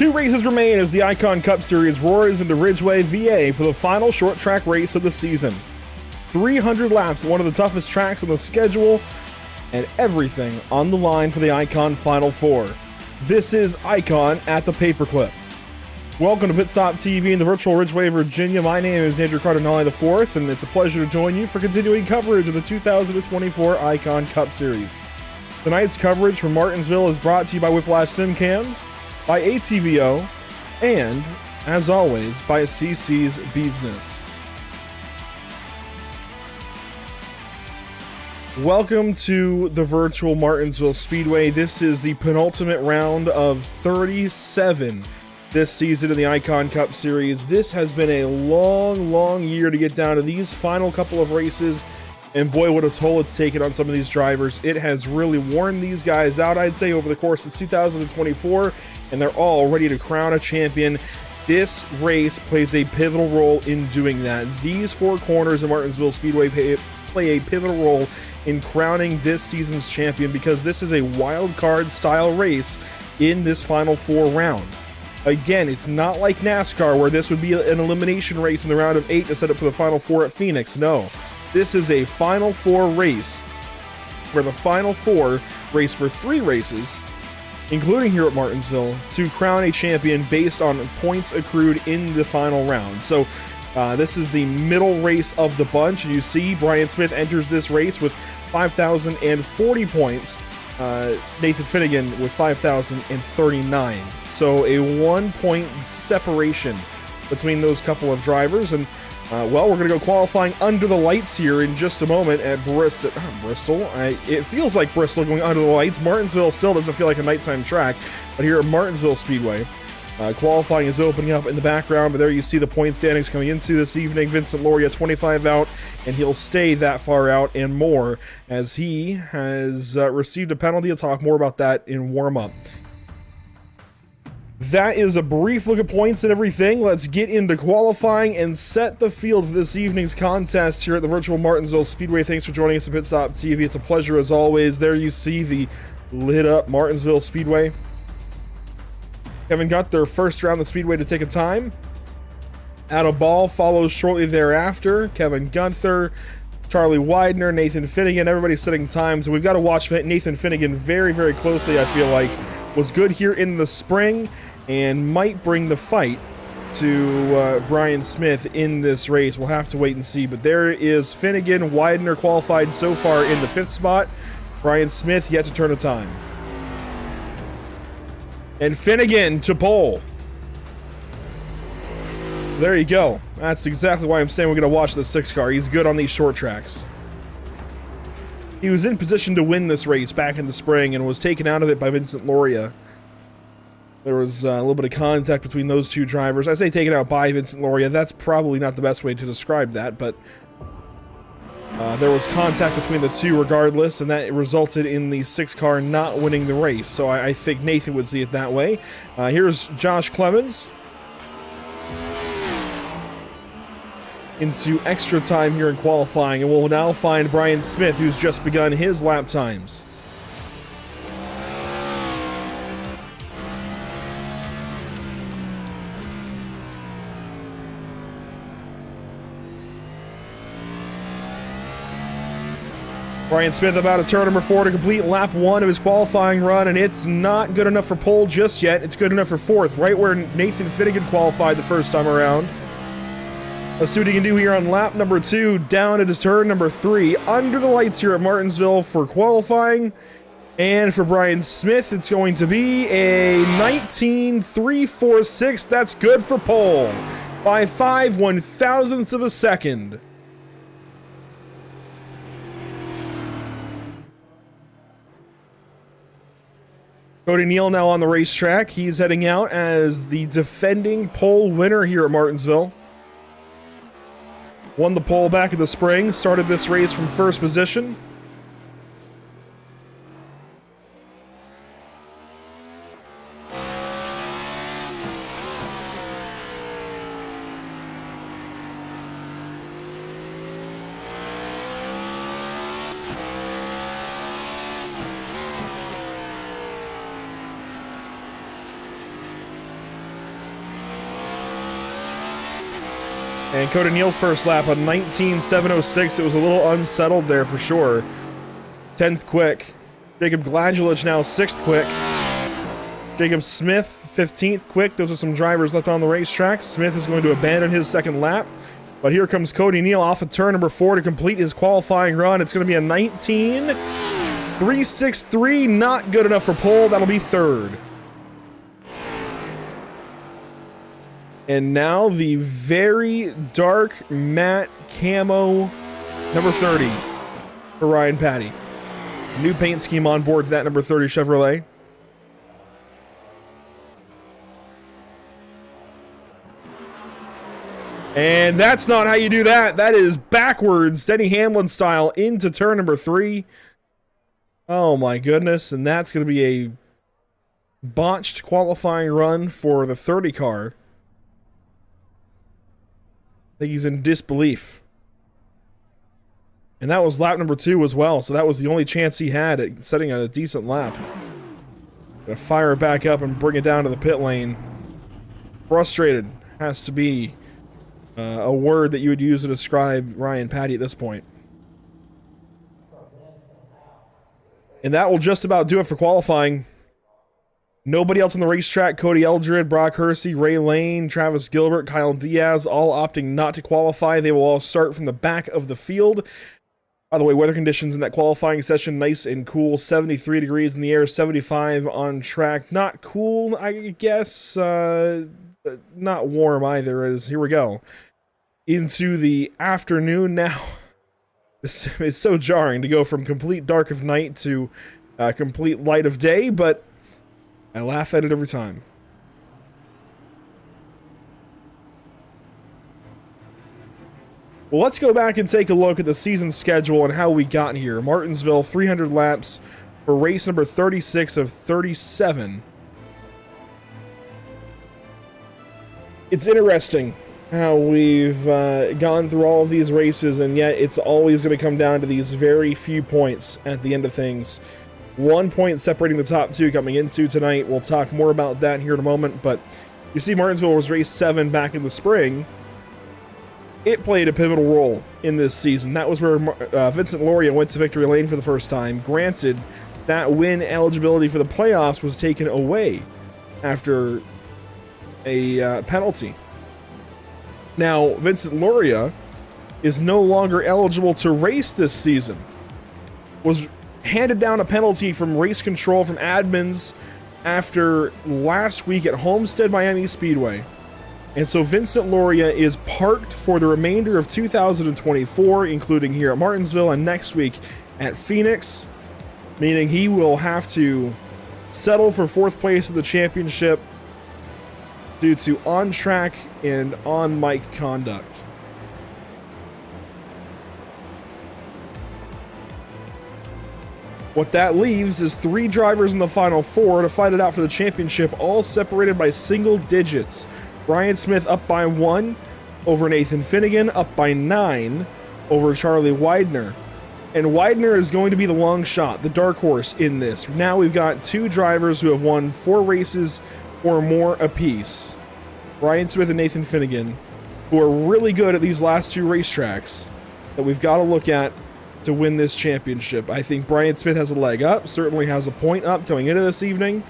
2 races remain as the Icon Cup Series roars into Ridgeway, VA for the final short track race of the season. 300 laps, one of the toughest tracks on the schedule, and everything on the line for the Icon Final Four. This is Icon at the Paperclip. Welcome to Pit Stop TV in the virtual Ridgeway, Virginia. My name is Andrew Cardinale IV, and it's a pleasure to join you for continuing coverage of the 2024 Icon Cup Series. Tonight's coverage from Martinsville is brought to you by Whiplash Sim Cams, by ATVO, and, as always, by CC's Beadsness. Welcome to the virtual Martinsville Speedway. This is the penultimate round of 37 this season in the Icon Cup Series. This has been a long year to get down to these final couple of races, and boy, what a toll it's taken on some of these drivers. It has really worn these guys out, I'd say, over the course of 2024, and they're all ready to crown a champion. This race plays a pivotal role in doing that. These 4 corners of Martinsville Speedway play a pivotal role in crowning this season's champion, because this is a wild card style race in this Final Four round. Again, it's not like NASCAR where this would be an elimination race in the round of 8 to set up for the Final Four at Phoenix. No, this is a Final Four race where the Final Four race for 3 races, including here at Martinsville, to crown a champion based on points accrued in the final round. So this is the middle race of the bunch, and you see Brian Smith enters this race with 5,040 points. Nathan Finnegan with 5,039. So a 1-point separation between those couple of drivers. And well, we're going to go qualifying under the lights here in just a moment at Bristol. It feels like Bristol going under the lights. Martinsville still doesn't feel like a nighttime track, but here at Martinsville Speedway, qualifying is opening up in the background, but there you see the point standings coming into this evening. Vincent Loria 25 out, and he'll stay that far out and more as he has received a penalty. I'll talk more about that in warm-up. That is a brief look at points and everything. Let's get into qualifying and set the field for this evening's contest here at the virtual Martinsville Speedway. Thanks for joining us at Pit Stop TV. It's a pleasure as always. There you see the lit up Martinsville Speedway. Kevin Gunther first around the speedway to take a time. Adam Ball follows shortly thereafter. Kevin Gunther, Charlie Widener, Nathan Finnegan, everybody setting times. We've got to watch Nathan Finnegan very closely, I feel like. Was good here in the spring and might bring the fight to Brian Smith in this race. We'll have to wait and see. But there is Finnegan. Widener qualified so far in the 5th spot. Brian Smith yet to turn a time. And Finnegan to pole. There you go. That's exactly why I'm saying we're going to watch the 6 car. He's good on these short tracks. He was in position to win this race back in the spring and was taken out of it by Vincent Loria. There was a little bit of contact between those 2 drivers. I say taken out by Vincent Loria. That's probably not the best way to describe that, but there was contact between the 2 regardless, and that resulted in the 6 car not winning the race. So I think Nathan would see it that way. Here's Josh Clemens into extra time here in qualifying, and we'll now find Brian Smith, who's just begun his lap times. Brian Smith about to turn number 4 to complete lap 1 of his qualifying run, and it's not good enough for pole just yet. It's good enough for 4th, right where Nathan Finnegan qualified the first time around. Let's see what he can do here on lap number 2, down at his turn number 3, under the lights here at Martinsville for qualifying. And for Brian Smith, it's going to be a 19.346. That's good for pole by 5/1000ths of a second. Cody Neal now on the racetrack. He's heading out as the defending pole winner here at Martinsville. Won the pole back in the spring, started this race from 1st position. And Cody Neal's first lap, a 19.706. It was a little unsettled there for sure. 10th quick. Jacob Gladulich now 6th quick. Jacob Smith, 15th quick. Those are some drivers left on the racetrack. Smith is going to abandon his second lap. But here comes Cody Neal off of turn number 4 to complete his qualifying run. It's going to be a 19.363. Not good enough for pole. That'll be 3rd. And now the very dark matte camo number 30 for Ryan Patty. New paint scheme on board for that number 30 Chevrolet. And that's not how you do that. That is backwards, Denny Hamlin style, into turn number 3. Oh my goodness. And that's going to be a botched qualifying run for the 30 car. I think he's in disbelief. And that was lap number 2 as well. So that was the only chance he had at setting a decent lap. Gonna fire it back up and bring it down to the pit lane. Frustrated has to be a word that you would use to describe Ryan Patty at this point. And that will just about do it for qualifying. Nobody else on the racetrack. Cody Eldred, Brock Hersey, Ray Lane, Travis Gilbert, Kyle Diaz, all opting not to qualify. They will all start from the back of the field. By the way, weather conditions in that qualifying session, nice and cool. 73 degrees in the air, 75 on track. Not cool, I guess. Not warm either, as here we go. Into the afternoon now. It's so jarring to go from complete dark of night to complete light of day, but I laugh at it every time. Well, let's go back and take a look at the season schedule and how we got here. Martinsville, 300 laps for race number 36 of 37. It's interesting how we've gone through all of these races, and yet it's always going to come down to these very few points at the end of things. 1 point separating the top 2 coming into tonight. We'll talk more about that here in a moment, but you see Martinsville was race 7 back in the spring. It played a pivotal role in this season. That was where Vincent Loria went to victory lane for the first time. Granted, that win eligibility for the playoffs was taken away after a penalty. Now, Vincent Loria is no longer eligible to race this season. Was handed down a penalty from race control from admins after last week at Homestead Miami Speedway. And so Vincent Loria is parked for the remainder of 2024, including here at Martinsville and next week at Phoenix, meaning he will have to settle for 4th place of the championship due to on-track and on-mic conduct. What that leaves is 3 drivers in the final 4 to fight it out for the championship, all separated by single digits. Brian Smith up by 1 over Nathan Finnegan, up by 9 over Charlie Widener. And Widener is going to be the long shot, the dark horse in this. Now we've got 2 drivers who have won 4 races or more apiece. Brian Smith and Nathan Finnegan, who are really good at these last 2 racetracks that we've got to look at to win this championship. I think Brian Smith has a leg up, certainly has a point up coming into this evening.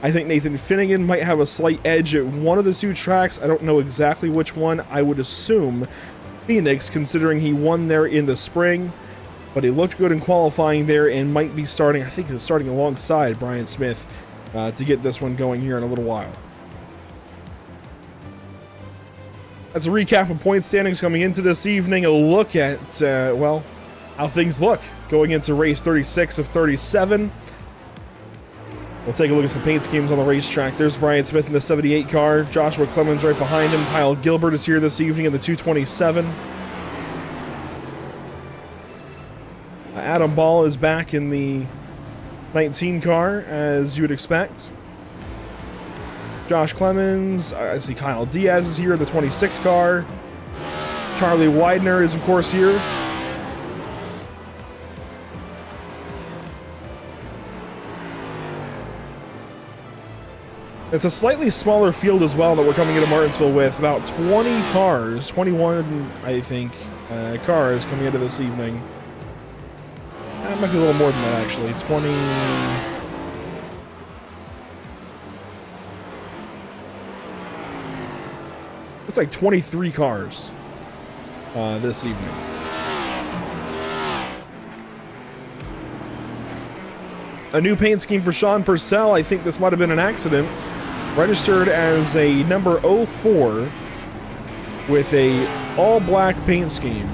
I think Nathan Finnegan might have a slight edge at one of the 2 tracks. I don't know exactly which one. I would assume Phoenix, considering he won there in the spring. But he looked good in qualifying there and might be starting, I think he was starting alongside Brian Smith to get this one going here in a little while. That's a recap of point standings coming into this evening. A look at, well, how things look going into race 36 of 37. We'll take a look at some paint schemes on the racetrack. There's Brian Smith in the 78 car. Joshua Clemens right behind him. Kyle Gilbert is here this evening in the 227. Adam Ball is back in the 19 car, as you would expect. Josh Clemens, I see Kyle Diaz is here in the 26 car. Charlie Widener is, of course, here. It's a slightly smaller field as well that we're coming into Martinsville with. About 20 cars, 21, I think, cars coming into this evening. That might be a little more than that, actually. 20... It's like 23 cars this evening. A new paint scheme for Sean Purcell. I think this might have been an accident. Registered as a number 04 with a all-black paint scheme.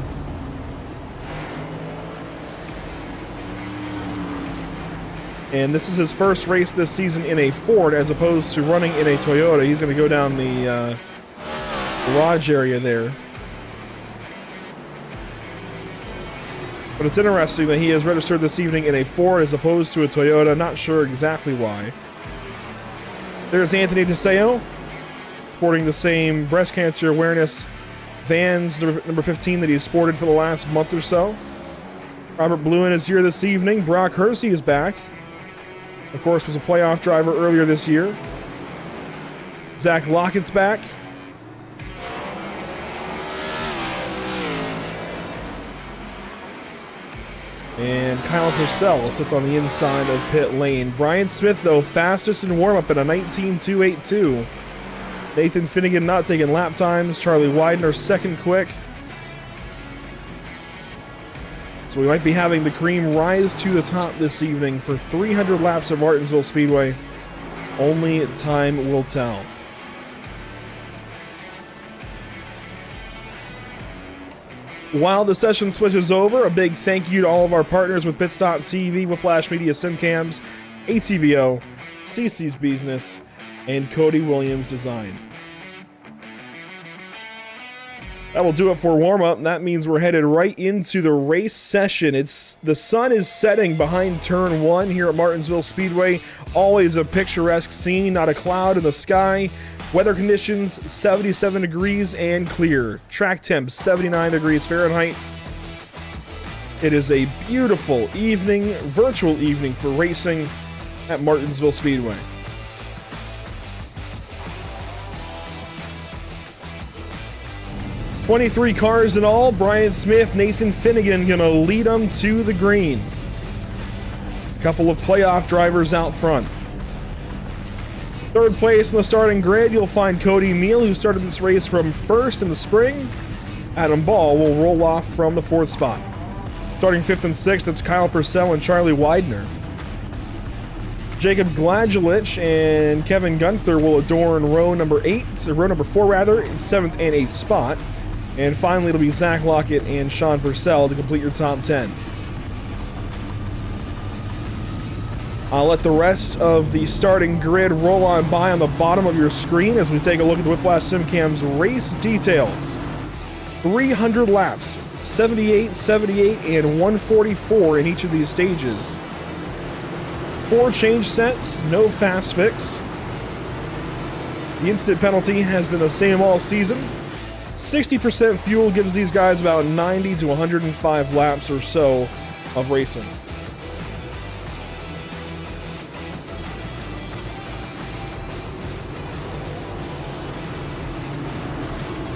And this is his first race this season in a Ford as opposed to running in a Toyota. He's going to go down the garage area there. But it's interesting that he is registered this evening in a Ford as opposed to a Toyota. Not sure exactly why. There's Anthony DeSeo, sporting the same breast cancer awareness Vans number 15 that he's sported for the last month or so. Robert Bluen is here this evening. Brock Hersey is back. Of course, was a playoff driver earlier this year. Zach Lockett's back. And Kyle Purcell sits on the inside of pit lane. Brian Smith, though, fastest in warm-up at a 19.282. Nathan Finnegan not taking lap times. Charlie Widener second quick. So we might be having the cream rise to the top this evening for 300 laps of Martinsville Speedway. Only time will tell. While the session switches over, a big thank you to all of our partners with Pitstop TV, Whiplash Media Simcams, ATVO, CC's Business, and Cody Williams Design. That will do it for warm-up. That means we're headed right into the race session. The sun is setting behind turn 1 here at Martinsville Speedway. Always a picturesque scene, not a cloud in the sky. Weather conditions 77 degrees and clear. Track temp 79 degrees Fahrenheit. It is a beautiful evening, virtual evening for racing at Martinsville Speedway. "23 cars in all. Brian Smith, Nathan Finnegan gonna lead them to the green. A couple of playoff drivers out front. Third place in the starting grid, you'll find Cody Meal, who started this race from first in the spring. Adam Ball will roll off from the fourth spot. Starting fifth and sixth, it's Kyle Purcell and Charlie Widener. Jacob Gladulich and Kevin Gunther will adorn row number 4 rather, in 7th and 8th spot. And finally, it'll be Zach Lockett and Sean Purcell to complete your top 10. I'll let the rest of the starting grid roll on by on the bottom of your screen as we take a look at the Whiplash SimCam's race details. 300 laps, 78, 78, and 144 in each of these stages. 4 change sets, no fast fix. The incident penalty has been the same all season. 60% fuel gives these guys about 90 to 105 laps or so of racing.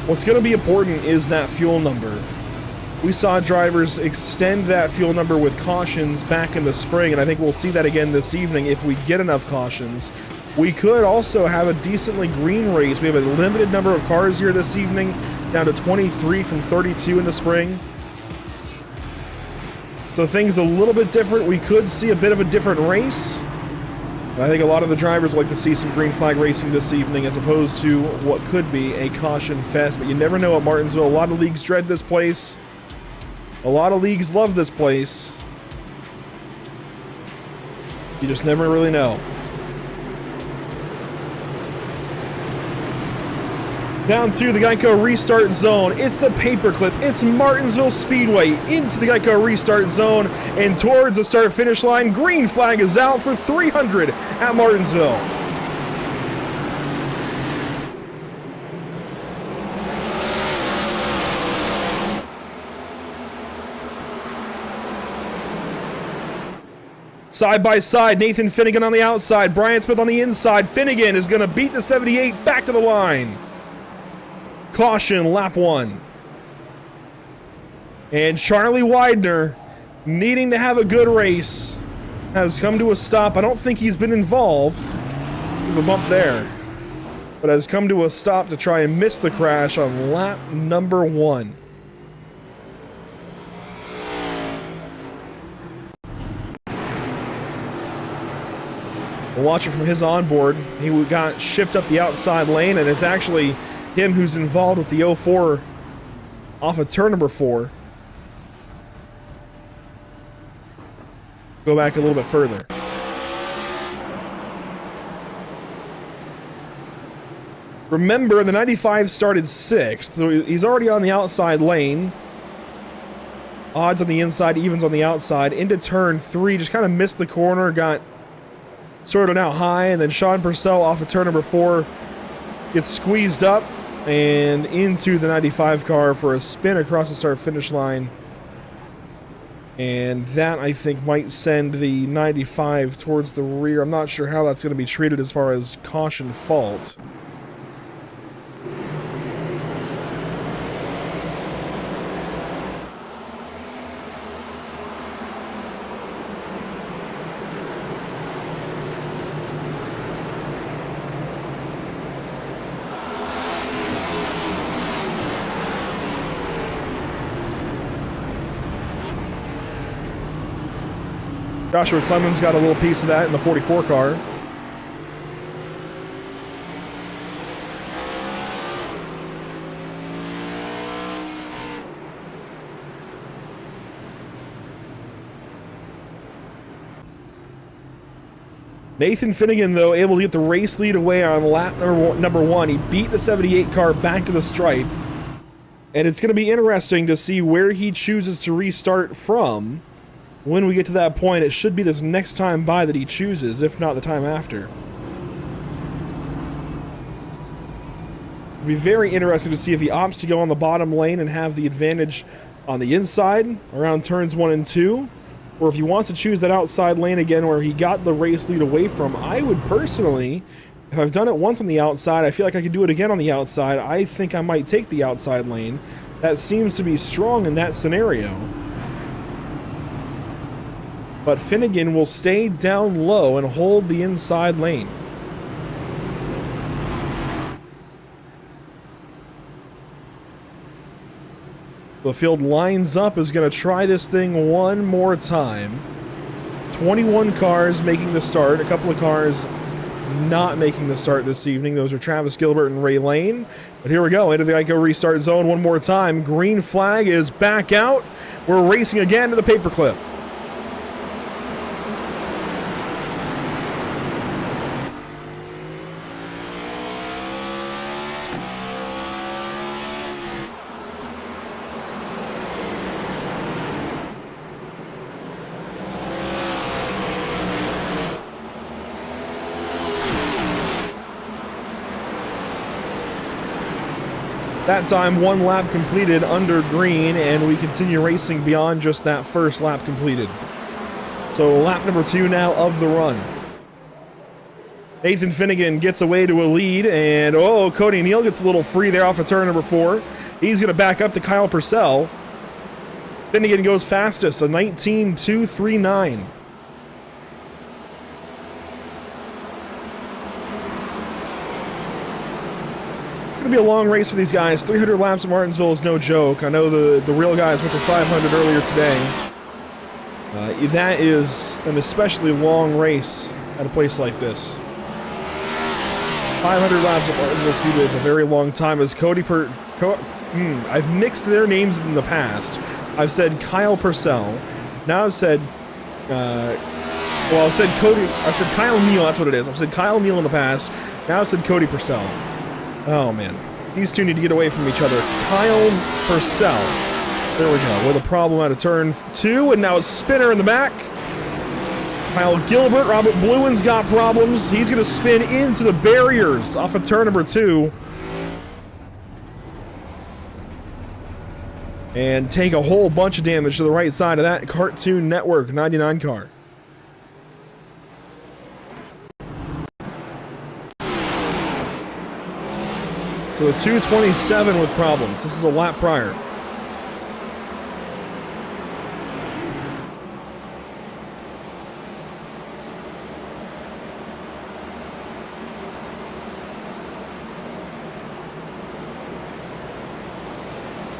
What's going to be important is that fuel number. We saw drivers extend that fuel number with cautions back in the spring, and I think we'll see that again this evening if we get enough cautions. We could also have a decently green race. We have a limited number of cars here this evening, down to 23 from 32 in the spring. So things a little bit different. We could see a bit of a different race. I think a lot of the drivers would like to see some green flag racing this evening as opposed to what could be a caution fest. But you never know at Martinsville. A lot of leagues dread this place. A lot of leagues love this place. You just never really know. Down to the Geico Restart Zone. It's the paperclip. It's Martinsville Speedway into the Geico Restart Zone and towards the start-finish line. Green flag is out for 300 at Martinsville. Side by side, Nathan Finnegan on the outside, Brian Smith on the inside. Finnegan is going to beat the 78 back to the line. Caution, lap 1. And Charlie Widener, needing to have a good race, has come to a stop. I don't think he's been involved. There's a bump there. But has come to a stop to try and miss the crash on lap number 1. We'll watch it from his onboard. He got shipped up the outside lane, and it's actually him who's involved with the 04 off of turn number 4. Go back a little bit further. Remember, the 95 started 6th, so he's already on the outside lane. Odds on the inside, evens on the outside. Into turn 3, just kind of missed the corner, got sorted out high, and then Sean Purcell off of turn number 4 gets squeezed up and into the 95 car for a spin across the start-finish line. And that, I think, might send the 95 towards the rear. I'm not sure how that's going to be treated as far as caution fault. Joshua Clemens got a little piece of that in the 44 car. Nathan Finnegan, though, able to get the race lead away on lap number 1. He beat the 78 car back to the stripe. And it's going to be interesting to see where he chooses to restart from. When we get to that point, it should be this next time by that he chooses, if not the time after. It'll be very interesting to see if he opts to go on the bottom lane and have the advantage on the inside around turns 1 and 2, or if he wants to choose that outside lane again where he got the race lead away from. I would personally, if I've done it once on the outside, I feel like I could do it again on the outside. I think I might take the outside lane. That seems to be strong in that scenario. But Finnegan will stay down low and hold the inside lane. The field lines up, is going to try this thing one more time. 21 cars making the start. A couple of cars not making the start this evening. Those are Travis Gilbert and Ray Lane. But here we go, into the Geico restart zone one more time. Green flag is back out. We're racing again to the paperclip. That time, 1 lap completed under green, and we continue racing beyond just that first lap completed. So lap number 2 now of the run. Nathan Finnegan gets away to a lead, and Cody Neal gets a little free there off of turn number 4. He's going to back up to Kyle Purcell. Finnegan goes fastest, a 19.239. Be a long race for these guys. 300 laps at Martinsville is no joke. I know the real guys went to 500 earlier today. That is an especially long race at a place like this. 500 laps at Martinsville Speedway is a very long time. As I've mixed their names in the past. I've said Kyle Purcell. Now I've said I've said Kyle Neal. That's what it is. I've said Kyle Neal in the past. Now I've said Cody Purcell. Oh, man. These two need to get away from each other. Kyle Purcell. There we go. With a problem out of turn 2, and now a spinner in the back. Kyle Gilbert. Robert Bluen's got problems. He's going to spin into the barriers off of turn number 2. And take a whole bunch of damage to the right side of that Cartoon Network 99 car. So the 227 with problems. This is a lap prior.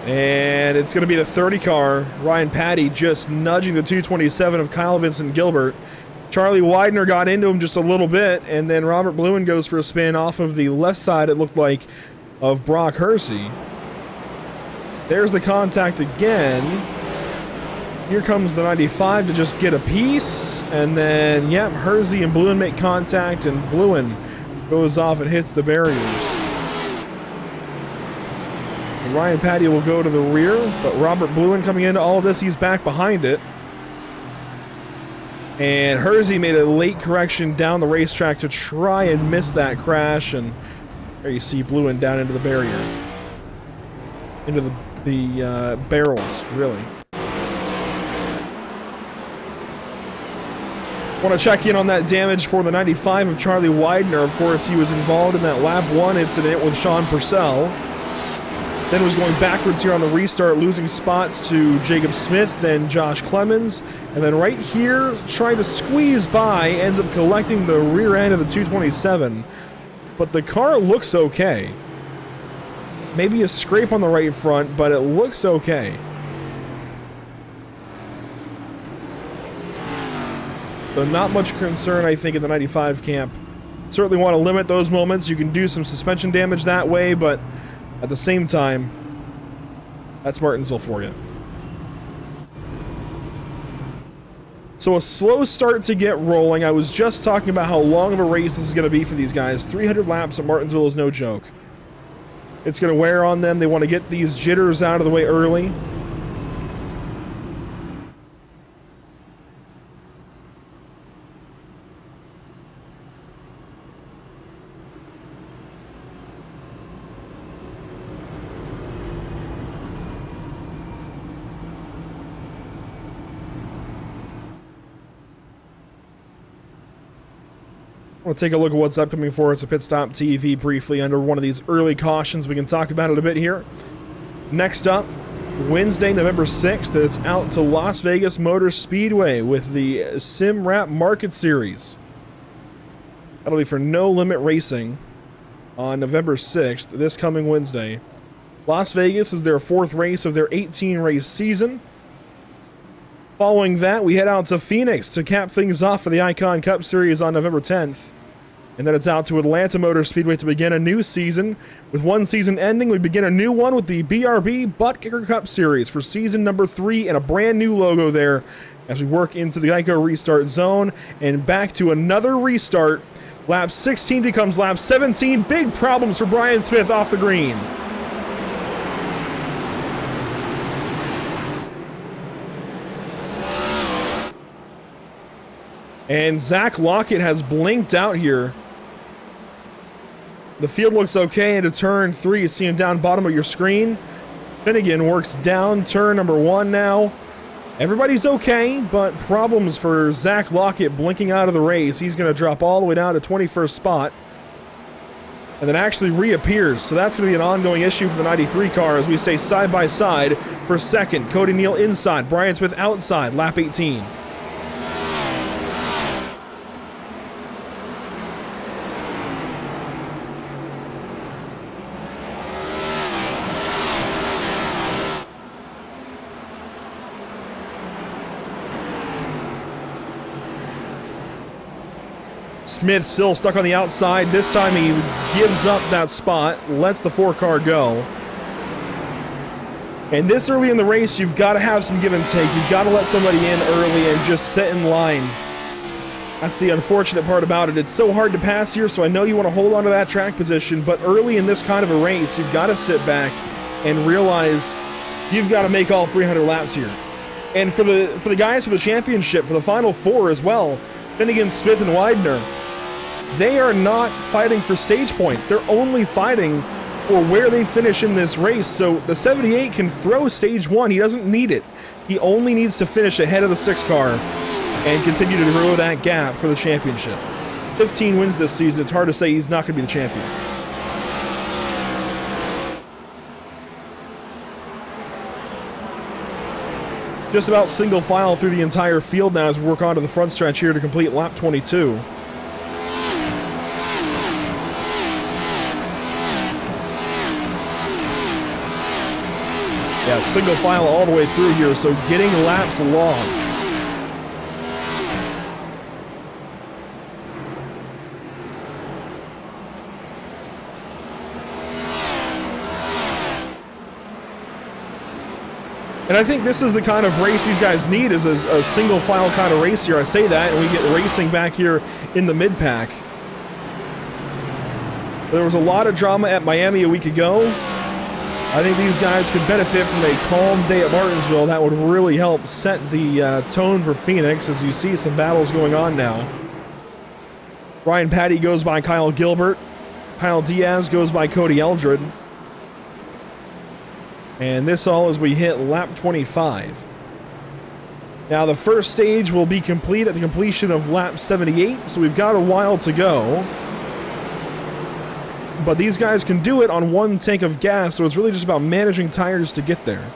And it's going to be the 30 car. Ryan Patty just nudging the 227 of Kyle Vincent Gilbert. Charlie Widener got into him just a little bit, and then Robert Bluen goes for a spin off of the left side, it looked like, of Brock Hersey. There's the contact again. Here comes the 95 to just get a piece, and then, yep, Hersey and Bluen make contact, and Bluen goes off and hits the barriers. Ryan Patty will go to the rear, but Robert Bluen coming into all of this, he's back behind it. And Hersey made a late correction down the racetrack to try and miss that crash, and there you see Bluen down into the barrier. Into the barrels, really. Want to check in on that damage for the 95 of Charlie Widener. Of course, he was involved in that lap 1 incident with Sean Purcell. Then was going backwards here on the restart, losing spots to Jacob Smith, then Josh Clemens. And then right here, trying to squeeze by, ends up collecting the rear end of the 227. But the car looks okay. Maybe a scrape on the right front, but it looks okay. So not much concern, I think, in the 95 camp. Certainly want to limit those moments. You can do some suspension damage that way, but at the same time, that's Martinsville for you. So a slow start to get rolling. I was just talking about how long of a race this is going to be for these guys. 300 laps at Martinsville is no joke. It's going to wear on them. They want to get these jitters out of the way early. We'll take a look at what's upcoming for us at Pit Stop TV briefly under one of these early cautions. We can talk about it a bit here. Next up, Wednesday, November 6th, it's out to Las Vegas Motor Speedway with the Sim Wrap Market Series. That'll be for No Limit Racing on November 6th, this coming Wednesday. Las Vegas is their 4th race of their 18-race season. Following that, we head out to Phoenix to cap things off for the Icon Cup Series on November 10th. And then it's out to Atlanta Motor Speedway to begin a new season. With one season ending, we begin a new one with the BRB Butt Kicker Cup Series for season number 3 and a brand new logo there as we work into the Geico restart zone and back to another restart. Lap 16 becomes lap 17. Big problems for Brian Smith off the green. And Zach Lockett has blinked out here. The field looks okay into turn 3. You see him down bottom of your screen. Finnegan works down turn number 1 now. Everybody's okay, but problems for Zach Lockett blinking out of the race. He's going to drop all the way down to 21st spot. And then actually reappears. So that's going to be an ongoing issue for the 93 car as we stay side by side for second. Cody Neal inside. Brian Smith outside. Lap 18. Smith still stuck on the outside. This time he gives up that spot, lets the 4 car go. And this early in the race, you've got to have some give and take. You've got to let somebody in early and just sit in line. That's the unfortunate part about it. It's so hard to pass here, so I know you want to hold on to that track position, but early in this kind of a race, you've got to sit back and realize you've got to make all 300 laps here. And for the guys for the championship, for the final 4 as well, Finnegan, Smith, and Widener, they are not fighting for stage points. They're only fighting for where they finish in this race. So the 78 can throw stage 1. He doesn't need it. He only needs to finish ahead of the 6 car and continue to grow that gap for the championship. 15 wins this season. It's hard to say he's not going to be the champion. Just about single file through the entire field now as we work onto the front stretch here to complete lap 22. Yeah, single file all the way through here, so getting laps long. And I think this is the kind of race these guys need, is a single file kind of race here. I say that, and we get racing back here in the mid-pack. There was a lot of drama at Miami a week ago. I think these guys could benefit from a calm day at Martinsville. That would really help set the tone for Phoenix, as you see some battles going on now. Ryan Patty goes by Kyle Gilbert. Kyle Diaz goes by Cody Eldred. And this all as we hit lap 25. Now the first stage will be complete at the completion of lap 78, so we've got a while to go. But these guys can do it on one tank of gas, so it's really just about managing tires to get there.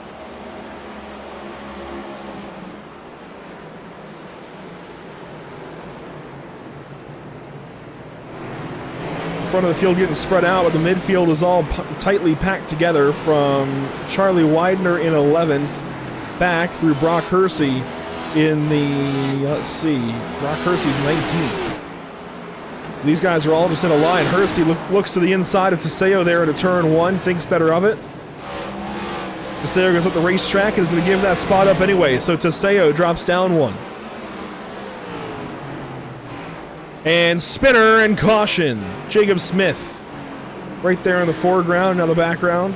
Front of the field getting spread out, but the midfield is all tightly packed together from Charlie Widener in 11th back through Brock Hersey in the, let's see, Brock Hersey's 19th. These guys are all just in a line. Hersey looks to the inside of Teseo there into turn 1, thinks better of it. Teseo goes up the racetrack and is going to give that spot up anyway, so Teseo drops down 1. And spinner and caution. Jacob Smith right there in the foreground, now the background.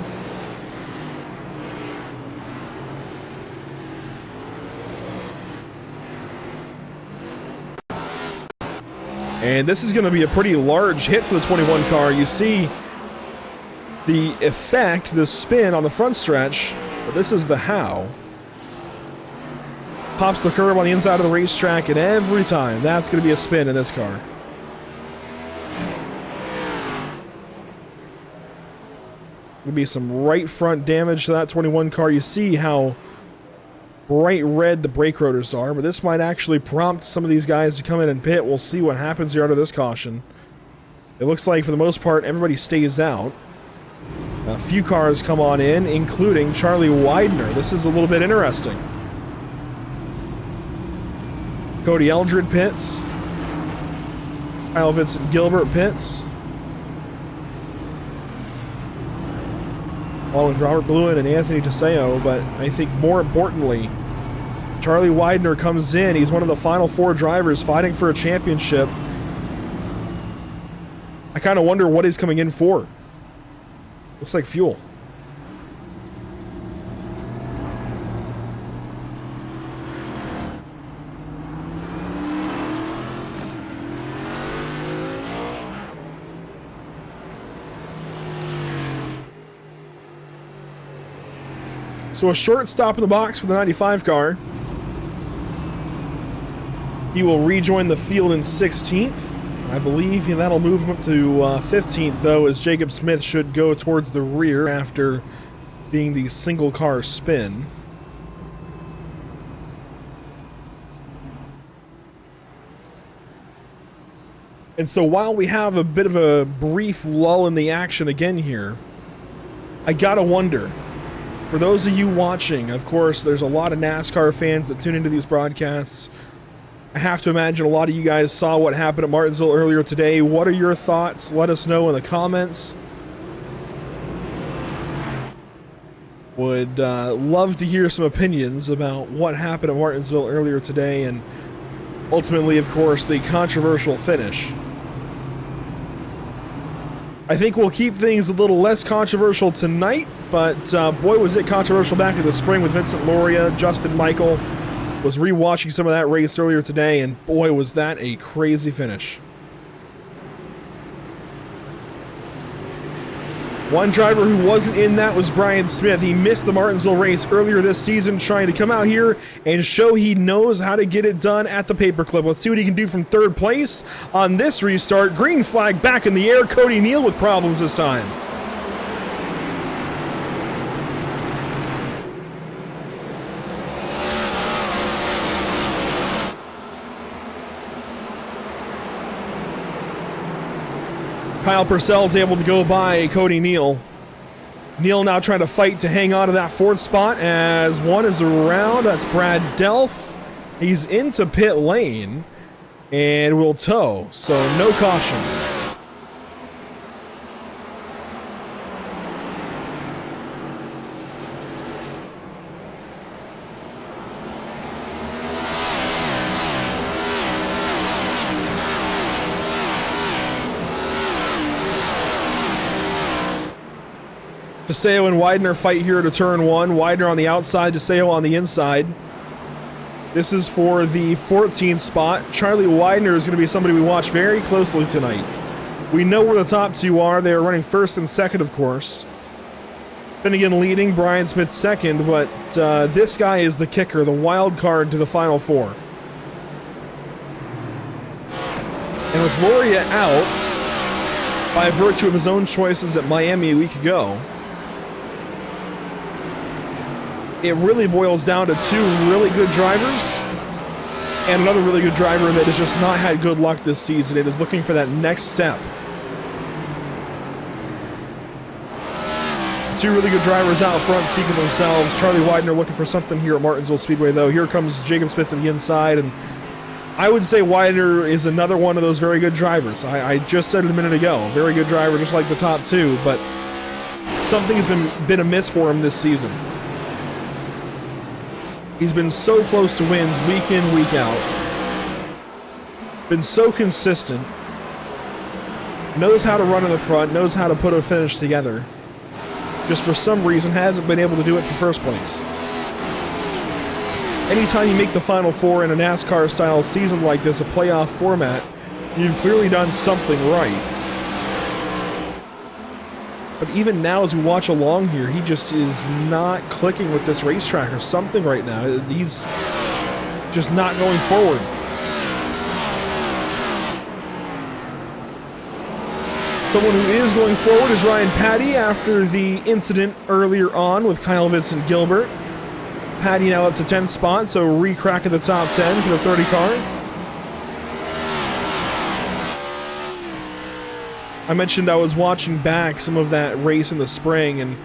And this is going to be a pretty large hit for the 21 car. You see the effect, the spin on the front stretch, but this is the how. Pops the curb on the inside of the racetrack, and every time that's going to be a spin in this car. Going to be some right front damage to that 21 car. You see how bright red the brake rotors are, but this might actually prompt some of these guys to come in and pit. We'll see what happens here under this caution. It looks like for the most part everybody stays out. A few cars come on in, including Charlie Widener. This is a little bit interesting. Cody Eldred pits. Kyle Vincent Gilbert pits. Along with Robert Bluen and Anthony Teseo, but I think more importantly, Charlie Widener comes in. He's one of the final 4 drivers fighting for a championship. I kind of wonder what he's coming in for. Looks like fuel. So a short stop in the box for the 95 car. He will rejoin the field in 16th. I believe that'll move him up to 15th, though, as Jacob Smith should go towards the rear after being the single car spin. And so while we have a bit of a brief lull in the action again here, I gotta wonder, for those of you watching, of course, there's a lot of NASCAR fans that tune into these broadcasts. I have to imagine a lot of you guys saw what happened at Martinsville earlier today. What are your thoughts? Let us know in the comments. Would love to hear some opinions about what happened at Martinsville earlier today, and ultimately, of course, the controversial finish. I think we'll keep things a little less controversial tonight, but boy, was it controversial back in the spring with Vincent Loria. Justin Michael was rewatching some of that race earlier today, and boy, was that a crazy finish. One driver who wasn't in that was Brian Smith. He missed the Martinsville race earlier this season, trying to come out here and show he knows how to get it done at the paperclip. Let's see what he can do from 3rd place on this restart. Green flag back in the air. Cody Neal with problems this time. Kyle Purcell's able to go by Cody Neal. Neal now trying to fight to hang on to that 4th spot as one is around. That's Brad Delph. He's into pit lane and will tow, so no caution. DeSeo and Widener fight here to turn 1. Widener on the outside, DeSeo on the inside. This is for the 14th spot. Charlie Widener is going to be somebody we watch very closely tonight. We know where the top 2 are. They are running 1st and 2nd, of course. Finnegan leading, Brian Smith 2nd, but this guy is the kicker, the wild card to the Final 4. And with Loria out, by virtue of his own choices at Miami a week ago, it really boils down to 2 really good drivers and another really good driver that has just not had good luck this season. It is looking for that next step. 2 really good drivers out front speak for themselves. Charlie Widener looking for something here at Martinsville Speedway, though. Here comes Jacob Smith to the inside, and I would say Widener is another one of those very good drivers. I just said it a minute ago. Very good driver, just like the top 2, but something has been amiss for him this season. He's been so close to wins week in, week out. Been so consistent. Knows how to run in the front, knows how to put a finish together. Just for some reason hasn't been able to do it in first place. Anytime you make the Final 4 in a NASCAR-style season like this, a playoff format, you've clearly done something right. But even now, as we watch along here, he just is not clicking with this racetrack or something right now. He's just not going forward. Someone who is going forward is Ryan Patty after the incident earlier on with Kyle Vincent Gilbert. Patty now up to 10th spot, so re-crack at the top 10 for the 30 car. I mentioned I was watching back some of that race in the spring, and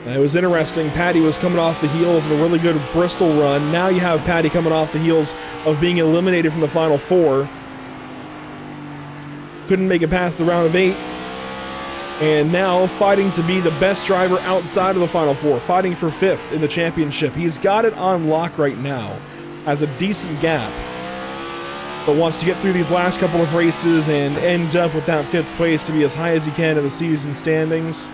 it was interesting. Patty was coming off the heels of a really good Bristol run. Now you have Patty coming off the heels of being eliminated from the Final 4. Couldn't make it past the round of 8. And now fighting to be the best driver outside of the Final 4, fighting for 5th in the championship. He's got it on lock right now, has a decent gap, but wants to get through these last couple of races and end up with that 5th place to be as high as he can in the season standings.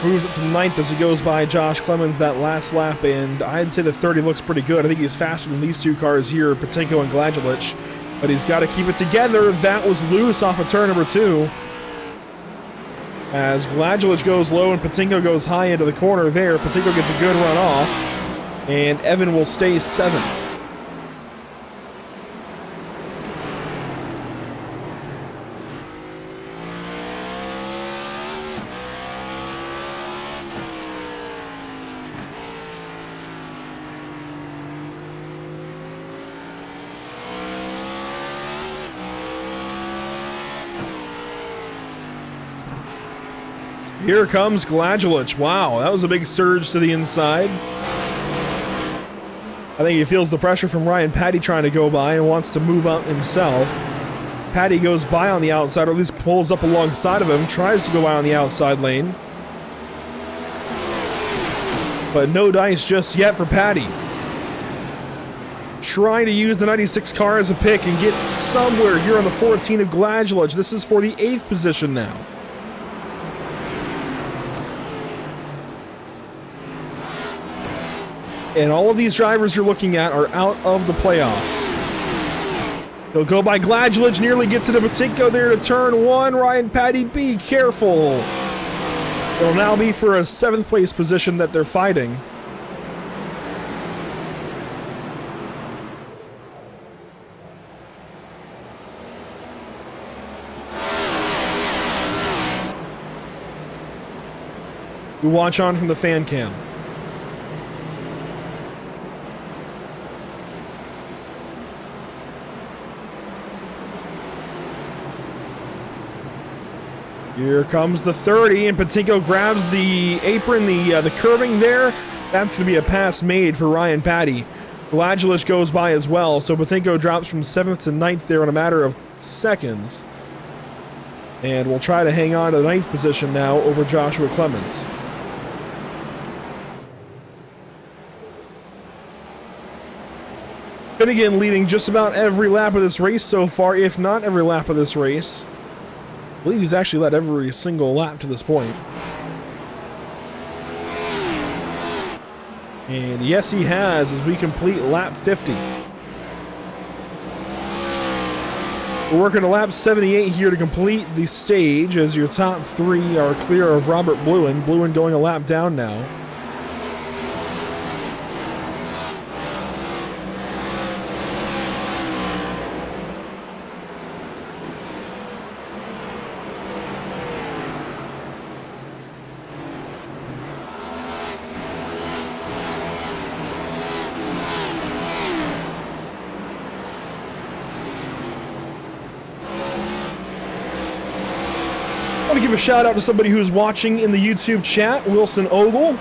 Moves up to 9th as he goes by Josh Clemens that last lap, and I'd say the 30 looks pretty good. I think he's faster than these 2 cars here, Patinko and Gladulich, but he's got to keep it together. That was loose off of turn number 2. As Gladulich goes low and Patinko goes high into the corner there, Patinko gets a good run off. And Evan will stay 7th. Here comes Gladulich. Wow, that was a big surge to the inside. I think he feels the pressure from Ryan Patty trying to go by and wants to move up himself. Patty goes by on the outside, or at least pulls up alongside of him, tries to go by on the outside lane. But no dice just yet for Patty. Trying to use the 96 car as a pick and get somewhere here on the 14 of Gladulich. This is for the 8th position now. And all of these drivers you're looking at are out of the playoffs. He'll go by Gladulich, nearly gets into Patinko there to turn 1. Ryan Patty, be careful. It'll now be for a 7th place position that they're fighting. We watch on from the fan cam. Here comes the 30, and Patinko grabs the apron, the curving there. That's going to be a pass made for Ryan Patty. Blagilich goes by as well, so Patinko drops from 7th to 9th there in a matter of seconds. And we'll try to hang on to the 9th position now over Joshua Clemens. Finnegan leading just about every lap of this race so far, if not every lap of this race. I believe he's actually led every single lap to this point. And yes, he has, as we complete lap 50. We're working to lap 78 here to complete the stage, as your top 3 are clear of Robert Bluen. Bluen going a lap down now. I want to give a shout out to somebody who's watching in the YouTube chat. Wilson Ogle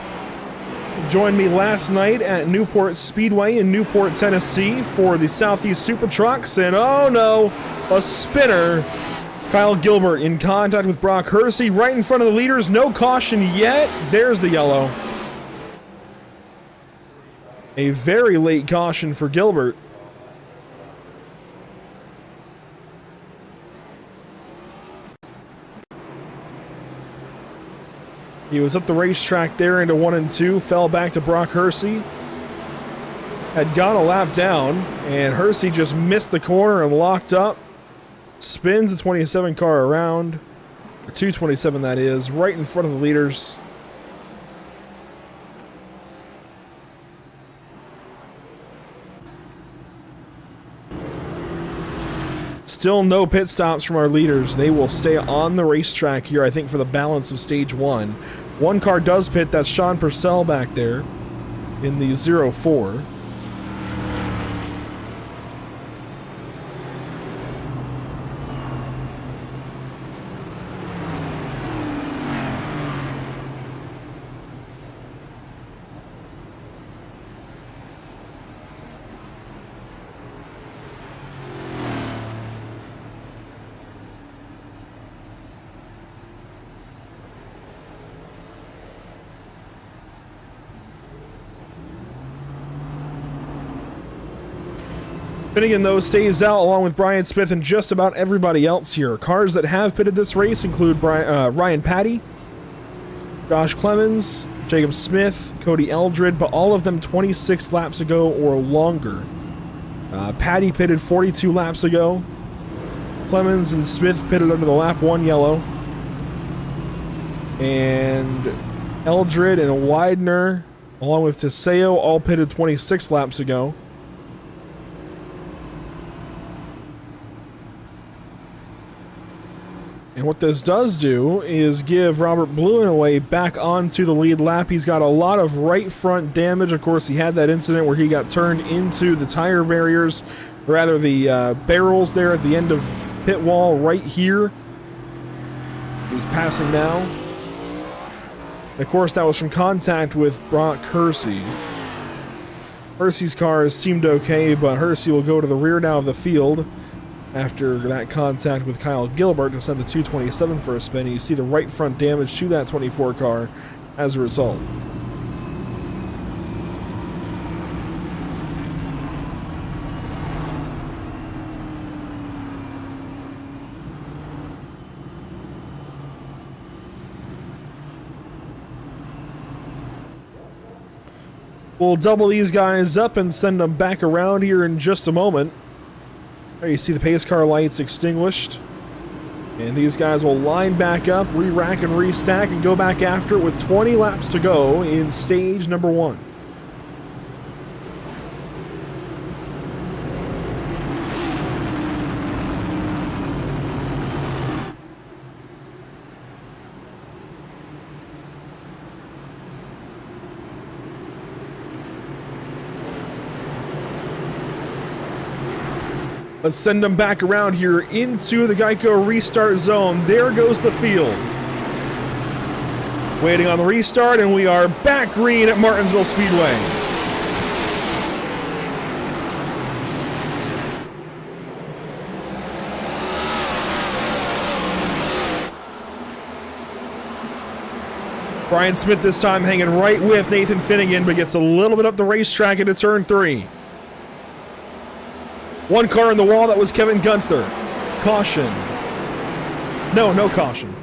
joined me last night at Newport Speedway in Newport, Tennessee for the Southeast Super Trucks. And oh no, a spinner. Kyle Gilbert in contact with Brock Hersey right in front of the leaders. No caution yet. There's the yellow. A very late caution for Gilbert. He was up the racetrack there into 1 and 2, fell back to Brock Hersey. Had gone a lap down, and Hersey just missed the corner and locked up. Spins the 27 car around, or 227 that is, right in front of the leaders. Still no pit stops from our leaders. They will stay on the racetrack here, I think, for the balance of stage 1. One car does pit. That's Sean Purcell back there in the 04. Finnegan, though, stays out along with Brian Smith and just about everybody else here. Cars that have pitted this race include Ryan Patty, Josh Clemens, Jacob Smith, Cody Eldred, but all of them 26 laps ago or longer. Patty pitted 42 laps ago. Clemens and Smith pitted under the lap 1 yellow. And Eldred and Widener, along with Teseo, all pitted 26 laps ago. And what this does do is give Robert Bluen away back onto the lead lap. He's got a lot of right front damage. Of course, he had that incident where he got turned into the tire barriers, or rather the barrels there at the end of pit wall right here. He's passing now. And of course, that was from contact with Brock Hersey. Hersey's cars seemed okay, but Hersey will go to the rear now of the field after that contact with Kyle Gilbert to send the 227 for a spin. And you see the right front damage to that 24 car as a result. We'll double these guys up and send them back around here in just a moment. There you see the pace car lights extinguished. And these guys will line back up, re-rack and restack, and go back after it with 20 laps to go in stage number 1. Let's send them back around here into the Geico restart zone. There goes the field. Waiting on the restart, and we are back green at Martinsville Speedway. Brian Smith this time hanging right with Nathan Finnegan, but gets a little bit up the racetrack into turn 3. One car in the wall, that was Kevin Gunther. Caution. No caution.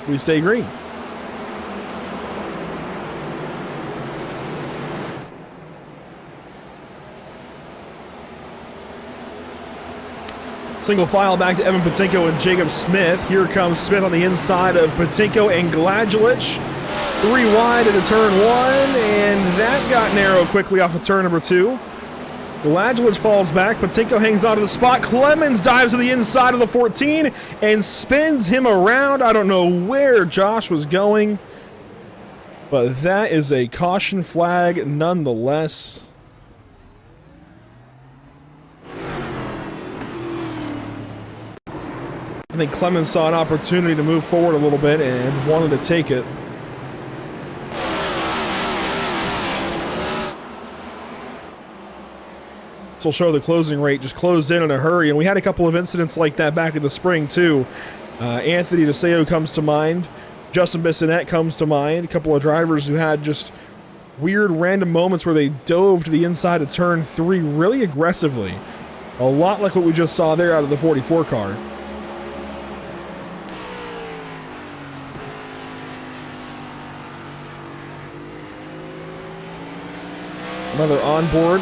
We stay green. Single file back to Evan Patinko and Jacob Smith. Here comes Smith on the inside of Patinko and Gladulich. 3 wide into turn 1, and that got narrow quickly off of turn number 2. Gladulich falls back. Patinko hangs onto the spot. Clemens dives to the inside of the 14 and spins him around. I don't know where Josh was going, but that is a caution flag nonetheless. I think Clemens saw an opportunity to move forward a little bit and wanted to take it. This will show the closing rate just closed in a hurry, and we had a couple of incidents like that back in the spring too. Anthony DeSeo comes to mind. Justin Bissonette comes to mind. A couple of drivers who had just weird random moments where they dove to the inside of turn 3 really aggressively. A lot like what we just saw there out of the 44 car. Another onboard.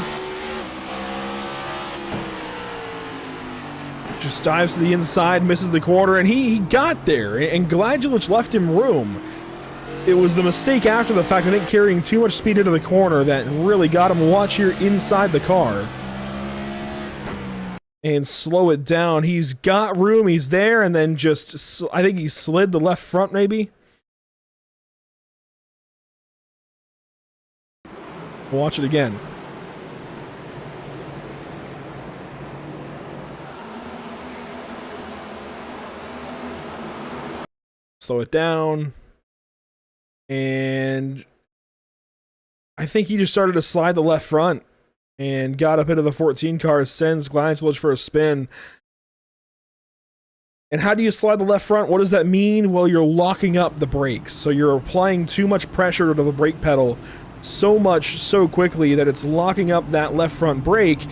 Just dives to the inside, misses the corner, and he got there, and Gladulich left him room. It was the mistake after the fact, I think, carrying too much speed into the corner that really got him. Watch here inside the car. And slow it down. He's got room, he's there, and then just, I think he slid the left front maybe. Watch it again. Slow it down. And I think he just started to slide the left front and got up into the 14 car, sends Gladulich for a spin. And how do you slide the left front? What does that mean? Well, you're locking up the brakes. So you're applying too much pressure to the brake pedal so much so quickly that it's locking up that left front brake.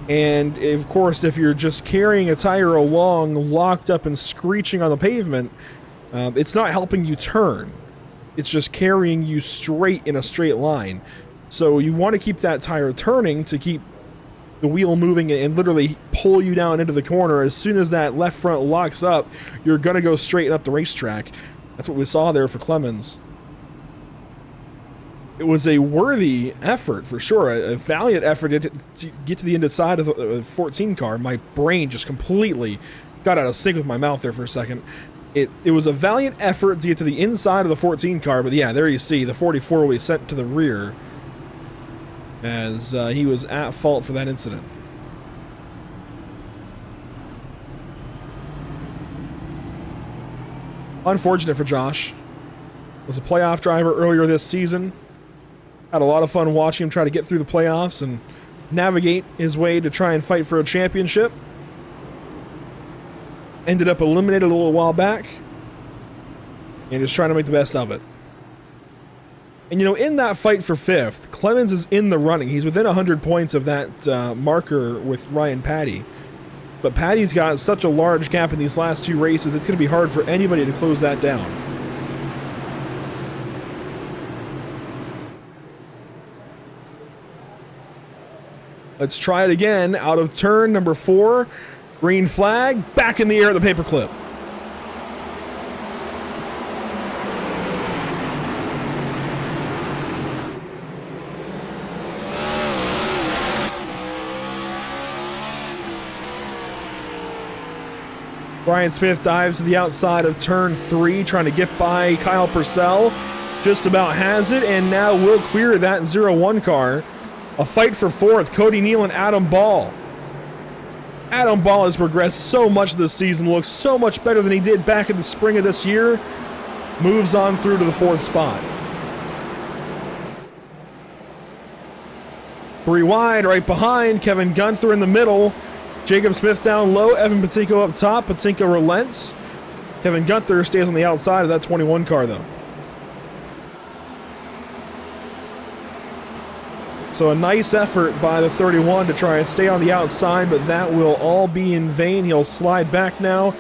And of course, if you're just carrying a tire along locked up and screeching on the pavement, it's not helping you turn. It's just carrying you straight in a straight line. So you want to keep that tire turning to keep the wheel moving and literally pull you down into the corner. As soon as that left front locks up, you're going to go straight up the racetrack. That's what we saw there for Clemens. It was a worthy effort for sure, a valiant effort to get to the inside of the 14 car. My brain just completely got out of sync with my mouth there for a second. It was a valiant effort to get to the inside of the 14 car, but yeah, there you see the 44 will be sent to the rear as he was at fault for that incident. Unfortunate for Josh. Was a playoff driver earlier this season. Had a lot of fun watching him try to get through the playoffs and navigate his way to try and fight for a championship. Ended up eliminated a little while back. And is trying to make the best of it. And you know, in that fight for 5th, Clemens is in the running. He's within 100 points of that marker with Ryan Patty. But Patty's got such a large gap in these last 2 races, it's going to be hard for anybody to close that down. Let's try it again. Out of turn number 4. Green flag. Back in the air at the paperclip. Brian Smith dives to the outside of turn 3, trying to get by Kyle Purcell. Just about has it, and now will clear that 0-1 car. A fight for fourth, Cody Neal and Adam Ball. Adam Ball has progressed so much this season, looks so much better than he did back in the spring of this year. Moves on through to the fourth spot. 3 wide, right behind, Kevin Gunther in the middle. Jacob Smith down low, Evan Patinko up top. Patinko relents. Kevin Gunther stays on the outside of that 21 car, though. So a nice effort by the 31 to try and stay on the outside, but that will all be in vain. He'll slide back now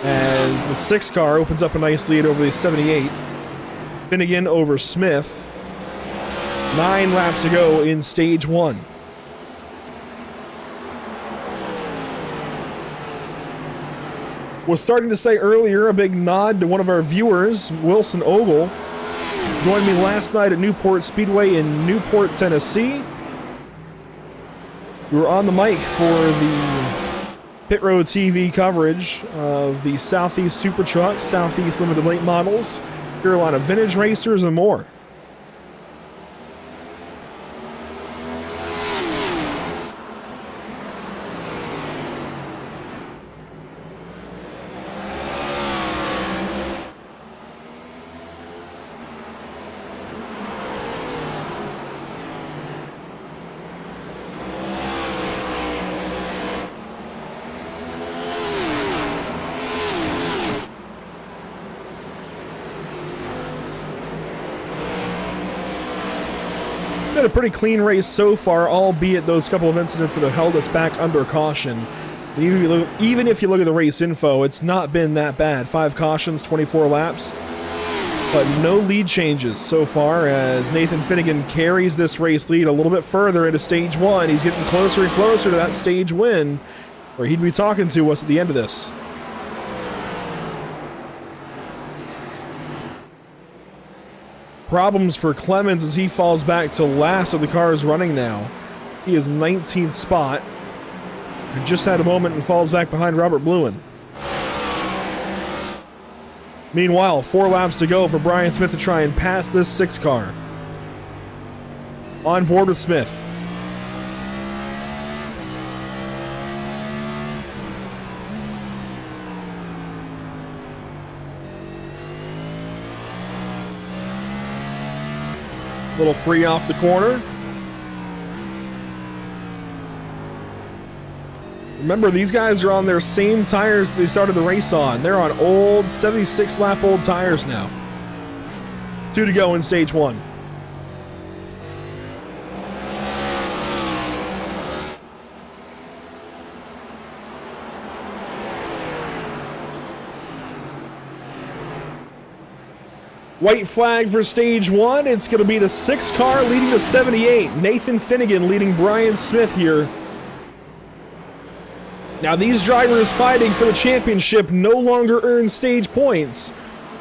as the 6 car opens up a nice lead over the 78. Finnegan over Smith. 9 laps to go in stage 1. Was starting to say earlier, a big nod to one of our viewers, Wilson Ogle. Joined me last night at Newport Speedway in Newport, Tennessee. We were on the mic for the Pit Road TV coverage of the Southeast Super Trucks, Southeast Limited Late Models, Carolina Vintage Racers, and more. Been a pretty clean race so far, albeit those couple of incidents that have held us back under caution. Even if you look at the race info, it's not been that bad. 5 cautions, 24 laps, but no lead changes so far as Nathan Finnegan carries this race lead a little bit further into stage 1. He's getting closer and closer to that stage win where he'd be talking to us at the end of this. Problems for Clemens as he falls back to last of the cars running now. He is 19th spot. And just had a moment and falls back behind Robert Bluen. Meanwhile, 4 laps to go for Brian Smith to try and pass this 6 car. On board with Smith. Little free off the corner. Remember, these guys are on their same tires they started the race on. They're on old 76 lap old tires now. 2 to go in stage 1. White flag for stage 1. It's going to be the 6 car leading the 78. Nathan Finnegan leading Brian Smith here. Now these drivers fighting for the championship no longer earn stage points.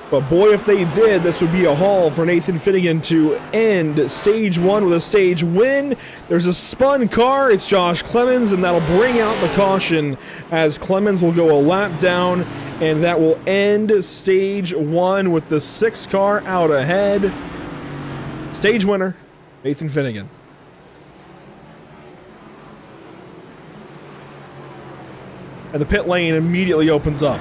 But boy, if they did, this would be a haul for Nathan Finnegan to end stage 1 with a stage win. There's a spun car. It's Josh Clemens, and that'll bring out the caution as Clemens will go a lap down. And that will end stage 1 with the 6 car out ahead. Stage winner, Nathan Finnegan. And the pit lane immediately opens up.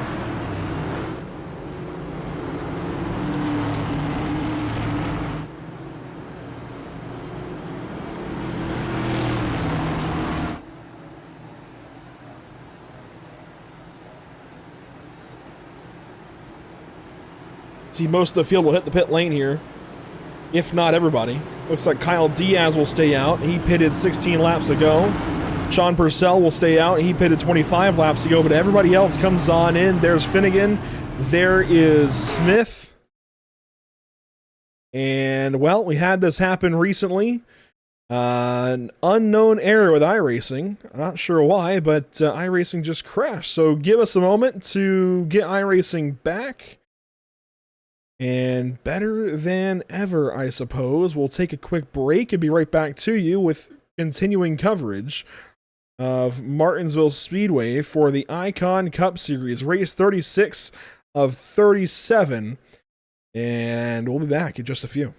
See, most of the field will hit the pit lane here, if not everybody. Looks like Kyle Diaz will stay out. He pitted 16 laps ago. Sean Purcell will stay out. He pitted 25 laps ago, but everybody else comes on in. There's Finnegan. There is Smith. And, well, we had this happen recently. An unknown error with iRacing. I'm not sure why, but iRacing just crashed. So give us a moment to get iRacing back. And better than ever, I suppose. We'll take a quick break and be right back to you with continuing coverage of Martinsville Speedway for the Icon Cup Series, race 36 of 37. And we'll be back in just a few.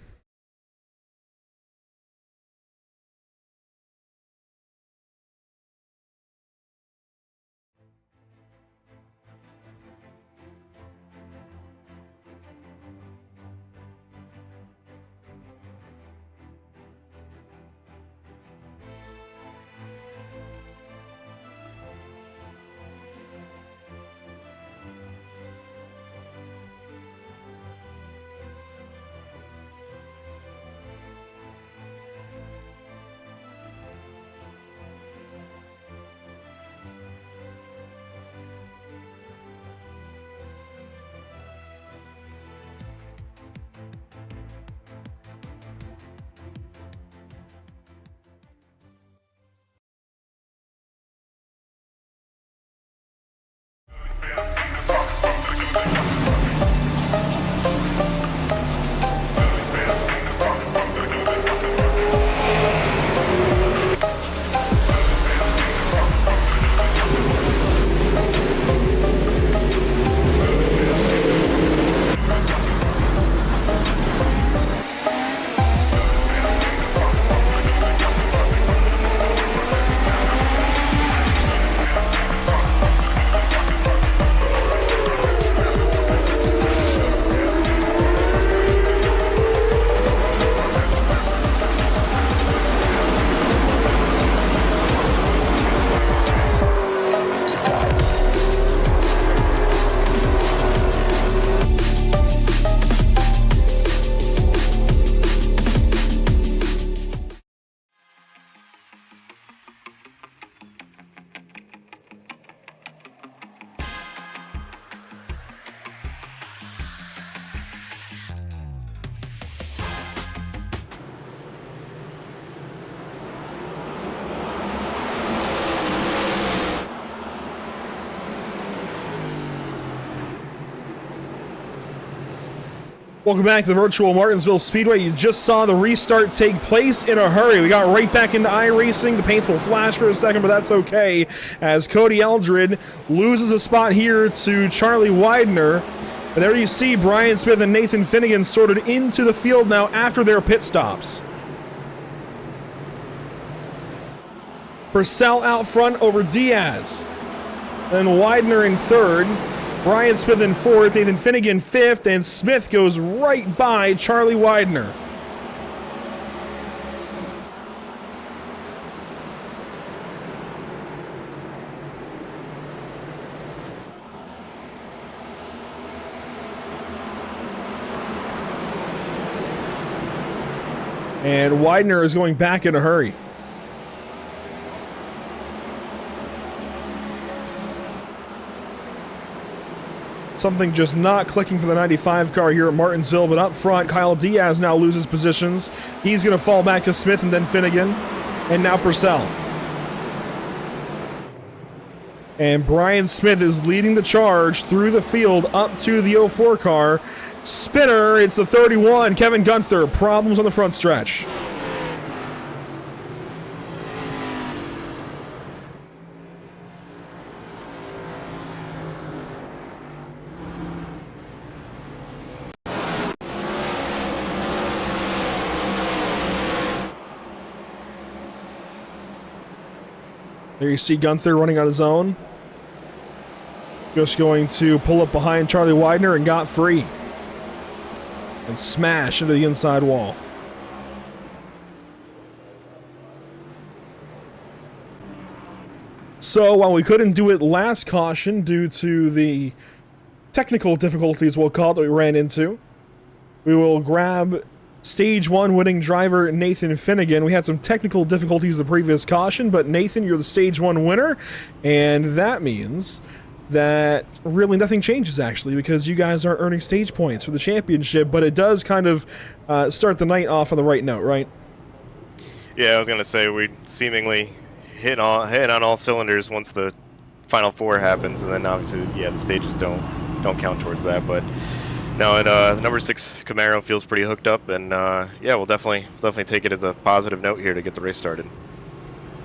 Welcome back to the virtual Martinsville Speedway. You just saw the restart take place in a hurry. We got right back into iRacing. The paints will flash for a second, but that's okay, as Cody Eldred loses a spot here to Charlie Widener. And there you see Brian Smith and Nathan Finnegan sorted into the field now after their pit stops. Purcell out front over Diaz. Then Widener in third. Brian Smith in fourth, Nathan Finnegan fifth, and Smith goes right by Charlie Widener. And Widener is going back in a hurry. Something just not clicking for the 95 car here at Martinsville, but up front, Kyle Diaz now loses positions. He's going to fall back to Smith and then Finnegan, and now Purcell. And Brian Smith is leading the charge through the field up to the 04 car. Spinner, it's the 31, Kevin Gunther, problems on the front stretch. There you see Gunther running on his own. Just going to pull up behind Charlie Widener and got free. And smash into the inside wall. So while we couldn't do it last caution due to the technical difficulties, we'll call it, that we ran into, we will grab Stage 1 winning driver Nathan Finnegan. We had some technical difficulties the previous caution, but Nathan, you're the Stage 1 winner, and that means that really nothing changes, actually, because you guys are earning stage points for the championship, but it does kind of start the night off on the right note, right? Yeah, I was going to say, we seemingly hit on all cylinders once the Final Four happens, and then obviously, yeah, the stages don't count towards that, but no, and the number 6 Camaro feels pretty hooked up, and yeah, we'll definitely take it as a positive note here to get the race started.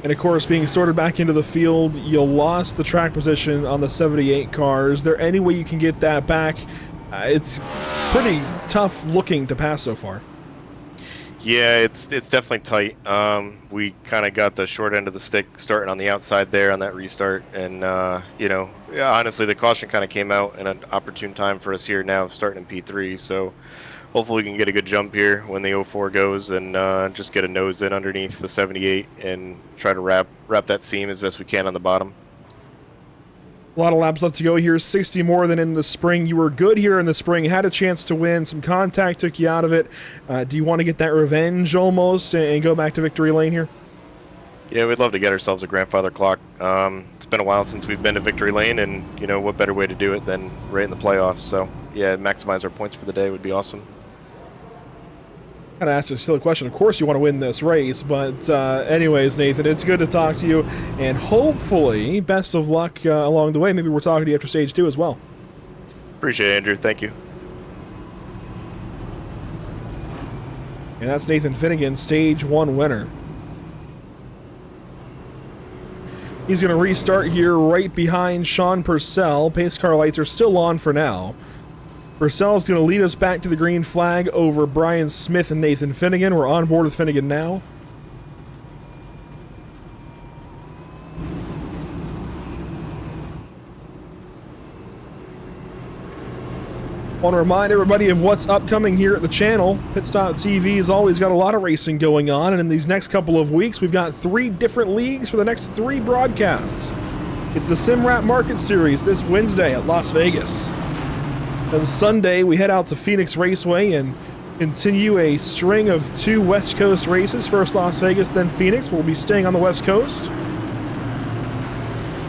And of course, being sorted back into the field, you lost the track position on the 78 car. Is there any way you can get that back? It's pretty tough looking to pass so far. Yeah, it's definitely tight. We kind of got the short end of the stick starting on the outside there on that restart, and you know, yeah, honestly, the caution kind of came out in an opportune time for us here now, starting in P3. So hopefully we can get a good jump here when the 04 goes, and just get a nose in underneath the 78 and try to wrap that seam as best we can on the bottom. A lot of laps left to go here, 60 more than in the spring. You were good here in the spring, had a chance to win. Some contact took you out of it. Do you want to get that revenge almost and go back to victory lane here? Yeah, we'd love to get ourselves a grandfather clock. It's been a while since we've been to victory lane, and you know, what better way to do it than right in the playoffs. So yeah, maximize our points for the day would be awesome. Gotta ask you a silly question. Of course you want to win this race, but anyways, Nathan, it's good to talk to you, and hopefully, best of luck along the way. Maybe we're talking to you after stage 2 as well. Appreciate it, Andrew. Thank you. And that's Nathan Finnegan, stage 1 winner. He's going to restart here right behind Sean Purcell. Pace car lights are still on for now. Purcell's going to lead us back to the green flag over Brian Smith and Nathan Finnegan. We're on board with Finnegan now. I want to remind everybody of what's upcoming here at the channel. Pitstop TV has always got a lot of racing going on, and in these next couple of weeks, we've got 3 different leagues for the next 3 broadcasts. It's the SimRap Market Series this Wednesday at Las Vegas. Then Sunday, we head out to Phoenix Raceway and continue a string of 2 West Coast races. First Las Vegas, then Phoenix. We'll be staying on the West Coast.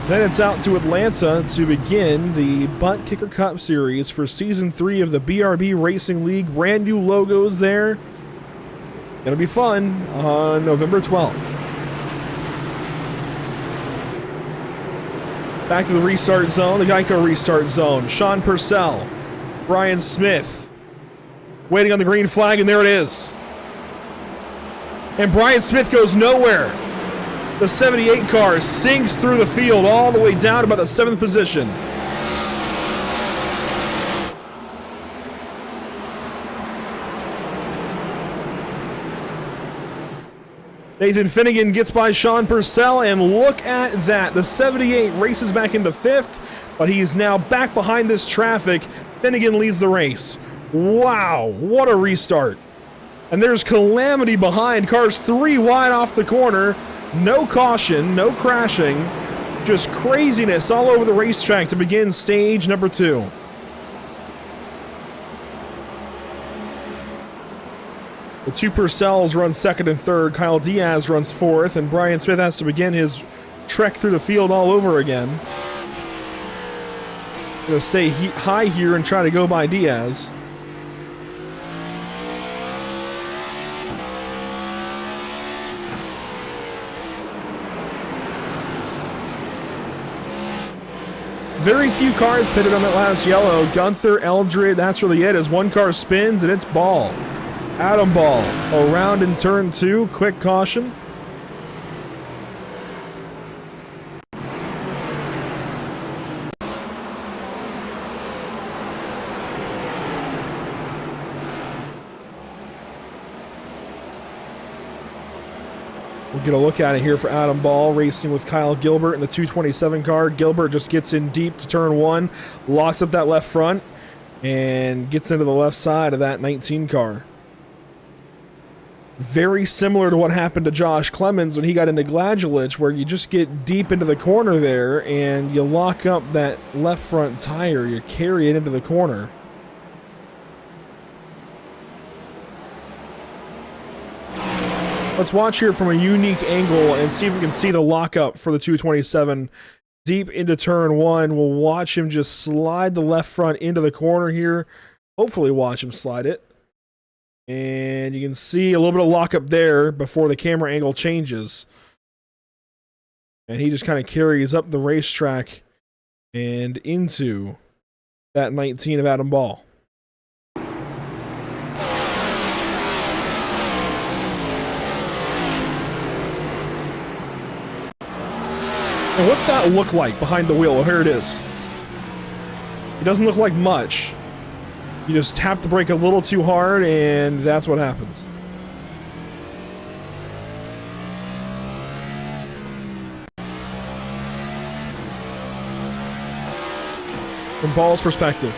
Then it's out to Atlanta to begin the Butt Kicker Cup Series for Season 3 of the BRB Racing League. Brand new logos there. Gonna be fun on November 12th. Back to the restart zone, the Geico restart zone. Sean Purcell, Brian Smith, waiting on the green flag, and there it is. And Brian Smith goes nowhere. The 78 car sinks through the field all the way down to about the 7th position. Nathan Finnegan gets by Sean Purcell, and look at that. The 78 races back into 5th, but he's now back behind this traffic. Finnegan leads the race. Wow, what a restart. And there's calamity behind. Cars 3 wide off the corner. No caution, no crashing. Just craziness all over the racetrack to begin stage number 2. The 2 Purcells run 2nd and 3rd. Kyle Diaz runs 4th, and Brian Smith has to begin his trek through the field all over again. Gonna stay high here and try to go by Diaz. Very few cars pitted on that last yellow. Gunther, Eldred, that's really it, as one car spins and it's Ball. Adam Ball around in turn 2, quick caution. We'll get a look at it here for Adam Ball, racing with Kyle Gilbert in the 227 car. Gilbert just gets in deep to turn 1, locks up that left front, and gets into the left side of that 19 car. Very similar to what happened to Josh Clemens when he got into Gladulich, where you just get deep into the corner there and you lock up that left front tire, you carry it into the corner. Let's watch here from a unique angle and see if we can see the lockup for the 227 deep into turn 1. We'll watch him just slide the left front into the corner here. Hopefully watch him slide it. And you can see a little bit of lockup there before the camera angle changes. And he just kind of carries up the racetrack and into that 19 of Adam Ball. And what's that look like behind the wheel? Well, here it is. It doesn't look like much. You just tap the brake a little too hard, and that's what happens. From Ball's perspective.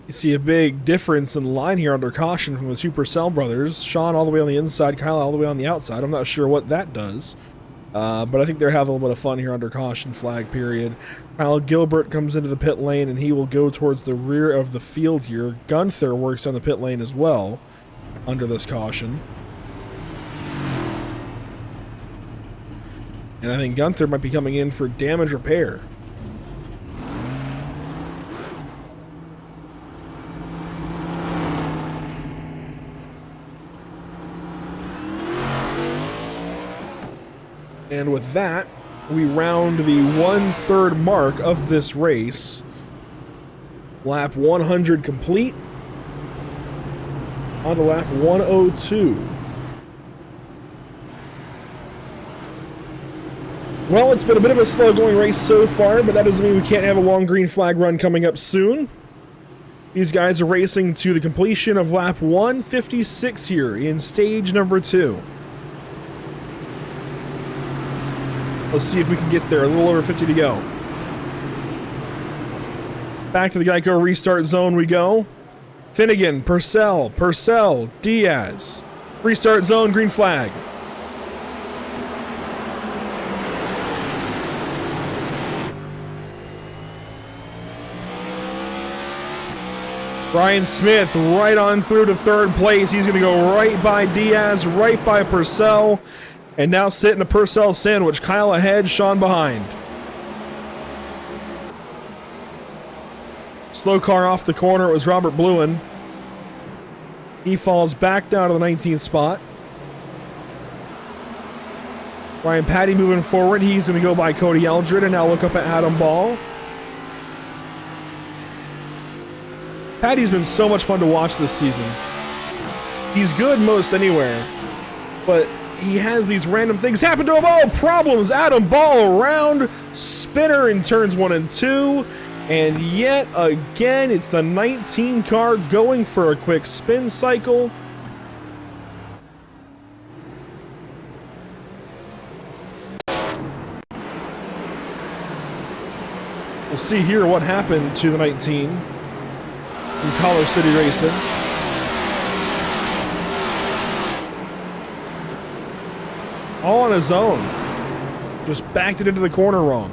You see a big difference in the line here under caution from the 2 Purcell brothers. Sean all the way on the inside, Kyle all the way on the outside. I'm not sure what that does. But I think they're having a little bit of fun here under caution flag period. Kyle Gilbert comes into the pit lane, and he will go towards the rear of the field here. Gunther works on the pit lane as well under this caution. And I think Gunther might be coming in for damage repair. And with that, we round the 1/3 mark of this race. Lap 100 complete. On to lap 102. Well, it's been a bit of a slow going race so far, but that doesn't mean we can't have a long green flag run coming up soon. These guys are racing to the completion of lap 156 here in stage number 2. Let's see if we can get there. A little over 50 to go. Back to the Geico restart zone we go. Finnegan, Purcell, Diaz. Restart zone, green flag. Brian Smith right on through to third place. He's going to go right by Diaz, right by Purcell, and now sit in a Purcell sandwich. Kyle ahead, Sean behind. Slow car off the corner. It was Robert Bluen. He falls back down to the 19th spot. Ryan Patty moving forward. He's going to go by Cody Eldred and now look up at Adam Ball. Patty's been so much fun to watch this season. He's good most anywhere, but he has these random things happen to him. Oh, problems. Adam Ball around. Spinner in turns 1 and 2. And yet again, it's the 19 car going for a quick spin cycle. We'll see here what happened to the 19 in Collar City Racing. All on his own. Just backed it into the corner wrong.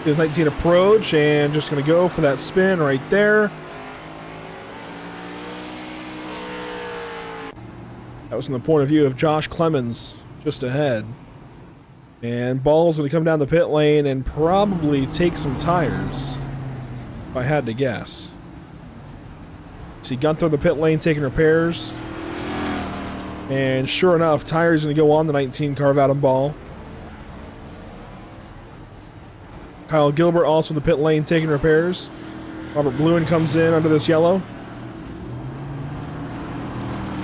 The 19 approach and just going to go for that spin right there. That was from the point of view of Josh Clemens just ahead. And Ball's going to come down the pit lane and probably take some tires, if I had to guess. See Gunther in the pit lane taking repairs. And sure enough, tires going to go on the 19 car of Adam Ball. Kyle Gilbert also in the pit lane taking repairs. Robert Bluen comes in under this yellow.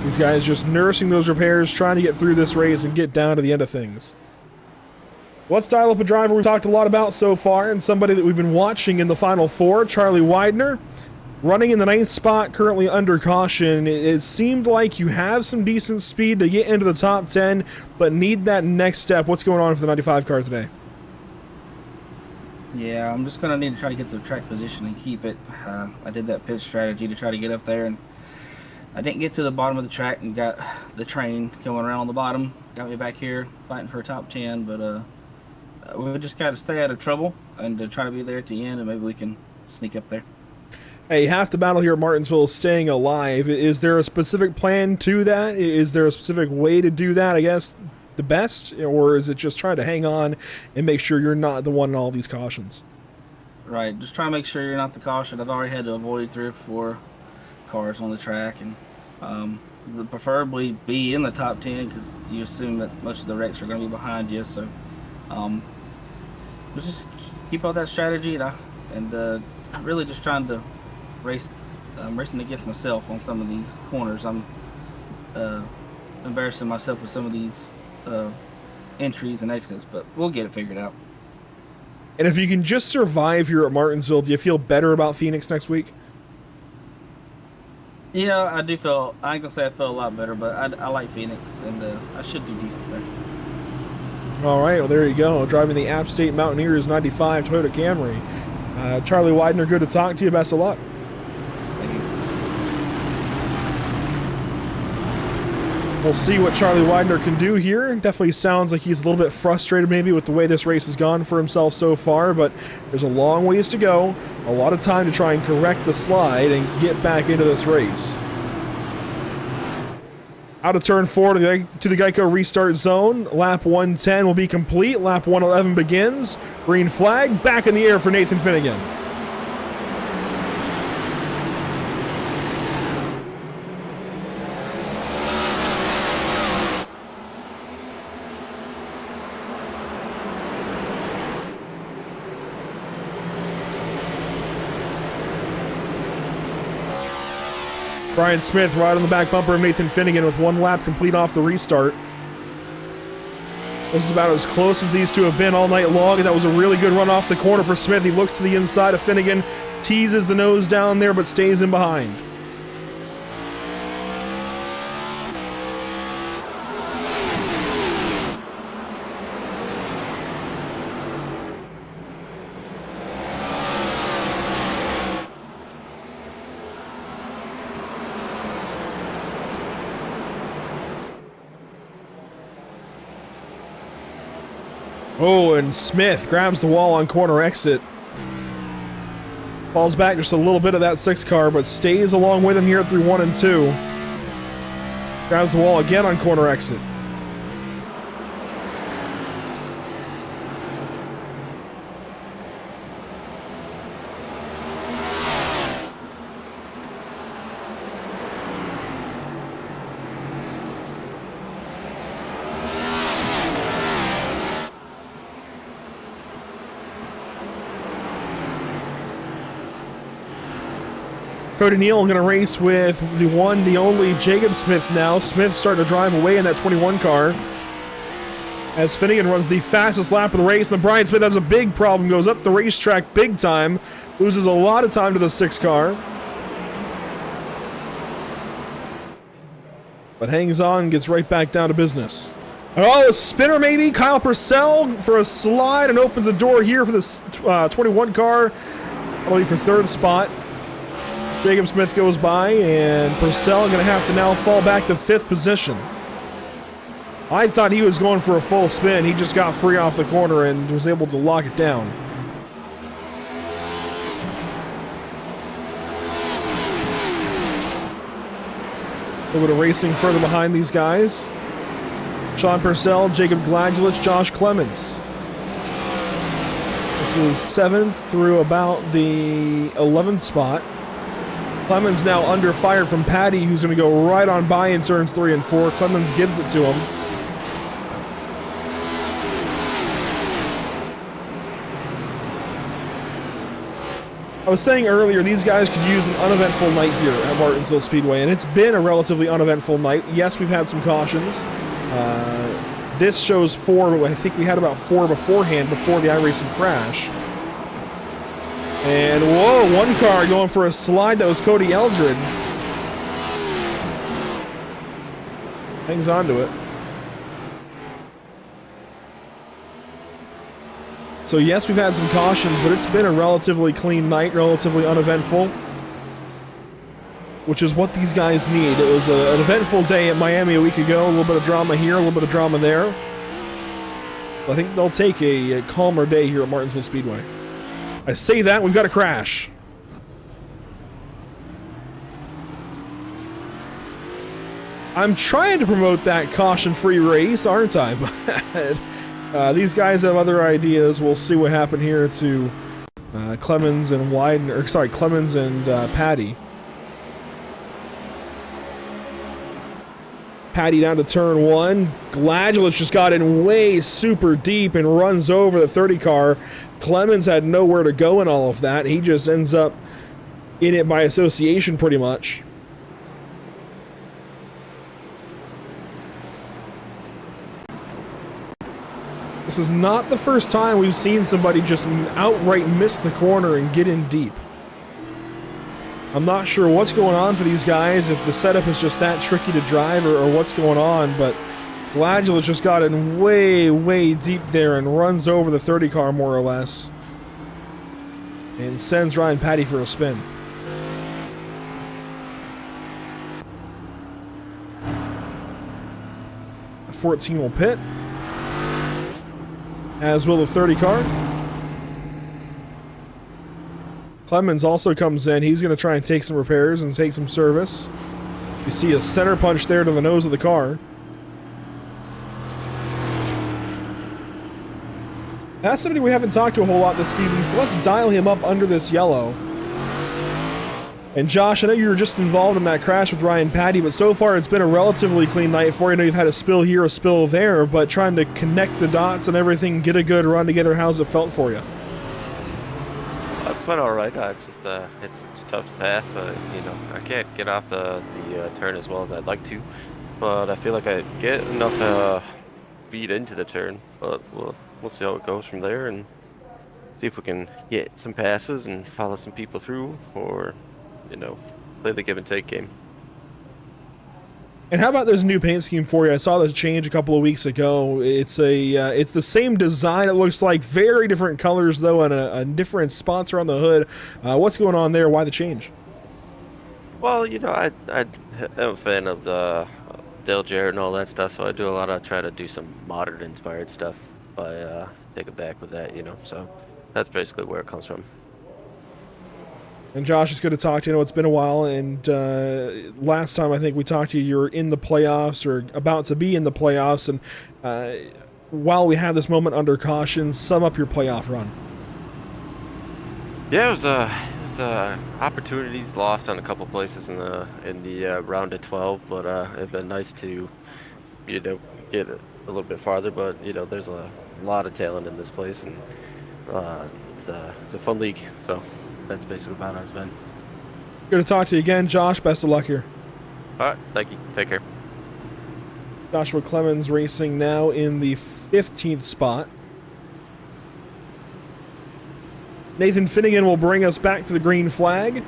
These guys just nursing those repairs, trying to get through this race and get down to the end of things. Let's dial up a driver we've talked a lot about so far, and somebody that we've been watching in the Final Four, Charlie Widener. Running in the 9th spot, currently under caution. It seemed like you have some decent speed to get into the top 10, but need that next step. What's going on for the 95 car today? Yeah, I'm just going to need to try to get to the track position and keep it. I did that pitch strategy to try to get up there, and I didn't get to the bottom of the track and got the train going around on the bottom. Got me back here fighting for a top 10, but we'll just got to stay out of trouble and try to be there at the end, and maybe we can sneak up there. Hey, half the battle here at Martinsville is staying alive. Is there a specific plan to that? Is there a specific way to do that, I guess, the best? Or is it just trying to hang on and make sure you're not the one in all these cautions? Right, just try to make sure you're not the caution. I've already had to avoid 3 or 4 cars on the track, and preferably be in the top 10 because you assume that most of the wrecks are going to be behind you. So let's just keep all that strategy, and really just trying to race. I'm racing against myself on some of these corners. I'm embarrassing myself with some of these entries and exits, but we'll get it figured out. And if you can just survive here at Martinsville, do you feel better about Phoenix next week? Yeah, I do feel. I ain't gonna say I feel a lot better, but I like Phoenix, and I should do decent there. All right, well, there you go. Driving the App State Mountaineers 95 Toyota Camry. Charlie Widener, good to talk to you. Best of luck. Thank you. We'll see what Charlie Widener can do here. Definitely sounds like he's a little bit frustrated maybe with the way this race has gone for himself so far, but there's a long ways to go. A lot of time to try and correct the slide and get back into this race. Out of turn 4 to the Geico restart zone. Lap 110 will be complete. Lap 111 begins. Green flag back in the air for Nathan Finnegan. Brian Smith right on the back bumper of Nathan Finnegan with 1 lap complete off the restart. This is about as close as these two have been all night long, and that was a really good run off the corner for Smith. He looks to the inside of Finnegan, teases the nose down there, but stays in behind. Oh, and Smith grabs the wall on corner exit. Falls back just a little bit of that 6 car, but stays along with him here through 1 and 2. Grabs the wall again on corner exit. Cody Neal going to race with the one, the only Jacob Smith now. Smith starting to drive away in that 21 car. As Finnegan runs the fastest lap of the race, and Brian Smith has a big problem, goes up the racetrack big time, loses a lot of time to the 6 car. But hangs on and gets right back down to business. Oh, spinner maybe, Kyle Purcell for a slide and opens the door here for this 21 car. That'll be for 3rd spot. Jacob Smith goes by, and Purcell going to have to now fall back to 5th position. I thought he was going for a full spin. He just got free off the corner and was able to lock it down. A little bit of racing further behind these guys. Sean Purcell, Jacob Gladulich, Josh Clemens. This is 7th through about the 11th spot. Clemens now under fire from Patty, who's going to go right on by in turns 3 and 4. Clemens gives it to him. I was saying earlier, these guys could use an uneventful night here at Martinsville Speedway, and it's been a relatively uneventful night. Yes, we've had some cautions. This shows 4, but I think we had about 4 beforehand before the iRacing crash. And whoa, 1 car going for a slide. That was Cody Eldred. Hangs on to it. So yes, we've had some cautions, but it's been a relatively clean night, relatively uneventful, which is what these guys need. It was an eventful day at Miami a week ago, a little bit of drama here, a little bit of drama there. I think they'll take a calmer day here at Martinsville Speedway. I say that, we've got a crash. I'm trying to promote that caution-free race, aren't I? But these guys have other ideas. We'll see what happened here to Clemens and Clemens and Patty. Patty down to turn 1. Gladulich just got in way super deep and runs over the 30 car. Clemens had nowhere to go in all of that. He just ends up in it by association pretty much. This is not the first time we've seen somebody just outright miss the corner and get in deep. I'm not sure what's going on for these guys, if the setup is just that tricky to drive or what's going on, but Gladulich just got in way, way deep there and runs over the 30 car more or less. And sends Ryan Patty for a spin. The 14 will pit. As will the 30 car. Clemens also comes in. He's going to try and take some repairs and take some service. You see a center punch there to the nose of the car. That's somebody we haven't talked to a whole lot this season, so let's dial him up under this yellow. And Josh, I know you were just involved in that crash with Ryan Patty, but so far it's been a relatively clean night for you. I know you've had a spill here, a spill there, but trying to connect the dots and everything, get a good run together, how's it felt for you? It's been all right. I just it's tough to pass. You know, I can't get off the turn as well as I'd like to, but I feel like I get enough speed into the turn. But we'll see how it goes from there and see if we can get some passes and follow some people through, or you know, play the give and take game. And how about this new paint scheme for you? I saw this change a couple of weeks ago. It's it's the same design. It looks like very different colors though, and a different sponsor on the hood. What's going on there? Why the change? Well, you know, I am a fan of the Dale Jarrett and all that stuff, so I do a lot of try to do some modern inspired stuff by take it back with that, So that's basically where it comes from. And Josh, it's good to talk to you. I know it's been a while, and last time I think we talked to you, you were in the playoffs or about to be in the playoffs. And while we have this moment under caution, sum up your playoff run. Yeah, it was opportunities lost on a couple places in the round of 12, but it'd been nice to get a little bit farther. But there's a lot of talent in this place, and it's a fun league. So that's basically about how it's been. Good to talk to you again, Josh. Best of luck here. All right, thank you. Take care. Joshua Clemens racing now in the 15th spot. Nathan Finnegan will bring us back to the green flag.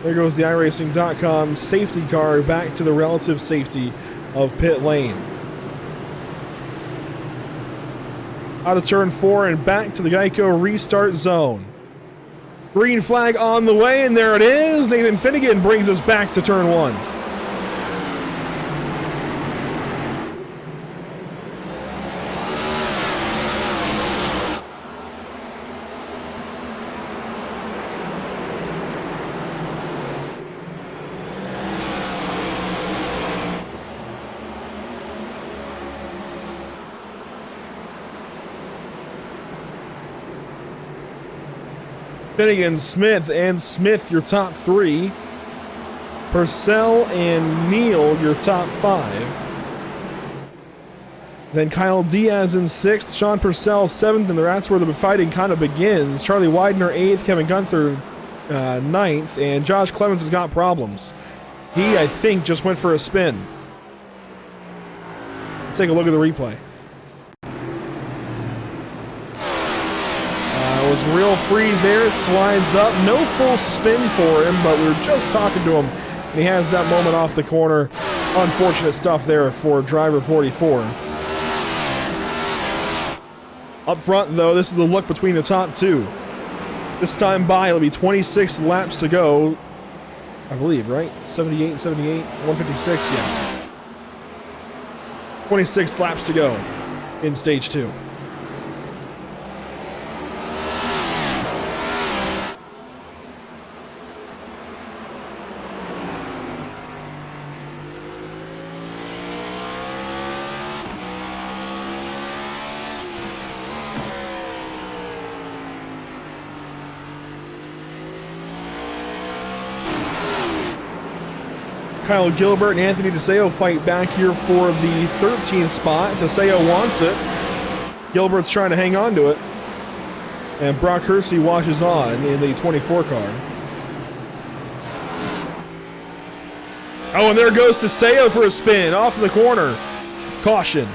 There goes the iRacing.com safety car back to the relative safety of pit lane. Out of turn 4 and back to the Geico restart zone. Green flag on the way, and there it is. Nathan Finnegan brings us back to turn 1. Finnegan, Smith, and Smith, your top 3. Purcell and Neal, your top 5. Then Kyle Diaz in 6th, Sean Purcell 7th, and that's where the fighting kind of begins. Charlie Widener 8th, Kevin Gunther 9th, and Josh Clemens has got problems. He, I think, just went for a spin. Let's take a look at the replay. Was real free there, slides up, no full spin for him, but we were just talking to him, and he has that moment off the corner. Unfortunate stuff there for driver 44. Up front, though, this is the look between the top 2. This time by, it'll be 26 laps to go, I believe, right? 78, 156, yeah. 26 laps to go in stage 2. Kyle Gilbert and Anthony DeSeo fight back here for the 13th spot. DeSeo wants it. Gilbert's trying to hang on to it. And Brock Hersey washes on in the 24 car. Oh, and there goes DeSeo for a spin off in the corner. Caution.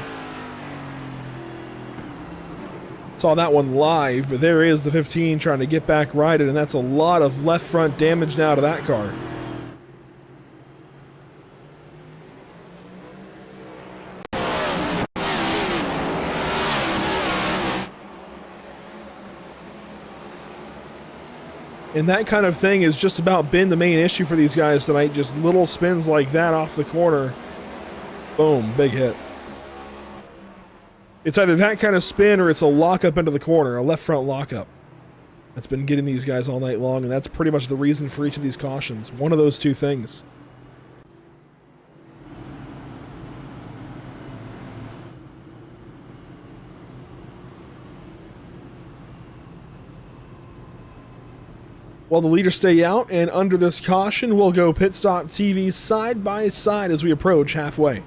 Saw that one live, but there is the 15 trying to get back righted, and that's a lot of left front damage now to that car. And that kind of thing has just about been the main issue for these guys tonight. Just little spins like that off the corner. Boom, big hit. It's either that kind of spin or it's a lockup into the corner, a left front lockup. That's been getting these guys all night long, and that's pretty much the reason for each of these cautions. One of those two things. While the leaders stay out, and under this caution, we'll go Pit Stop TV side by side as we approach halfway.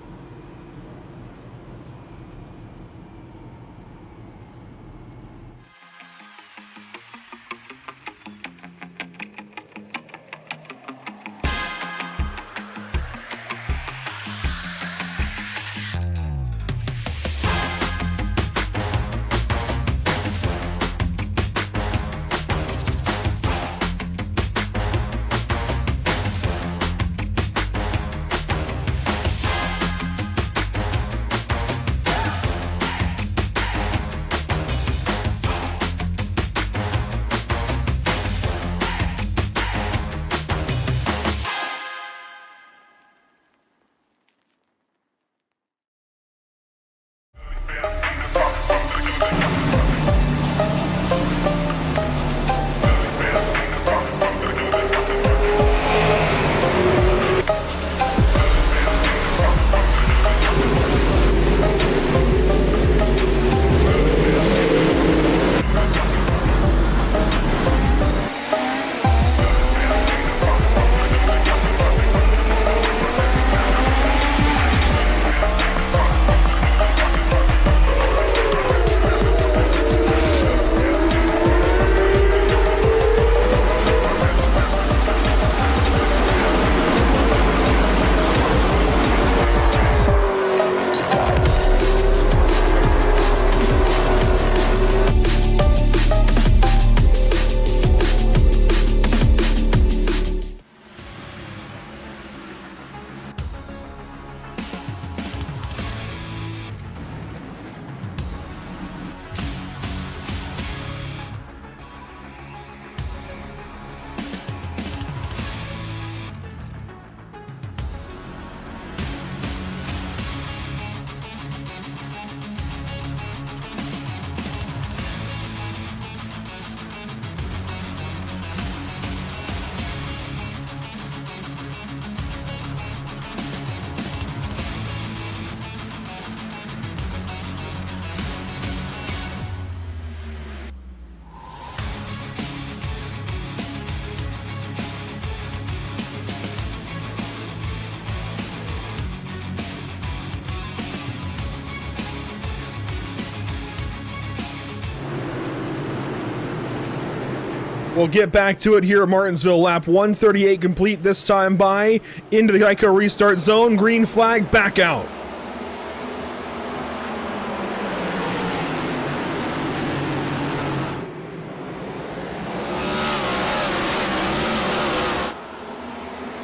We'll get back to it here at Martinsville. Lap 138 complete, this time by into the Geico restart zone. Green flag, back out.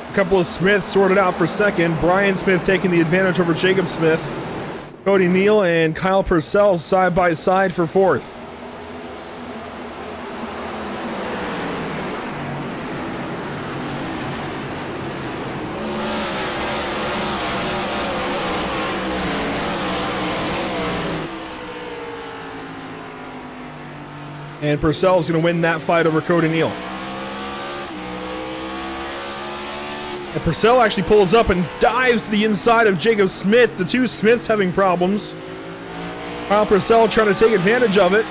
A couple of Smiths sorted out for second. Brian Smith taking the advantage over Jacob Smith. Cody Neal and Kyle Purcell side by side for fourth. And Purcell's going to win that fight over Cody Neal. And Purcell actually pulls up and dives to the inside of Jacob Smith. The two Smiths having problems. Kyle Purcell trying to take advantage of it.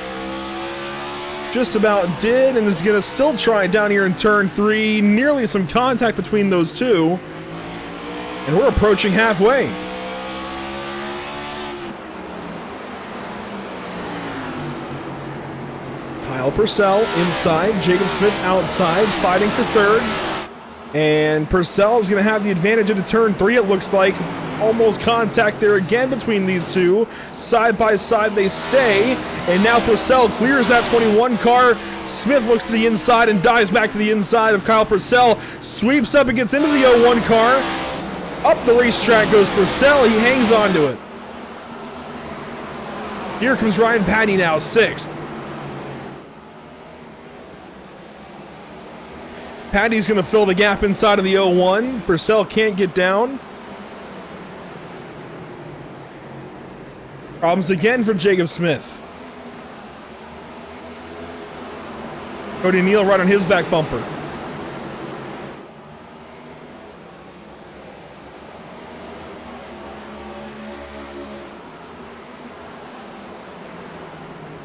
Just about did, and is going to still try down here in turn 3. Nearly some contact between those two. And we're approaching halfway. Kyle Purcell inside, Jacob Smith outside, fighting for third. And Purcell is going to have the advantage into turn 3, it looks like. Almost contact there again between these two. Side by side they stay. And now Purcell clears that 21 car. Smith looks to the inside and dives back to the inside of Kyle Purcell. Sweeps up and gets into the 01 car. Up the racetrack goes Purcell. He hangs on to it. Here comes Ryan Patty now, 6th. Patty's going to fill the gap inside of the 01. Purcell can't get down. Problems again for Jacob Smith. Cody Neal right on his back bumper.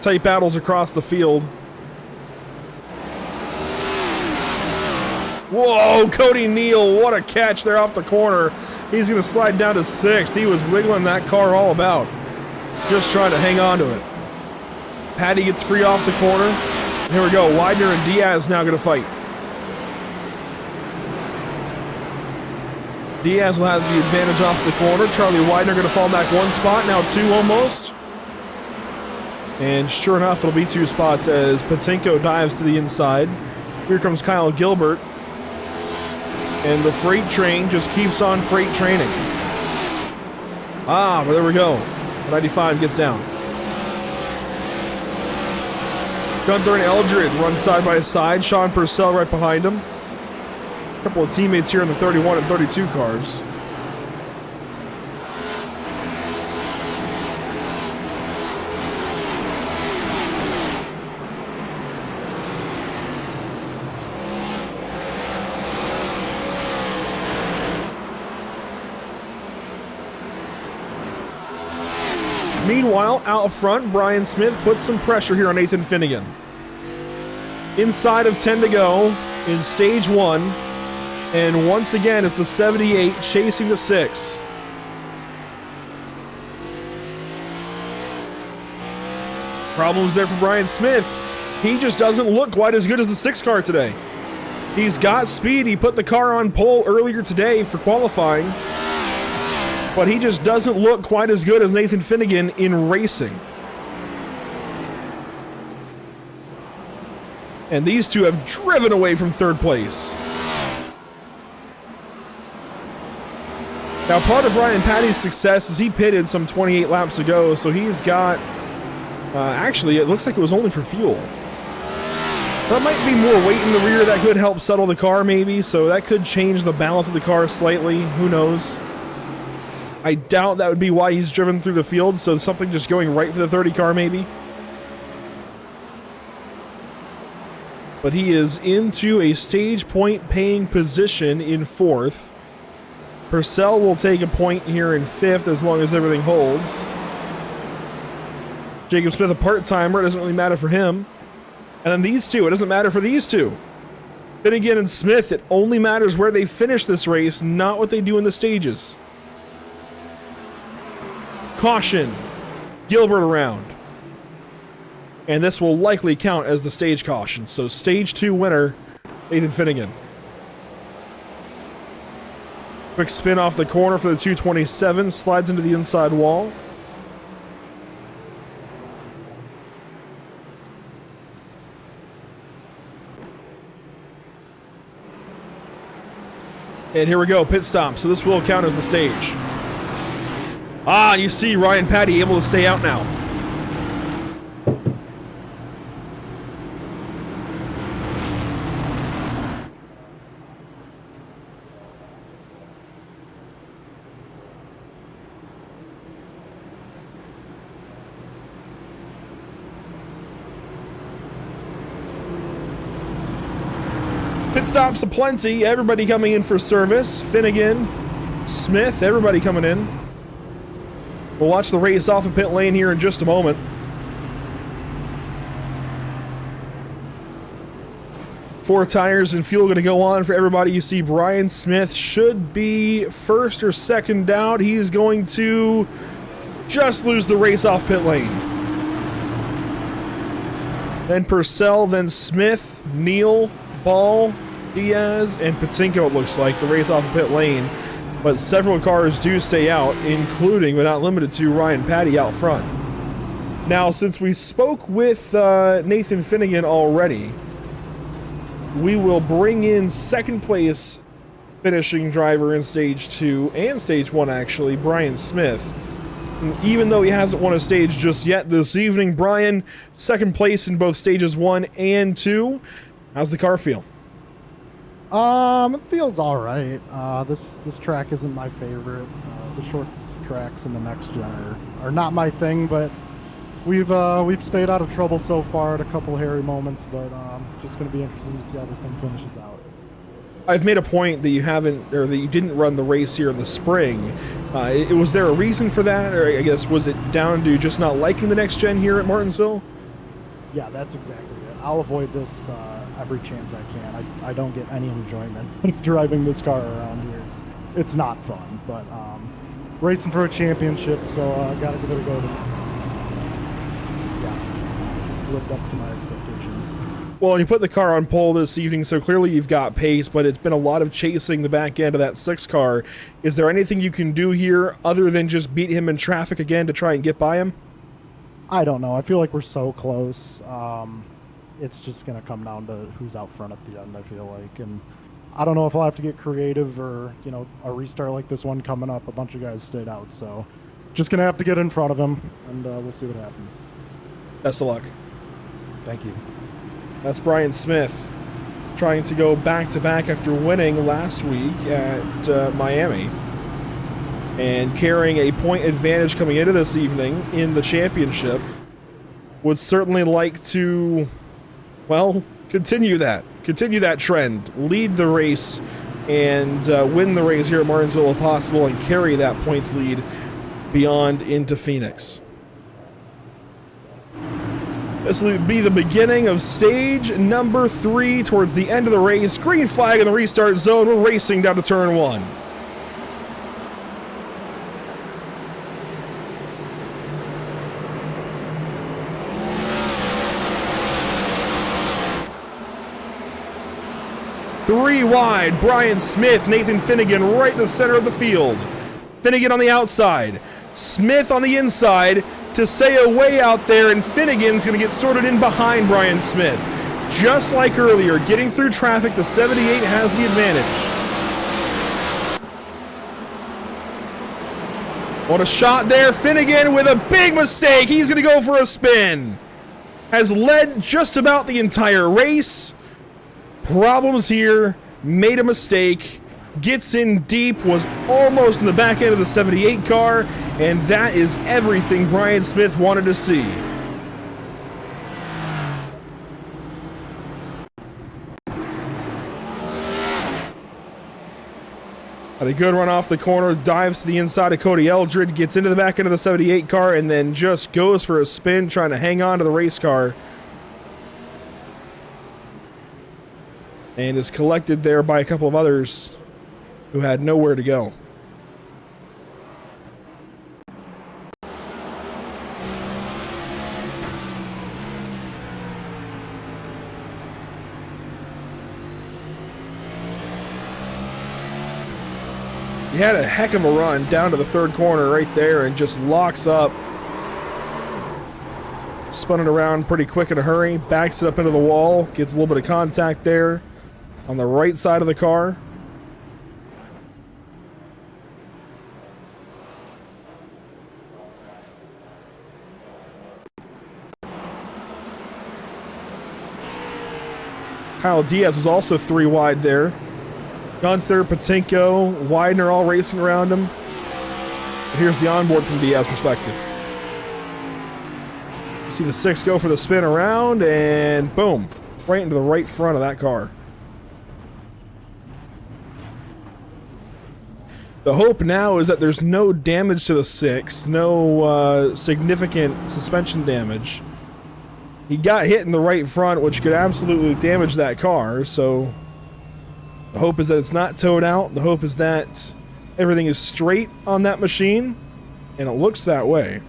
Tight battles across the field. Whoa, Cody Neal, what a catch there off the corner. He's going to slide down to 6th. He was wiggling that car all about. Just trying to hang on to it. Patty gets free off the corner. Here we go, Widener and Diaz now going to fight. Diaz will have the advantage off the corner. Charlie Widener going to fall back 1 spot, now 2 almost. And sure enough, it'll be 2 spots as Patinko dives to the inside. Here comes Kyle Gilbert. And the freight train just keeps on freight training. Well, there we go. 95 gets down. Gunther and Eldred run side by side. Sean Purcell right behind him. A couple of teammates here in the 31 and 32 cars. Meanwhile, out front, Brian Smith puts some pressure here on Nathan Finnegan. Inside of 10 to go in stage 1. And once again, it's the 78 chasing the 6. Problems there for Brian Smith. He just doesn't look quite as good as the 6 car today. He's got speed. He put the car on pole earlier today for qualifying. But he just doesn't look quite as good as Nathan Finnegan in racing. And these two have driven away from 3rd place. Now, part of Ryan Patty's success is he pitted some 28 laps ago, so he's got... actually, it looks like it was only for fuel. That might be more weight in the rear that could help settle the car, maybe, so that could change the balance of the car slightly. Who knows? I doubt that would be why he's driven through the field, so something just going right for the 30 car maybe. But he is into a stage point paying position in 4th. Purcell will take a point here in 5th as long as everything holds. Jacob Smith, a part-timer, it doesn't really matter for him. And then these two, it doesn't matter for these two. Finnegan and Smith, it only matters where they finish this race, not what they do in the stages. Caution. Gilbert around. And this will likely count as the stage caution. So stage 2 winner, Nathan Finnegan. Quick spin off the corner for the 227, slides into the inside wall. And here we go, pit stop. So this will count as the stage. Ah, you see Ryan Patty able to stay out now. Pit stops aplenty, everybody coming in for service. Finnegan, Smith, everybody coming in. We'll watch the race off the pit lane here in just a moment. Four tires and fuel going to go on for everybody. You see Brian Smith should be first or second out. He's going to just lose the race off pit lane. Then Purcell, then Smith, Neal, Ball, Diaz, and Patinko, it looks like, the race off the pit lane. But several cars do stay out, including, but not limited to, Ryan Patty out front. Now, since we spoke with Nathan Finnegan already, we will bring in second place finishing driver in stage 2, and stage 1 actually, Brian Smith. And even though he hasn't won a stage just yet this evening, Brian, second place in both stages 1 and 2. How's the car feel? It feels all right. This track isn't my favorite. The short tracks in the next gen are not my thing, but we've stayed out of trouble so far at a couple hairy moments. But just going to be interesting to see how this thing finishes out. I've made a point that you haven't, or that you didn't run the race here in the spring. Was there a reason for that, or I guess was it down to just not liking the next gen here at Martinsville? Yeah, that's exactly it. I'll avoid this every chance I can. I don't get any enjoyment of driving this car around here. It's not fun, but racing for a championship, so I gotta give it a go. Yeah, it's lived up to my expectations. Well, you put the car on pole this evening, so clearly you've got pace, but it's been a lot of chasing the back end of that 6 car. Is there anything you can do here other than just beat him in traffic again to try and get by him? I don't know. I feel like we're so close. It's just going to come down to who's out front at the end, I feel like. And I don't know if I'll have to get creative or, a restart like this one coming up. A bunch of guys stayed out, so just going to have to get in front of him, and we'll see what happens. Best of luck. Thank you. That's Brian Smith trying to go back-to-back after winning last week at Miami and carrying a point advantage coming into this evening in the championship. Would certainly like to, well, continue that trend, lead the race, and win the race here at Martinsville if possible, and carry that points lead beyond into Phoenix. This will be the beginning of stage number 3 towards the end of the race. Green flag in the restart zone. We're racing down to turn 1. Three wide, Brian Smith, Nathan Finnegan right in the center of the field. Finnegan on the outside, Smith on the inside, Tiseo way out there, and Finnegan's going to get sorted in behind Brian Smith. Just like earlier, getting through traffic, the 78 has the advantage. What a shot there, Finnegan with a big mistake. He's going to go for a spin. Has led just about the entire race. Problems here, made a mistake, gets in deep, was almost in the back end of the 78 car, and that is everything Brian Smith wanted to see. Had a good run off the corner, dives to the inside of Cody Eldred, gets into the back end of the 78 car, and then just goes for a spin, trying to hang on to the race car. And is collected there by a couple of others who had nowhere to go. He had a heck of a run down to the third corner right there and just locks up. Spun it around pretty quick in a hurry, backs it up into the wall, gets a little bit of contact there on the right side of the car. Kyle Diaz was also 3 wide there. Gunther, Patinko, Widener all racing around him. But here's the onboard from Diaz's perspective. You see the 6 go for the spin around, and boom, right into the right front of that car. The hope now is that there's no damage to the 6, no significant suspension damage. He got hit in the right front, which could absolutely damage that car, so the hope is that it's not towed out. The hope is that everything is straight on that machine, and it looks that way.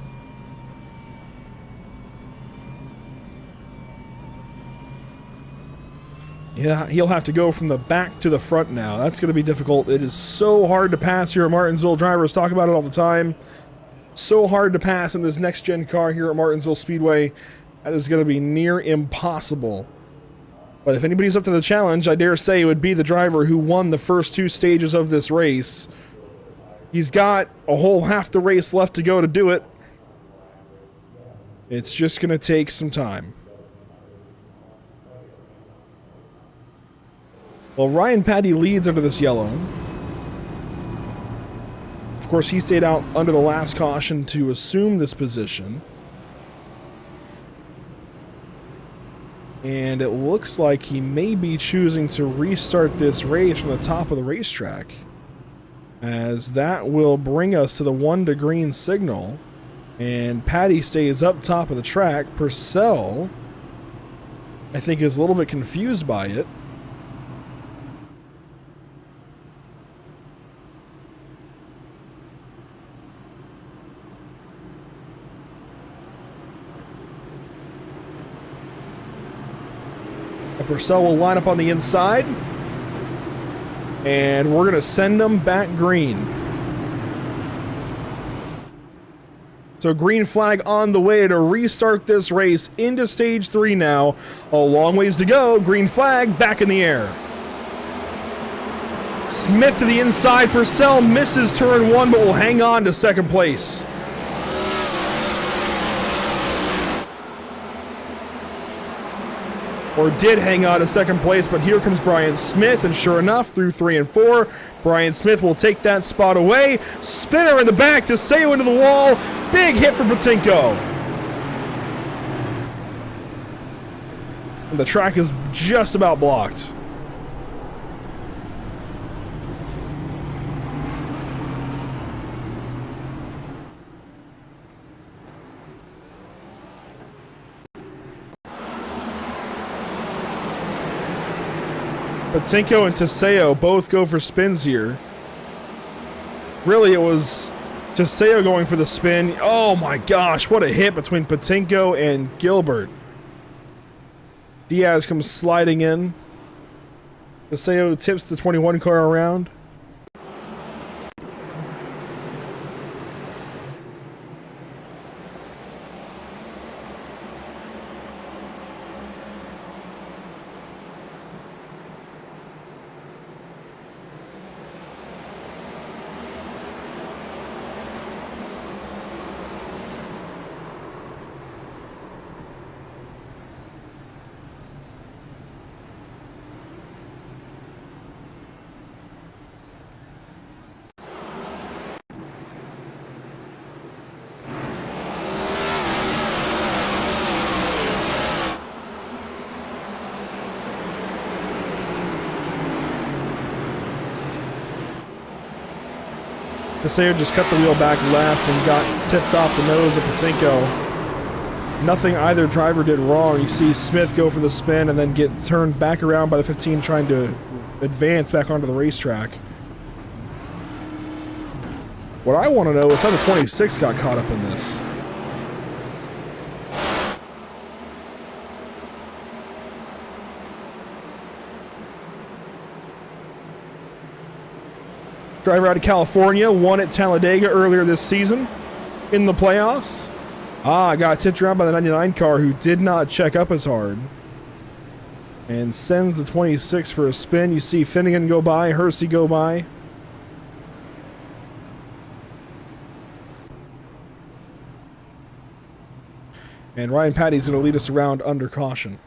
Yeah, he'll have to go from the back to the front now. That's going to be difficult. It is so hard to pass here at Martinsville. Drivers talk about it all the time. So hard to pass in this next-gen car here at Martinsville Speedway. That is going to be near impossible. But if anybody's up to the challenge, I dare say it would be the driver who won the first 2 stages of this race. He's got a whole half the race left to go to do it. It's just going to take some time. Well, Ryan Patty leads under this yellow. Of course, he stayed out under the last caution to assume this position. And it looks like he may be choosing to restart this race from the top of the racetrack, as that will bring us to the 1 to green signal, and Patty stays up top of the track. Purcell, I think, is a little bit confused by it. Purcell will line up on the inside, and we're going to send them back green. So green flag on the way to restart this race into stage 3 now. A long ways to go. Green flag back in the air. Smith to the inside. Purcell misses turn 1, but will hang on to second place. Or did hang on to second place, but here comes Brian Smith, and sure enough, through 3 and 4, Brian Smith will take that spot away. Spinner in the back to sail into the wall. Big hit for Patinko. And the track is just about blocked. Patinko and Teseo both go for spins here. Really, it was Teseo going for the spin. Oh my gosh, what a hit between Patinko and Gilbert. Diaz comes sliding in. Teseo tips the 21 car around. Teseo just cut the wheel back left and got tipped off the nose of Patinko. Nothing either driver did wrong. You see Smith go for the spin and then get turned back around by the 15 trying to advance back onto the racetrack. What I want to know is how the 26 got caught up in this. Driver out of California, won at Talladega earlier this season in the playoffs. Got tipped around by the 99 car who did not check up as hard. And sends the 26 for a spin. You see Finnegan go by, Hersey go by. And Ryan Patty's going to lead us around under caution.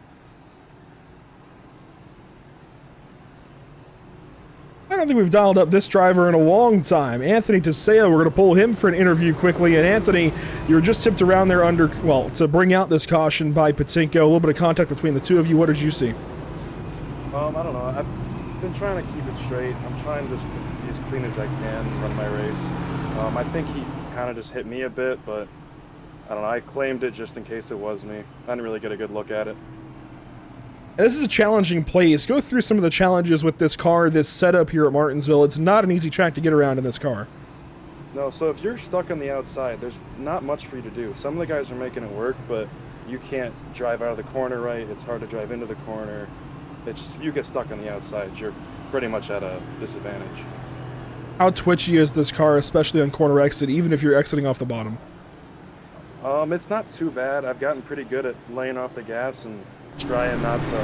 I don't think we've dialed up this driver in a long time. Anthony Teseo, we're going to pull him for an interview quickly. And Anthony, you were just tipped around there under, well, to bring out this caution by Patinko. A little bit of contact between the two of you. What did you see? I don't know. I've been trying to keep it straight. I'm trying just to be as clean as I can and run my race. I think he kind of just hit me a bit, but I don't know. I claimed it just in case it was me. I didn't really get a good look at it. This is a challenging place. Go through some of the challenges with this car, this setup here at Martinsville. It's not an easy track to get around in this car. No, so if you're stuck on the outside, there's not much for you to do. Some of the guys are making it work, but you can't drive out of the corner right. It's hard to drive into the corner. It's just, if you get stuck on the outside, you're pretty much at a disadvantage. How twitchy is this car, especially on corner exit, even if you're exiting off the bottom? It's not too bad. I've gotten pretty good at laying off the gas and trying not to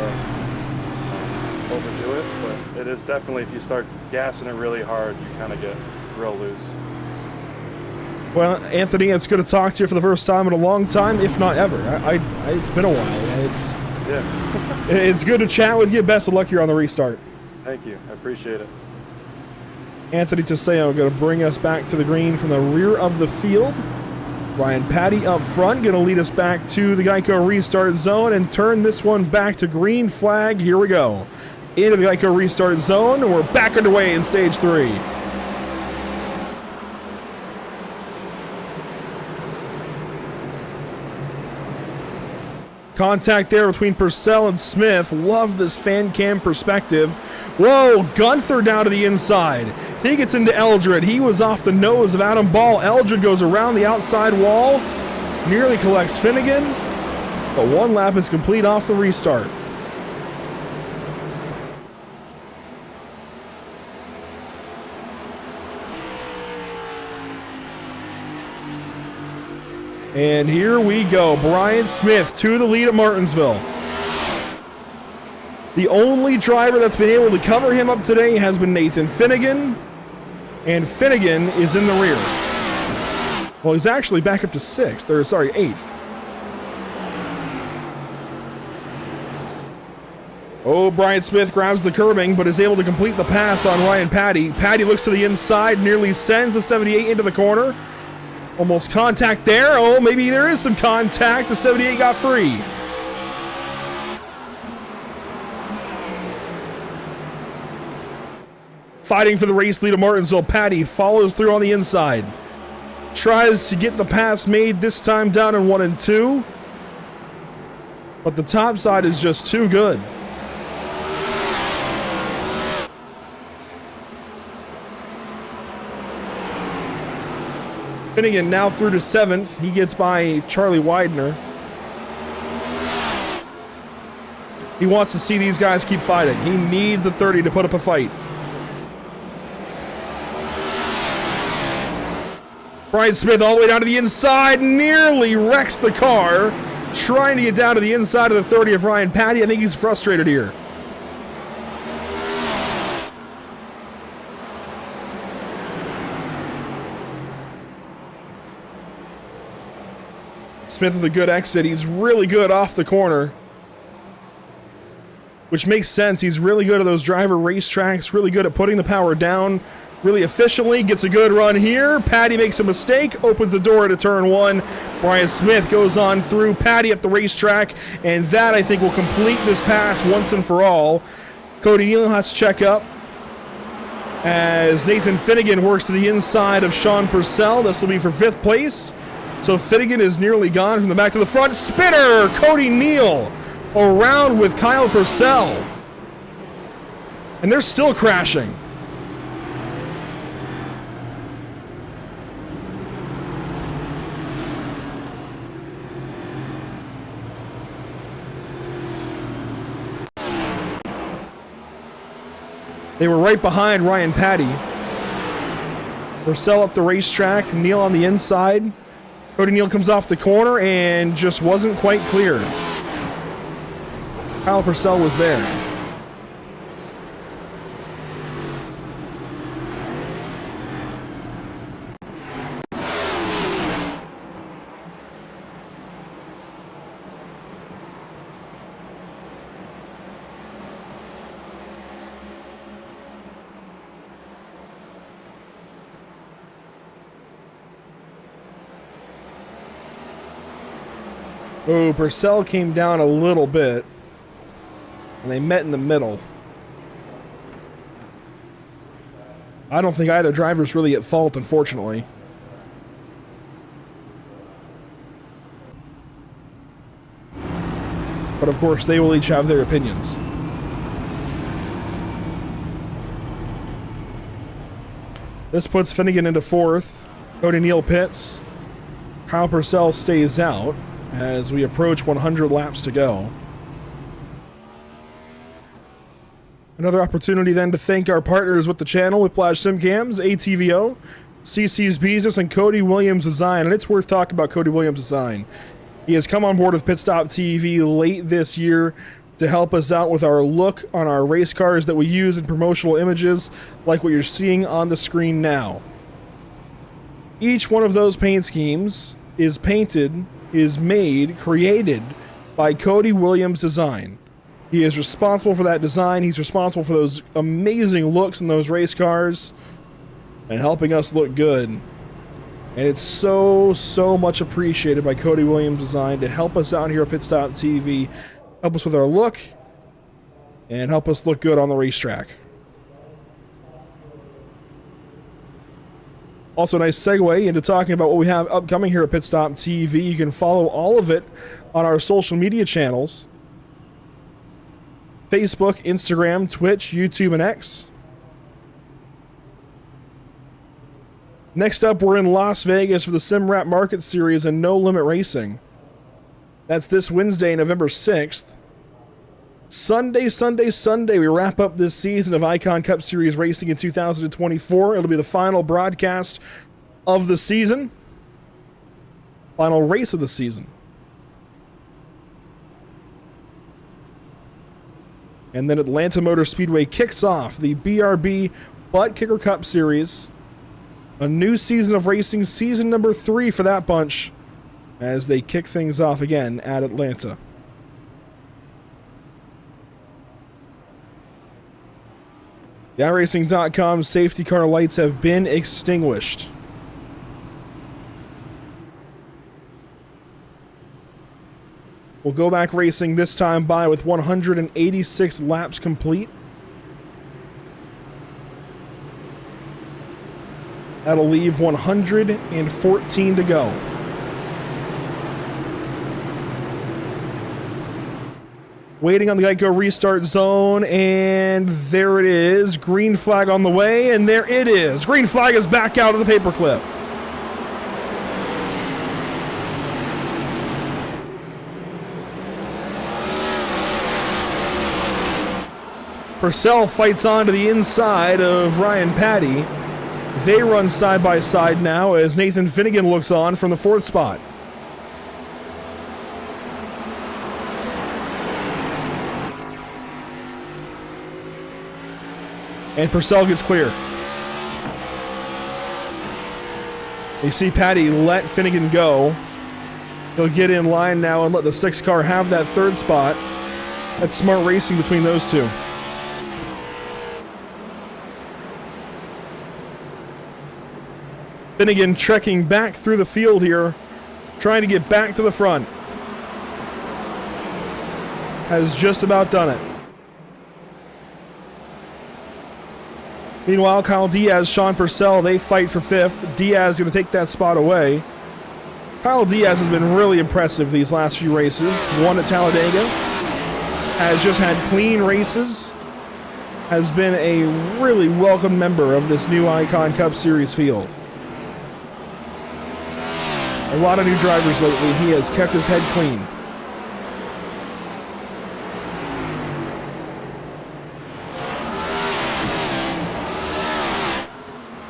overdo it, but it is definitely, if you start gassing it really hard, you kind of get real loose. Well, Anthony, it's good to talk to you for the first time in a long time, if not ever. It's been a while. It's good to chat with you. Best of luck here on the restart. Thank you. I appreciate it. Anthony Teseo going to bring us back to the green from the rear of the field. Ryan Patty up front, going to lead us back to the Geico restart zone and turn this one back to green flag. Here we go. Into the Geico restart zone, and we're back underway in stage 3. Contact there between Purcell and Smith. Love this fan cam perspective. Whoa, Gunther down to the inside. He gets into Eldred. He was off the nose of Adam Ball. Eldred goes around the outside wall. Nearly collects Finnegan. But one lap is complete off the restart. And here we go. Brian Smith to the lead at Martinsville. The only driver that's been able to cover him up today has been Nathan Finnegan. And Finnegan is in the rear. Well, he's actually back up to 6th. Or, sorry, 8th. Oh, Brian Smith grabs the curbing, but is able to complete the pass on Ryan Patty. Patty looks to the inside, nearly sends the 78 into the corner. Almost contact there. Oh, maybe there is some contact. The 78 got free. Fighting for the race lead of Martinsville. Patty follows through on the inside. Tries to get the pass made, this time down in 1 and 2. But the top side is just too good. Finnegan now through to 7th. He gets by Charlie Widener. He wants to see these guys keep fighting. He needs a 30 to put up a fight. Brian Smith all the way down to the inside, nearly wrecks the car, trying to get down to the inside of the 30 of Ryan Patty. I think he's frustrated here. Smith with a good exit. He's really good off the corner, which makes sense. He's really good at those driver racetracks, really good at putting the power down really efficiently. Gets a good run here. Patty makes a mistake, opens the door to turn 1. Brian Smith goes on through Patty up the racetrack, and that, I think, will complete this pass once and for all. Cody Neal has to check up as Nathan Finnegan works to the inside of Sean Purcell. This will be for 5th place. So Finnegan is nearly gone from the back to the front. Spinner! Cody Neal around with Kyle Purcell. And they're still crashing. They were right behind Ryan Patty. Purcell up the racetrack, Neal on the inside. Cody Neal comes off the corner and just wasn't quite clear. Kyle Purcell was there. Oh, Purcell came down a little bit, and they met in the middle. I don't think either driver's really at fault, unfortunately. But of course, they will each have their opinions. This puts Finnegan into fourth. Cody Neal pits. Kyle Purcell stays out as we approach 100 laps to go. Another opportunity then to thank our partners with the channel, Whiplash SimCams, ATVO, CC's Business, and Cody Williams Design. And it's worth talking about Cody Williams Design. He has come on board with Pit Stop TV late this year to help us out with our look on our race cars that we use in promotional images like what you're seeing on the screen now. Each one of those paint schemes is painted, is made, created by Cody Williams Design. He is responsible for that design. He's responsible for those amazing looks in those race cars and helping us look good. And it's so much appreciated by Cody Williams Design to help us out here at Pit Stop TV, help us with our look, and help us look good on the racetrack. Also, a nice segue into talking about what we have upcoming here at Pit Stop TV. You can follow all of it on our social media channels: Facebook, Instagram, Twitch, YouTube, and X. Next up, we're in Las Vegas for the Sim Rap Market Series and No Limit Racing. That's this Wednesday, November 6th. Sunday, we wrap up this season of Icon Cup Series racing in 2024. It'll be the final broadcast of the season. Final race of the season. And then Atlanta Motor Speedway kicks off the BRB Butt Kicker Cup Series. A new season of racing, season number 3 for that bunch, as they kick things off again at Atlanta. The iRacing.com safety car lights have been extinguished. We'll go back racing this time by with 186 laps complete. That'll leave 114 to go. Waiting on the Geico restart zone, and there it is. Green flag on the way, and there it is. Green flag is back out of the paperclip. Purcell fights on to the inside of Ryan Patty. They run side by side now as Nathan Finnegan looks on from the 4th spot. And Purcell gets clear. You see Patty let Finnegan go. He'll get in line now and let the 6 car have that 3rd spot. That's smart racing between those two. Finnegan trekking back through the field here, trying to get back to the front. Has just about done it. Meanwhile, Kyle Diaz, Sean Purcell, they fight for 5th. Diaz is going to take that spot away. Kyle Diaz has been really impressive these last few races. Won at Talladega. Has just had clean races. Has been a really welcome member of this new Icon Cup Series field. A lot of new drivers lately. He has kept his head clean.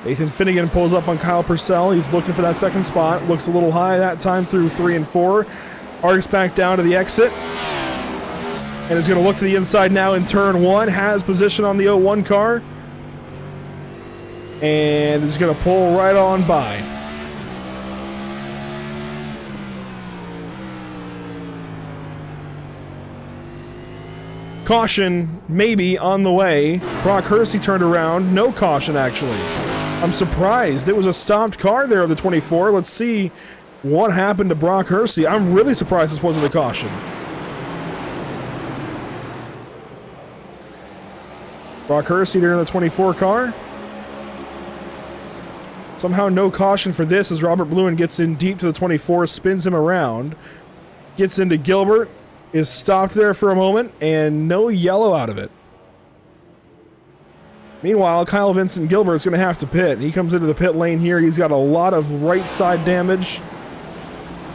Nathan Finnegan pulls up on Kyle Purcell. He's looking for that second spot. Looks a little high that time through 3 and 4. Arcs back down to the exit. And is going to look to the inside now in turn 1. Has position on the 01 car. And is going to pull right on by. Caution maybe on the way. Brock Hersey turned around. No caution, actually. I'm surprised. It was a stopped car there of the 24. Let's see what happened to Brock Hersey. I'm really surprised this wasn't a caution. Brock Hersey there in the 24 car. Somehow no caution for this as Robert Bluen gets in deep to the 24, spins him around. Gets into Gilbert, is stopped there for a moment, and no yellow out of it. Meanwhile, Kyle Vincent Gilbert's going to have to pit. He comes into the pit lane here. He's got a lot of right side damage,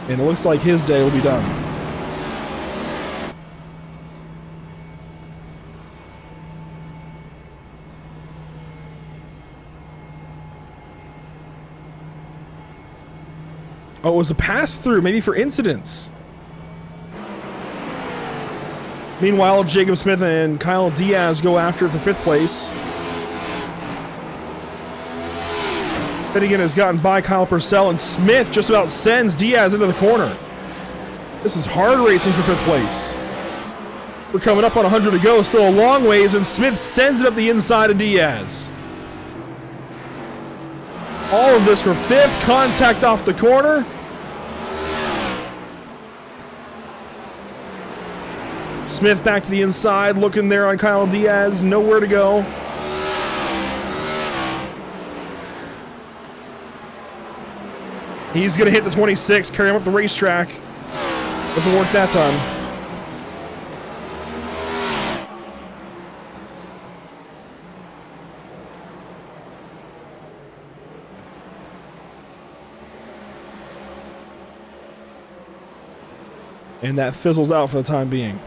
and it looks like his day will be done. Oh, it was a pass-through, maybe for incidents. Meanwhile, Jacob Smith and Kyle Diaz go after it for 5th place. Finnegan has gotten by Kyle Purcell, and Smith just about sends Diaz into the corner. This is hard racing for 5th place. We're coming up on 100 to go, still a long ways, and Smith sends it up the inside of Diaz. All of this for 5th, contact off the corner. Smith back to the inside, looking there on Kyle Diaz, nowhere to go. He's going to hit the 26, carry him up the racetrack. Doesn't work that time. And that fizzles out for the time being.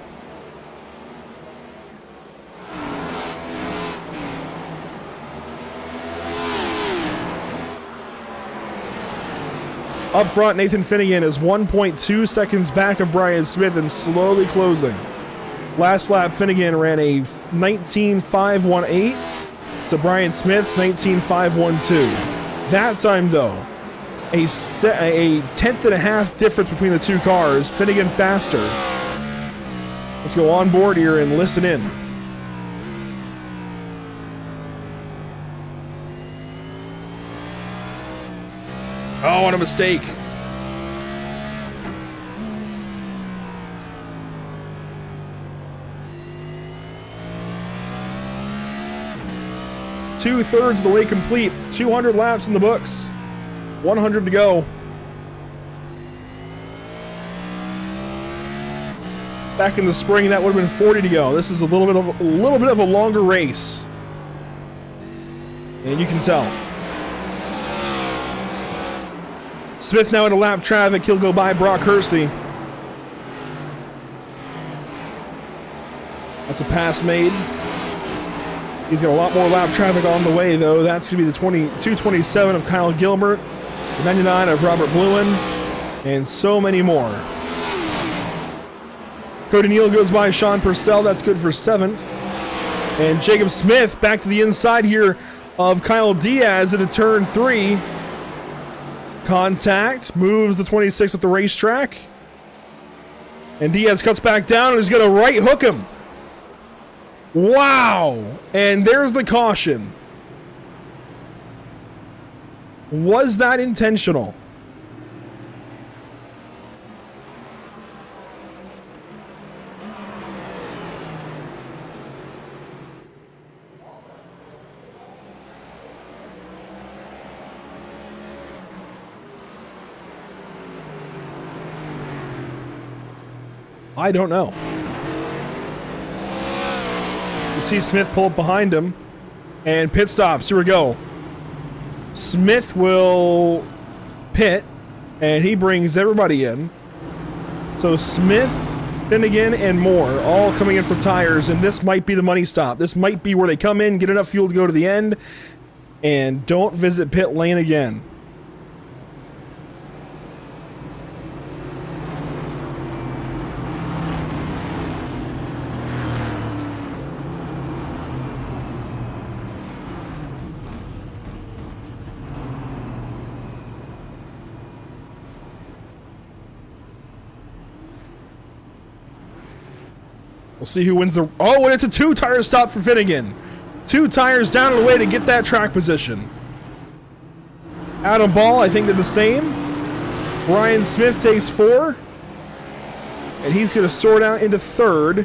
Up front, Nathan Finnegan is 1.2 seconds back of Brian Smith and slowly closing. Last lap, Finnegan ran a 19.518 to Brian Smith's 19.512. That time, though, a tenth and a half difference between the two cars. Finnegan faster. Let's go on board here and listen in. Oh, what a mistake. Two-thirds of the way complete. 200 laps in the books. 100 to go. Back in the spring, that would have been 40 to go. This is a little bit of a longer race. And you can tell. Smith now into lap traffic. He'll go by Brock Hersey. That's a pass made. He's got a lot more lap traffic on the way, though. That's going to be the 227 of Kyle Gilbert, the 99 of Robert Bluen, and so many more. Cody Neal goes by Sean Purcell. That's good for 7th. And Jacob Smith back to the inside here of Kyle Diaz into turn 3. Contact, moves the 26 at the racetrack. And Diaz cuts back down and is going to right hook him. Wow! And there's the caution. Was that intentional? I don't know. You see Smith pull up behind him, and pit stops. Here we go. Smith will pit, and he brings everybody in. So Smith, Finnegan, and Moore all coming in for tires, and this might be the money stop. This might be where they come in, get enough fuel to go to the end, And don't visit pit lane again. We'll see who wins the... Oh, and it's a 2-tire stop for Finnegan. 2 tires down and away to get that track position. Adam Ball, I think, did the same. Brian Smith takes 4. And he's going to sort out into 3rd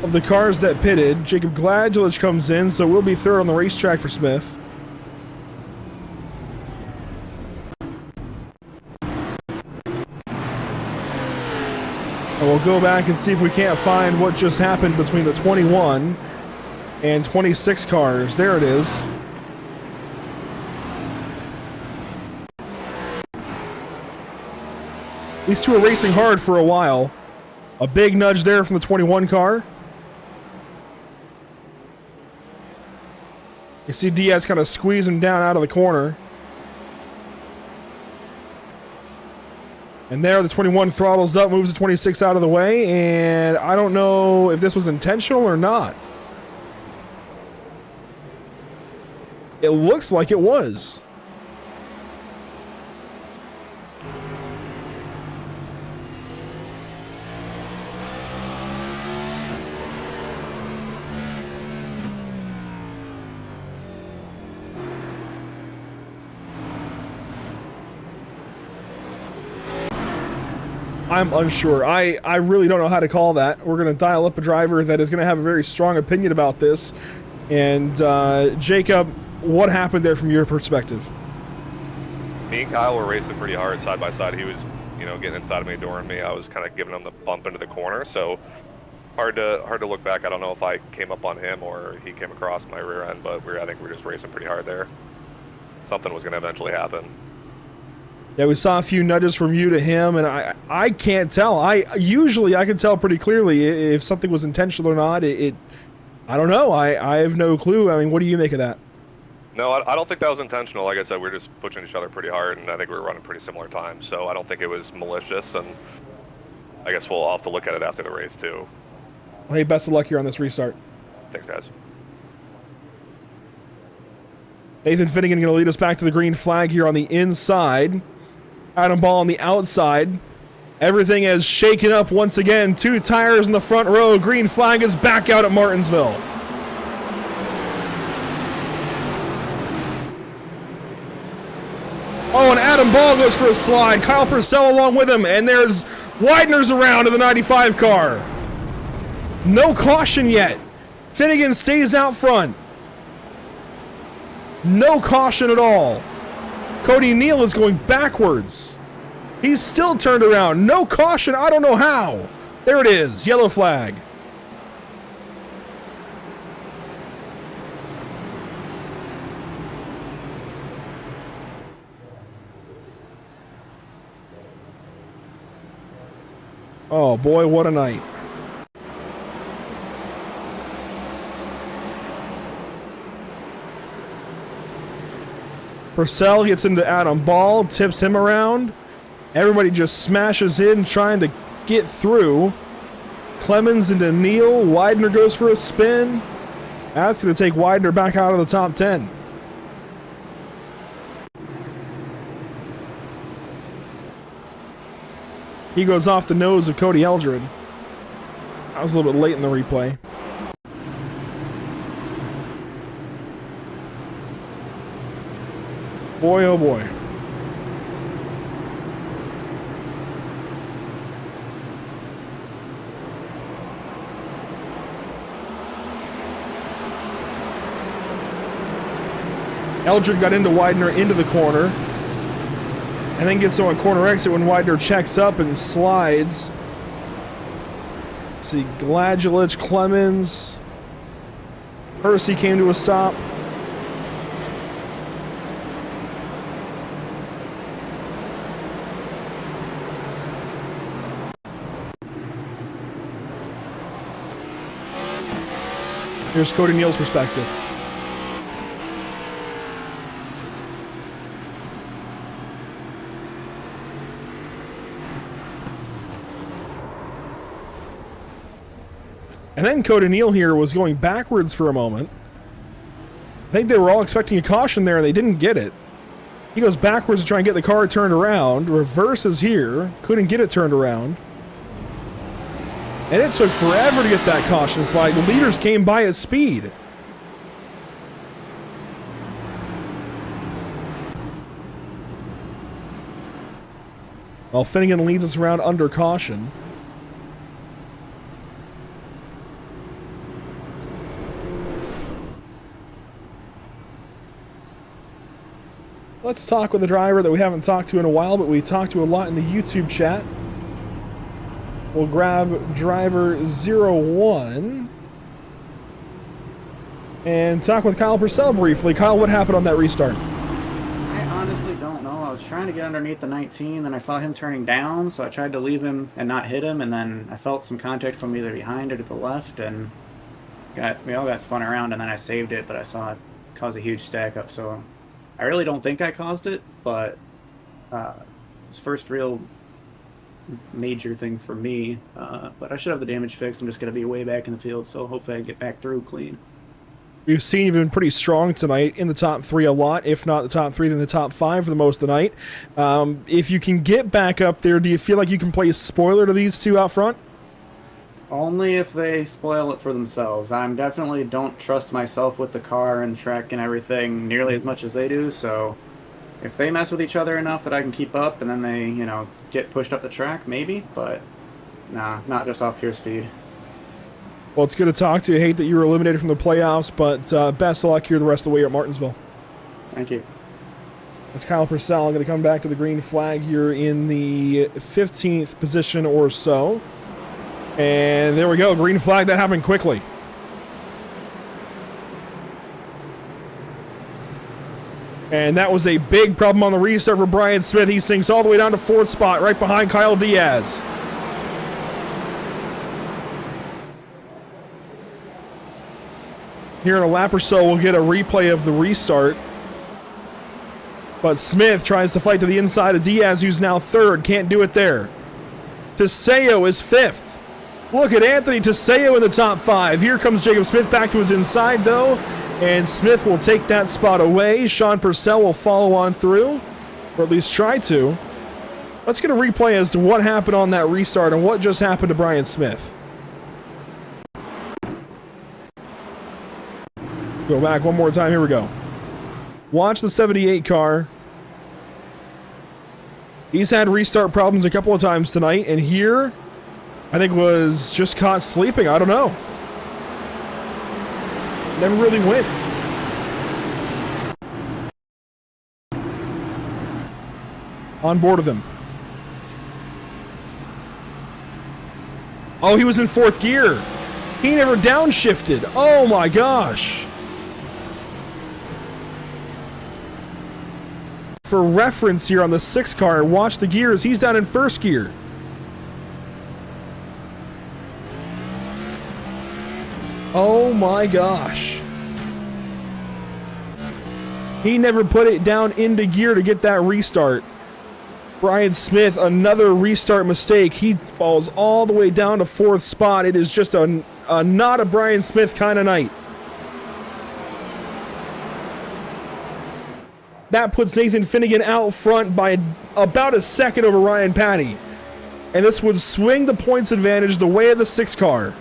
of the cars that pitted. Jacob Gladgelich comes in, so we'll be 3rd on the racetrack for Smith. And we'll go back and see if we can't find what just happened between the 21 and 26 cars. There it is. These two are racing hard for a while. A big nudge there from the 21 car. You see Diaz kind of squeezing down out of the corner. And there, the 21 throttles up, moves the 26 out of the way, and I don't know if this was intentional or not. It looks like it was. I'm unsure. I really don't know how to call that. We're going to dial up a driver that is going to have a very strong opinion about this. And Jacob, what happened there from your perspective? Me and Kyle were racing pretty hard side by side. He was, getting inside of me, adoring me. I was kind of giving him the bump into the corner. So hard to look back. I don't know if I came up on him or he came across my rear end, but I think we were just racing pretty hard there. Something was going to eventually happen. Yeah, we saw a few nudges from you to him, and I can't tell. Usually I can tell pretty clearly if something was intentional or not. I don't know. I have no clue. I mean, what do you make of that? No, I don't think that was intentional. Like I said, we were just pushing each other pretty hard, and I think we were running pretty similar times. So I don't think it was malicious, and I guess we'll have to look at it after the race too. Well, hey, best of luck here on this restart. Thanks, guys. Nathan Finnegan going to lead us back to the green flag here on the inside. Adam Ball on the outside. Everything has shaken up once again. 2 tires in the front row. Green flag is back out at Martinsville. Oh, and Adam Ball goes for a slide. Kyle Purcell along with him. And there's Widener's around in the 95 car. No caution yet. Finnegan stays out front. No caution at all. Cody Neal is going backwards. He's still turned around. No caution. I don't know how. There it is. Yellow flag. Oh boy, what a night. Purcell gets into Adam Ball, tips him around. Everybody just smashes in, trying to get through. Clemens into Neal. Widener goes for a spin. That's going to take Widener back out of the top 10. He goes off the nose of Cody Eldred. I was a little bit late in the replay. Boy, oh boy. Eldred got into Widener into the corner. And then gets on corner exit when Widener checks up and slides. See, Gladgelich, Clemens. Percy came to a stop. Here's Cody Neal's perspective. And then Cody Neal here was going backwards for a moment. I think they were all expecting a caution there and they didn't get it. He goes backwards to try and get the car turned around, reverses here, couldn't get it turned around. And it took forever to get that caution flag. The leaders came by at speed. Well, Finnegan leads us around under caution. Let's talk with a driver that we haven't talked to in a while, but we talked to a lot in the YouTube chat. We'll grab driver 01 and talk with Kyle Purcell briefly. Kyle, what happened on that restart? I honestly don't know. I was trying to get underneath the 19, then I saw him turning down, so I tried to leave him and not hit him, and then I felt some contact from either behind or to the left, and we all got spun around, and then I saved it, but I saw it cause a huge stack up, so I really don't think I caused it, but it's first real major thing for me, but I should have the damage fixed. I'm just going to be way back in the field, so hopefully I can get back through clean. We've seen you've been pretty strong tonight, in the top 3 a lot, if not the top 3, then the top 5 for the most of the night. If you can get back up there, do you feel like you can play a spoiler to these two out front? Only if they spoil it for themselves. I'm definitely don't trust myself with the car and track and everything nearly as much as they do, so if they mess with each other enough that I can keep up and then they, you know, get pushed up the track, maybe, but nah, not just off pure speed. Well, it's good to talk to you. I hate that you were eliminated from the playoffs, but best of luck here the rest of the way at Martinsville. Thank you. That's Kyle Purcell. I'm going to come back to the green flag here in the 15th position or so. And there we go, green flag. That happened quickly. And that was a big problem on the restart for Brian Smith. He sinks all the way down to 4th spot, right behind Kyle Diaz. Here in a lap or so, we'll get a replay of the restart. But Smith tries to fight to the inside of Diaz, who's now 3rd. Can't do it there. Teseo is 5th. Look at Anthony Teseo in the top 5. Here comes Jacob Smith back to his inside, though. And Smith will take that spot away. Sean Purcell will follow on through, or at least try to. Let's get a replay as to what happened on that restart and what just happened to Brian Smith. Go back one more time. Here we go. Watch the 78 car. He's had restart problems a couple of times tonight, and here, I think was just caught sleeping. I don't know. Never really went. On board with him. Oh, he was in 4th gear. He never downshifted. Oh my gosh. For reference here on the 6 car, watch the gears. He's down in 1st gear. Oh my gosh. He never put it down into gear to get that restart. Brian Smith, another restart mistake. He falls all the way down to 4th spot. It is just a not a Brian Smith kind of night. That puts Nathan Finnegan out front by about a second over Ryan Patty. And this would swing the points advantage the way of the 6 car.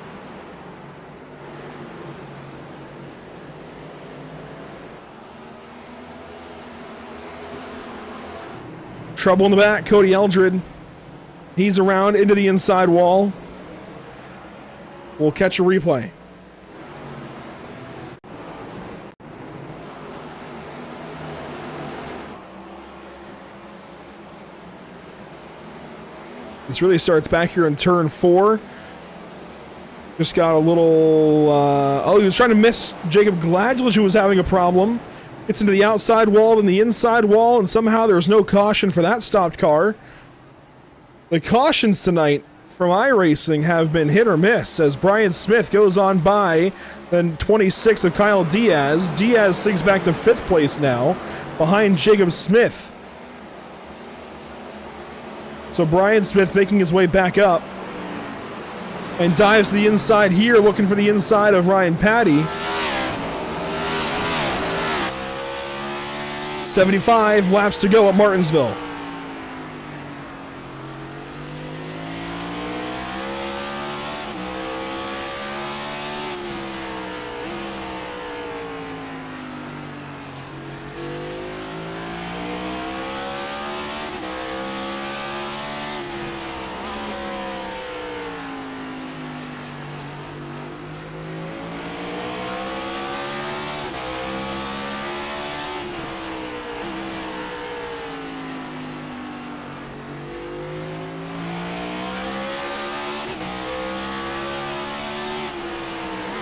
Trouble in the back, Cody Eldred. He's around into the inside wall. We'll catch a replay. This really starts back here in turn 4. Just got a little... oh, he was trying to miss Jacob Gladwell, who was having a problem. Gets into the outside wall, then the inside wall, and somehow there's no caution for that stopped car. The cautions tonight from iRacing have been hit or miss as Brian Smith goes on by the 26 of Kyle Diaz. Diaz sinks back to 5th place now, behind Jacob Smith. So Brian Smith making his way back up. and dives to the inside here, looking for the inside of Ryan Patty. 75 laps to go at Martinsville.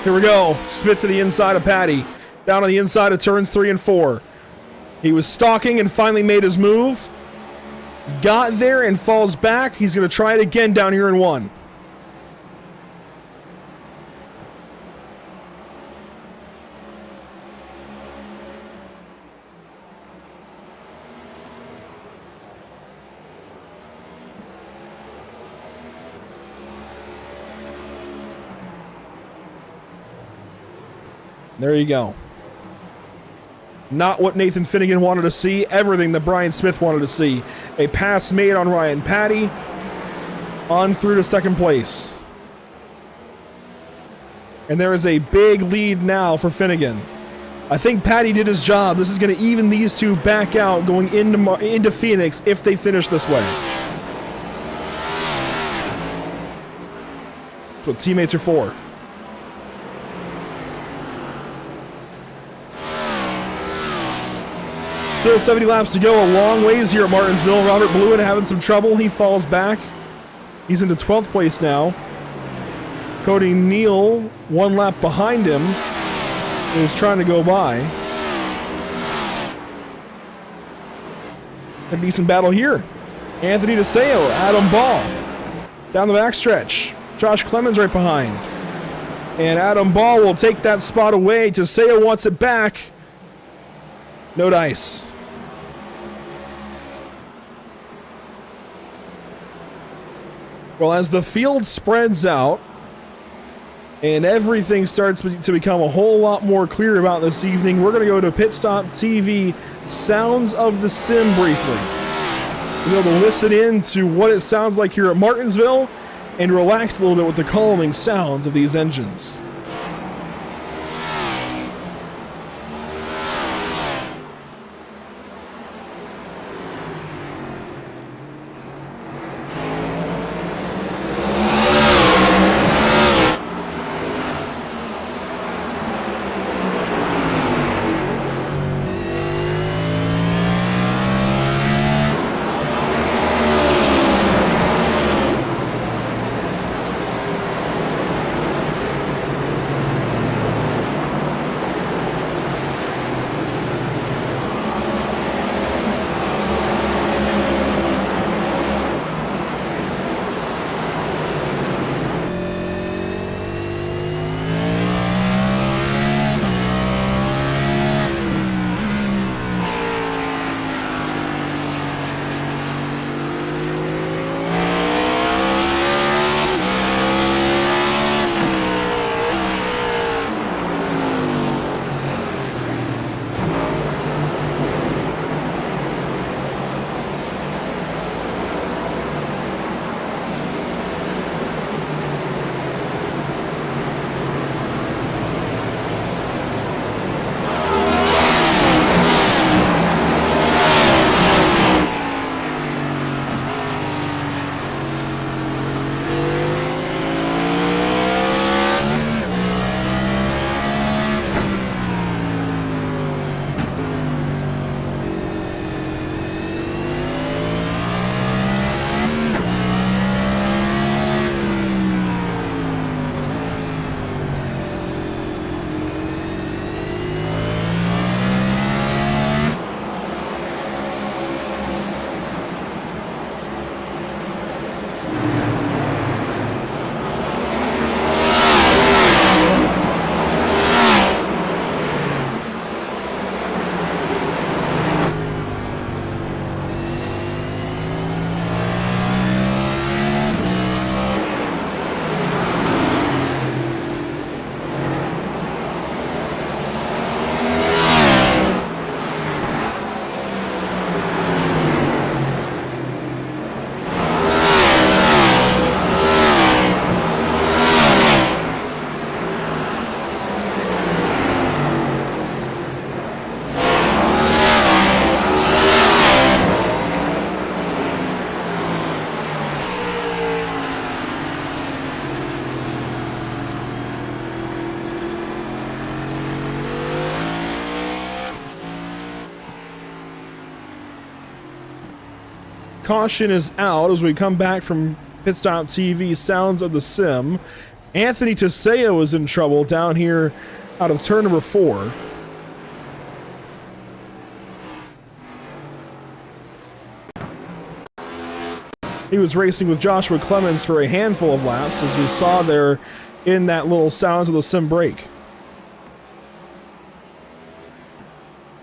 Here we go. Smith to the inside of Patty. Down on the inside of turns 3 and 4. He was stalking and finally made his move. Got there and falls back. He's going to try it again down here in 1. There you go. Not what Nathan Finnegan wanted to see. Everything that Brian Smith wanted to see. A pass made on Ryan Patty. On through to second place. And there is a big lead now for Finnegan. I think Patty did his job. This is going to even these two back out going into Phoenix if they finish this way. That's what teammates are for. Still 70 laps to go, a long ways here at Martinsville. Robert Blewett having some trouble. He falls back. He's into 12th place now. Cody Neal, 1 lap behind him. He was trying to go by. A decent battle here. Anthony DeSeo, Adam Ball. Down the backstretch. Josh Clemens right behind. And Adam Ball will take that spot away. DeSeo wants it back. No dice. Well, as the field spreads out and everything starts to become a whole lot more clear about this evening, we're going to go to Pit Stop TV Sounds of the Sim briefly. We'll be able to listen in to what it sounds like here at Martinsville and relax a little bit with the calming sounds of these engines. caution is out as we come back from Pit Stop TV Sounds of the Sim. Anthony Teseo is in trouble down here out of turn number 4. He was racing with Joshua Clemens for a handful of laps, as we saw there in that little Sounds of the Sim break.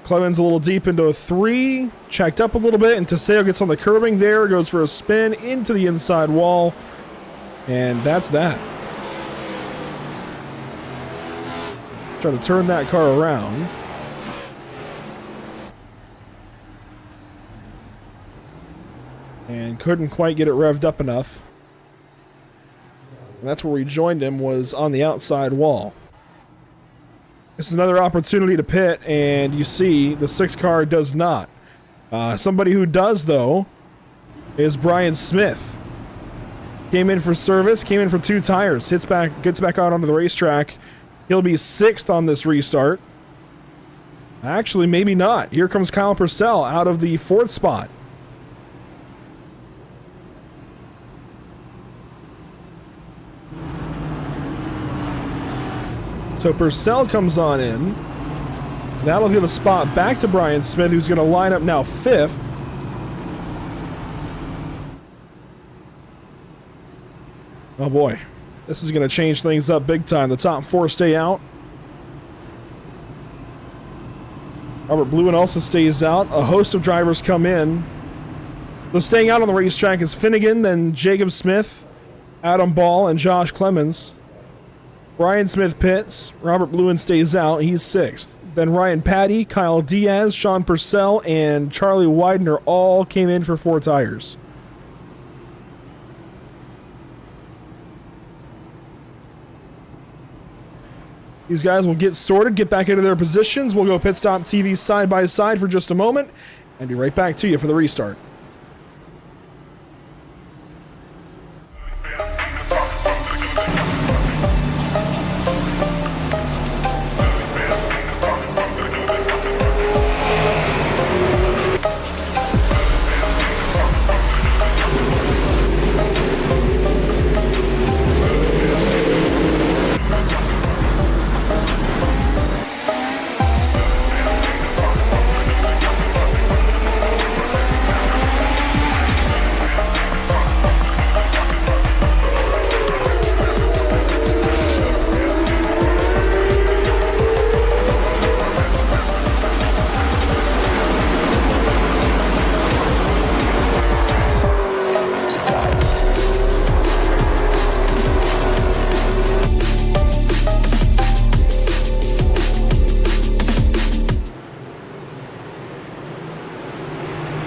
Clemens a little deep into a 3, checked up a little bit, and Teseo gets on the curbing there, goes for a spin into the inside wall, and that's that. Try to turn that car around. And couldn't quite get it revved up enough. And that's where we joined him, was on the outside wall. This is another opportunity to pit, and you see the 6 car does not. Somebody who does, though, is Brian Smith. Came in for service, came in for 2 tires, gets back out onto the racetrack. He'll be 6th on this restart. Actually, maybe not. Here comes Kyle Purcell out of the 4th spot. So Purcell comes on in. That'll give a spot back to Brian Smith, who's going to line up now 5th. Oh boy, this is going to change things up big time. The top 4 stay out. Robert Bluen also stays out. A host of drivers come in. So staying out on the racetrack is Finnegan, then Jacob Smith, Adam Ball, and Josh Clemens. Brian Smith pits. Robert Bluen stays out. He's 6th. Then Ryan Patty, Kyle Diaz, Sean Purcell, and Charlie Widener all came in for 4 tires. These guys will get sorted, get back into their positions. We'll go Pit Stop TV side by side for just a moment and be right back to you for the restart.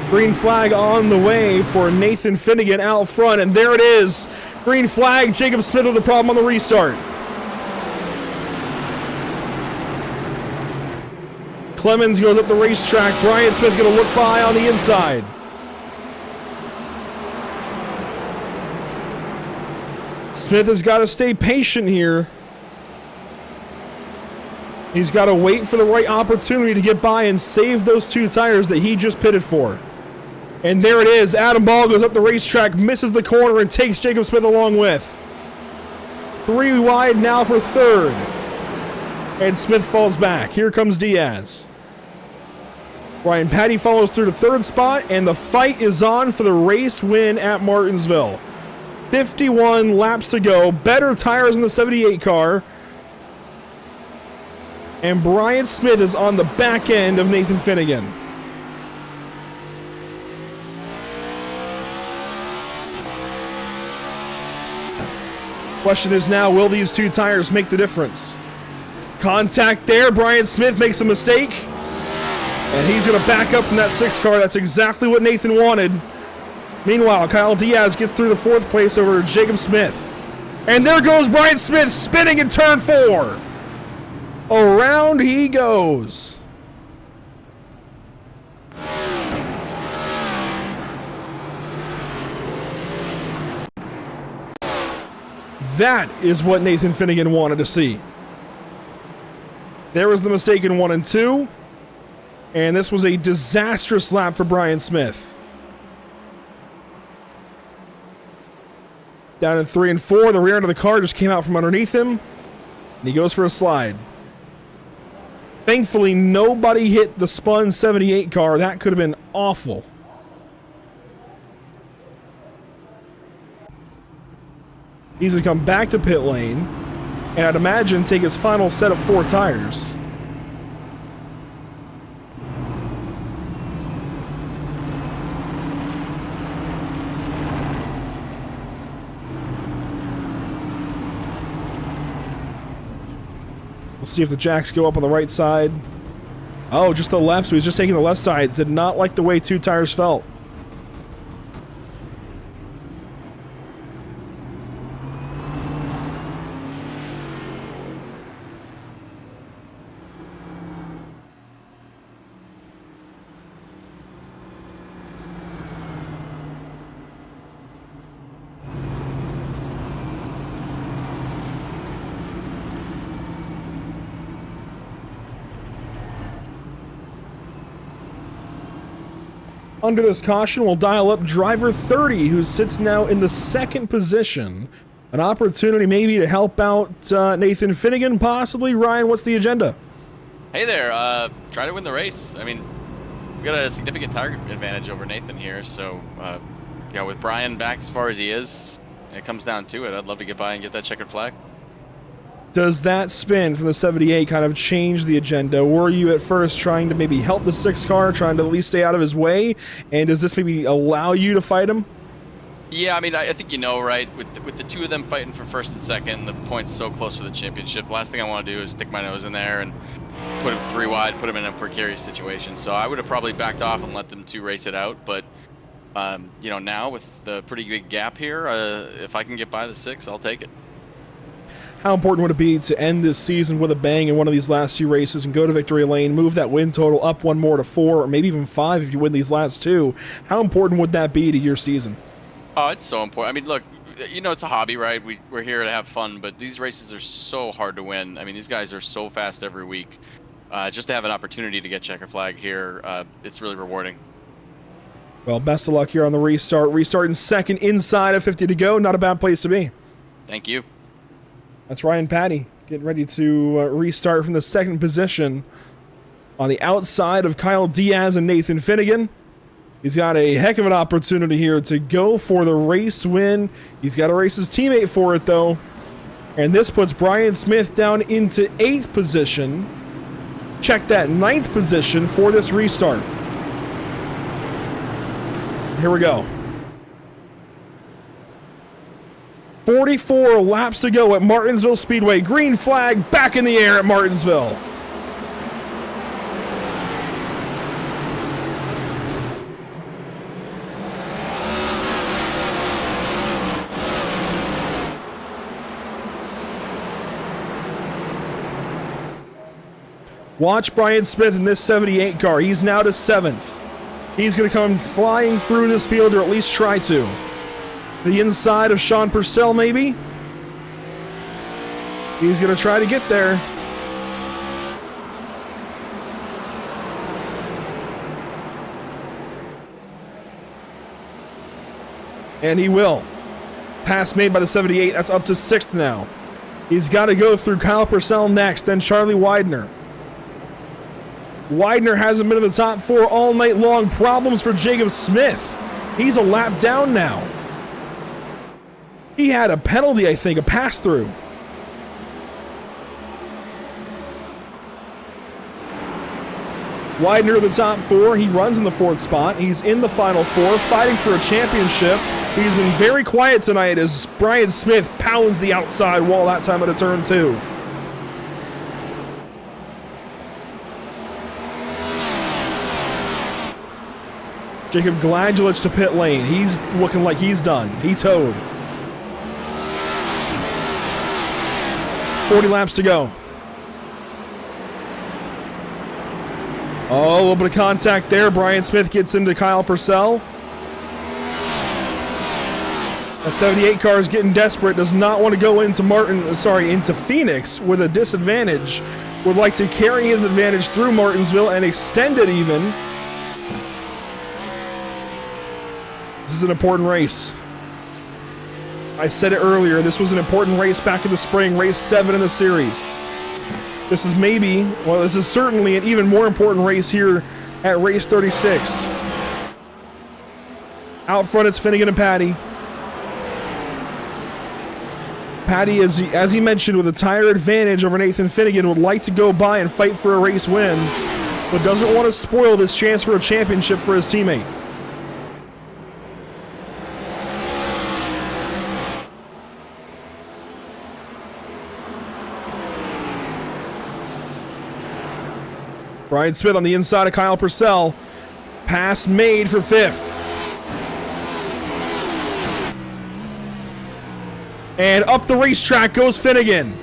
Green flag on the way for Nathan Finnegan out front, and there it is. Green flag, Jacob Smith with a problem on the restart. Clemens goes up the racetrack. Brian Smith going to look by on the inside. Smith has got to stay patient here. He's got to wait for the right opportunity to get by and save those 2 tires that he just pitted for. And there it is. Adam Ball goes up the racetrack, misses the corner, and takes Jacob Smith along with. 3 wide now for 3rd. And Smith falls back. Here comes Diaz. Ryan Patty follows through to 3rd spot, and the fight is on for the race win at Martinsville. 51 laps to go. Better tires in the 78 car. And Brian Smith is on the back end of Nathan Finnegan. Question is now, will these 2 tires make the difference? Contact there. Brian Smith makes a mistake. And he's going to back up from that 6 car. That's exactly what Nathan wanted. Meanwhile, Kyle Diaz gets through the 4th place over Jacob Smith. And there goes Brian Smith spinning in turn 4. Around he goes. That is what Nathan Finnegan wanted to see. There was the mistake in 1 and 2. And this was a disastrous lap for Brian Smith. Down in 3 and 4, the rear end of the car just came out from underneath him, and he goes for a slide. Thankfully, nobody hit the spun 78 car. That could have been awful. He's going to come back to pit lane, and I'd imagine take his final set of 4 tires. We'll see if the jacks go up on the right side. Oh, just the left, so he's just taking the left side. Did not like the way 2 tires felt. Under this caution, we'll dial up driver 30, who sits now in the 2nd position. An opportunity maybe to help out Nathan Finnegan, possibly. Ryan, what's the agenda? Hey there, try to win the race. I mean, we got a significant tire advantage over Nathan here, so, with Brian back as far as he is, it comes down to it. I'd love to get by and get that checkered flag. Does that spin from the 78 kind of change the agenda? Were you at first trying to maybe help the 6 car, trying to at least stay out of his way? And does this maybe allow you to fight him? Yeah, I mean, I think right? With the 2 of them fighting for 1st and 2nd, the point's so close for the championship. The last thing I want to do is stick my nose in there and put him 3 wide, put him in a precarious situation. So I would have probably backed off and let them 2 race it out. But, now with the pretty big gap here, if I can get by the 6, I'll take it. How important would it be to end this season with a bang in one of these last 2 races and go to victory lane, move that win total up 1 more to 4, or maybe even 5 if you win these last 2? How important would that be to your season? Oh, it's so important. I mean, look, it's a hobby, right? We're here to have fun, but these races are so hard to win. I mean, these guys are so fast every week. Just to have an opportunity to get checker flag here, it's really rewarding. Well, best of luck here on the restart. Restarting 2nd inside of 50 to go. Not a bad place to be. Thank you. That's Ryan Patty getting ready to restart from the 2nd position on the outside of Kyle Diaz and Nathan Finnegan. He's got a heck of an opportunity here to go for the race win. He's got to race his teammate for it, though. And this puts Brian Smith down into 8th position. Check that 9th position for this restart. Here we go. 44 laps to go at Martinsville Speedway. Green flag back in the air at Martinsville. Watch Brian Smith in this 78 car. He's now to 7th. He's going to come flying through this field, or at least try to. The inside of Sean Purcell, maybe? He's going to try to get there. And he will. Pass made by the 78. That's up to 6th now. He's got to go through Kyle Purcell next, then Charlie Widener. Widener hasn't been in the top 4 all night long. Problems for Jacob Smith. He's a lap down now. He had a penalty, I think, a pass-through. Widener in the top 4. He runs in the 4th spot. He's in the final 4, fighting for a championship. He's been very quiet tonight as Brian Smith pounds the outside wall that time at a turn 2. Jacob Gladulich to pit lane. He's looking like he's done. He towed. 40 laps to go. Oh, a little bit of contact there. Brian Smith gets into Kyle Purcell. That 78 car is getting desperate. Does not want to go into into Phoenix with a disadvantage. Would like to carry his advantage through Martinsville and extend it even. This is an important race. I said it earlier, this was an important race back in the spring, race 7 in the series. This is this is certainly an even more important race here at race 36. Out front, it's Finnegan and Patty. Patty, as he mentioned, with a tire advantage over Nathan Finnegan, would like to go by and fight for a race win, but doesn't want to spoil this chance for a championship for his teammate. Brian Smith on the inside of Kyle Purcell. Pass made for 5th. And up the racetrack goes Finnegan.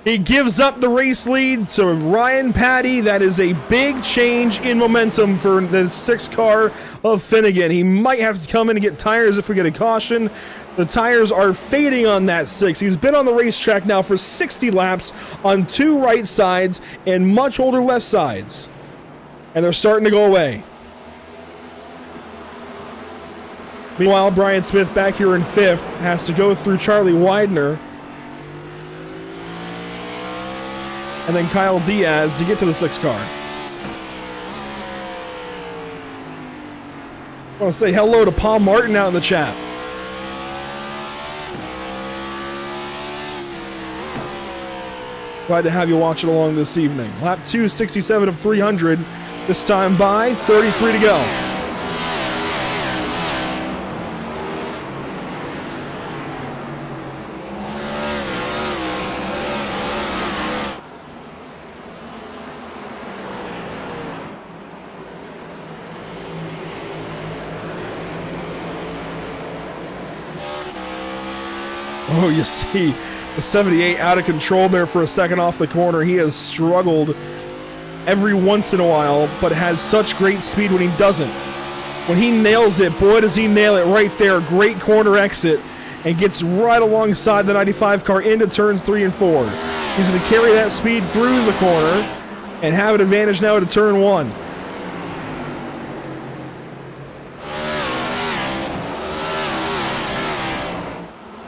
He gives up the race lead to Ryan Patty. That is a big change in momentum for the 6 car of Finnegan. He might have to come in and get tires if we get a caution. The tires are fading on that 6. He's been on the racetrack now for 60 laps on 2 right sides and much older left sides. And they're starting to go away. Meanwhile, Brian Smith back here in 5th has to go through Charlie Widener and then Kyle Diaz to get to the 6 car. I want to say hello to Paul Martin out in the chat. Glad to have you watching along this evening. Lap 2, 67 of 300. This time by 33 to go. Oh, you see the 78 out of control there for a second off the corner. He has struggled every once in a while, but has such great speed when he doesn't. When he nails it, boy, does he nail it right there. Great corner exit and gets right alongside the 95 car into turns 3 and 4. He's going to carry that speed through the corner and have an advantage now to turn 1.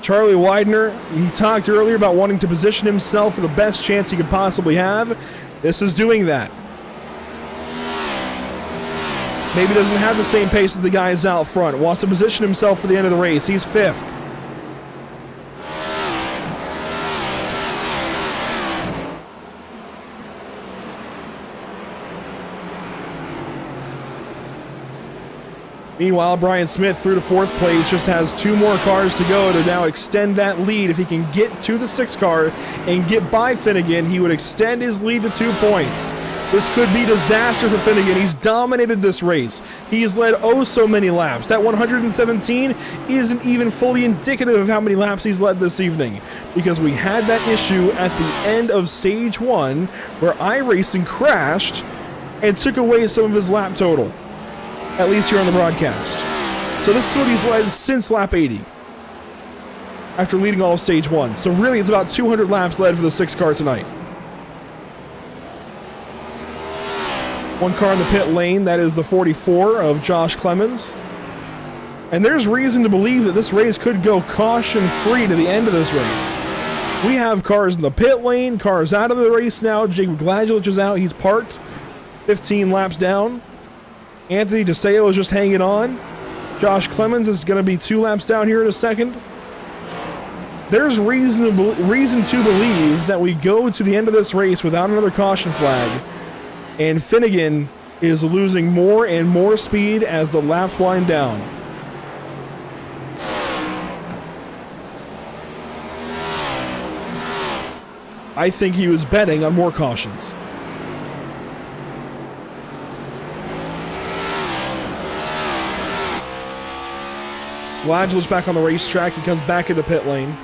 Charlie Widener, he talked earlier about wanting to position himself for the best chance he could possibly have. This is doing that. Maybe doesn't have the same pace as the guys out front. Wants to position himself for the end of the race. He's 5th. Meanwhile, Brian Smith through to 4th place, just has 2 more cars to go to now extend that lead. If he can get to the 6 car and get by Finnegan, he would extend his lead to 2 points. This could be disaster for Finnegan. He's dominated this race. He's led oh so many laps. That 117 isn't even fully indicative of how many laps he's led this evening, because we had that issue at the end of stage 1 where iRacing crashed and took away some of his lap total. At least here on the broadcast. So this is what he's led since lap 80. After leading all of stage 1. So really it's about 200 laps led for the 6 car tonight. 1 car in the pit lane, that is the 44 of Josh Clemens. And there's reason to believe that this race could go caution-free to the end of this race. We have cars in the pit lane, cars out of the race now. Jacob Gladulich is out, he's parked 15 laps down. Anthony DeSeo is just hanging on. Josh Clemens is going to be 2 laps down here in a second. There's reason to believe that we go to the end of this race without another caution flag. And Finnegan is losing more and more speed as the laps wind down. I think he was betting on more cautions. Gladulich back on the racetrack. He comes back into pit lane.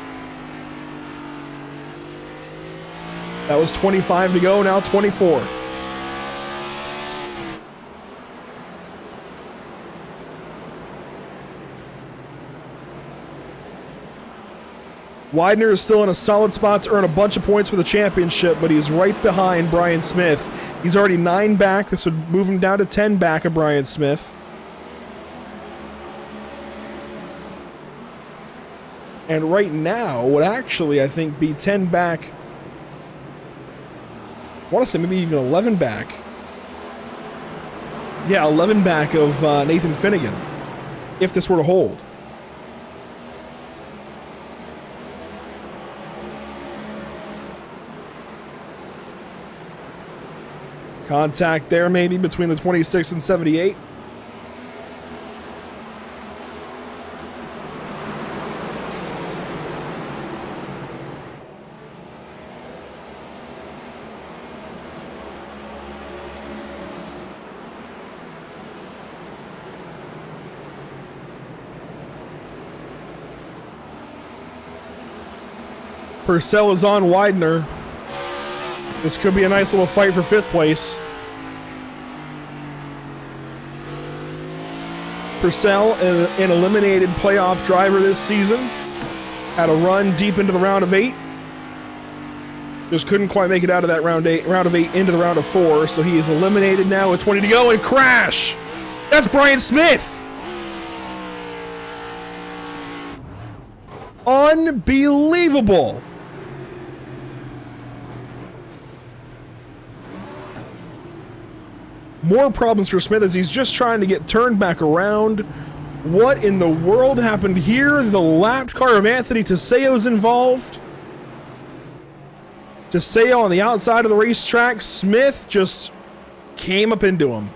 That was 25 to go, now 24. Widener is still in a solid spot to earn a bunch of points for the championship, but he's right behind Brian Smith. He's already 9 back. This would move him down to 10 back of Brian Smith. And right now would actually, I think, be 10 back. I want to say maybe even 11 back. Yeah, 11 back of Nathan Finnegan, if this were to hold. Contact there maybe between the 26 and 78. Purcell is on Widener. This could be a nice little fight for 5th place. Purcell, an eliminated playoff driver this season, had a run deep into the round of 8. Just couldn't quite make it out of that round of 8 into the round of 4, so he is eliminated now with 20 to go, and crash! That's Brian Smith! Unbelievable! More problems for Smith as he's just trying to get turned back around. What in the world happened here? The lapped car of Anthony Teseo's involved. Teseo on the outside of the racetrack. Smith just came up into him.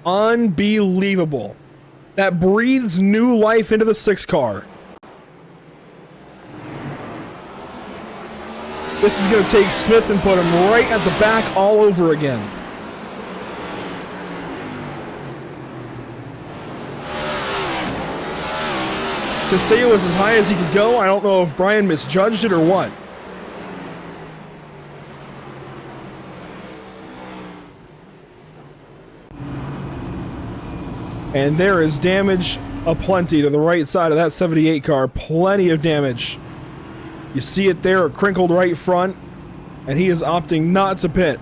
Unbelievable. That breathes new life into the 6 car. This is going to take Smith and put him right at the back all over again. Teseo was as high as he could go. I don't know if Brian misjudged it or what. And there is damage aplenty to the right side of that 78 car. Plenty of damage. You see it there, a crinkled right front, and he is opting not to pit.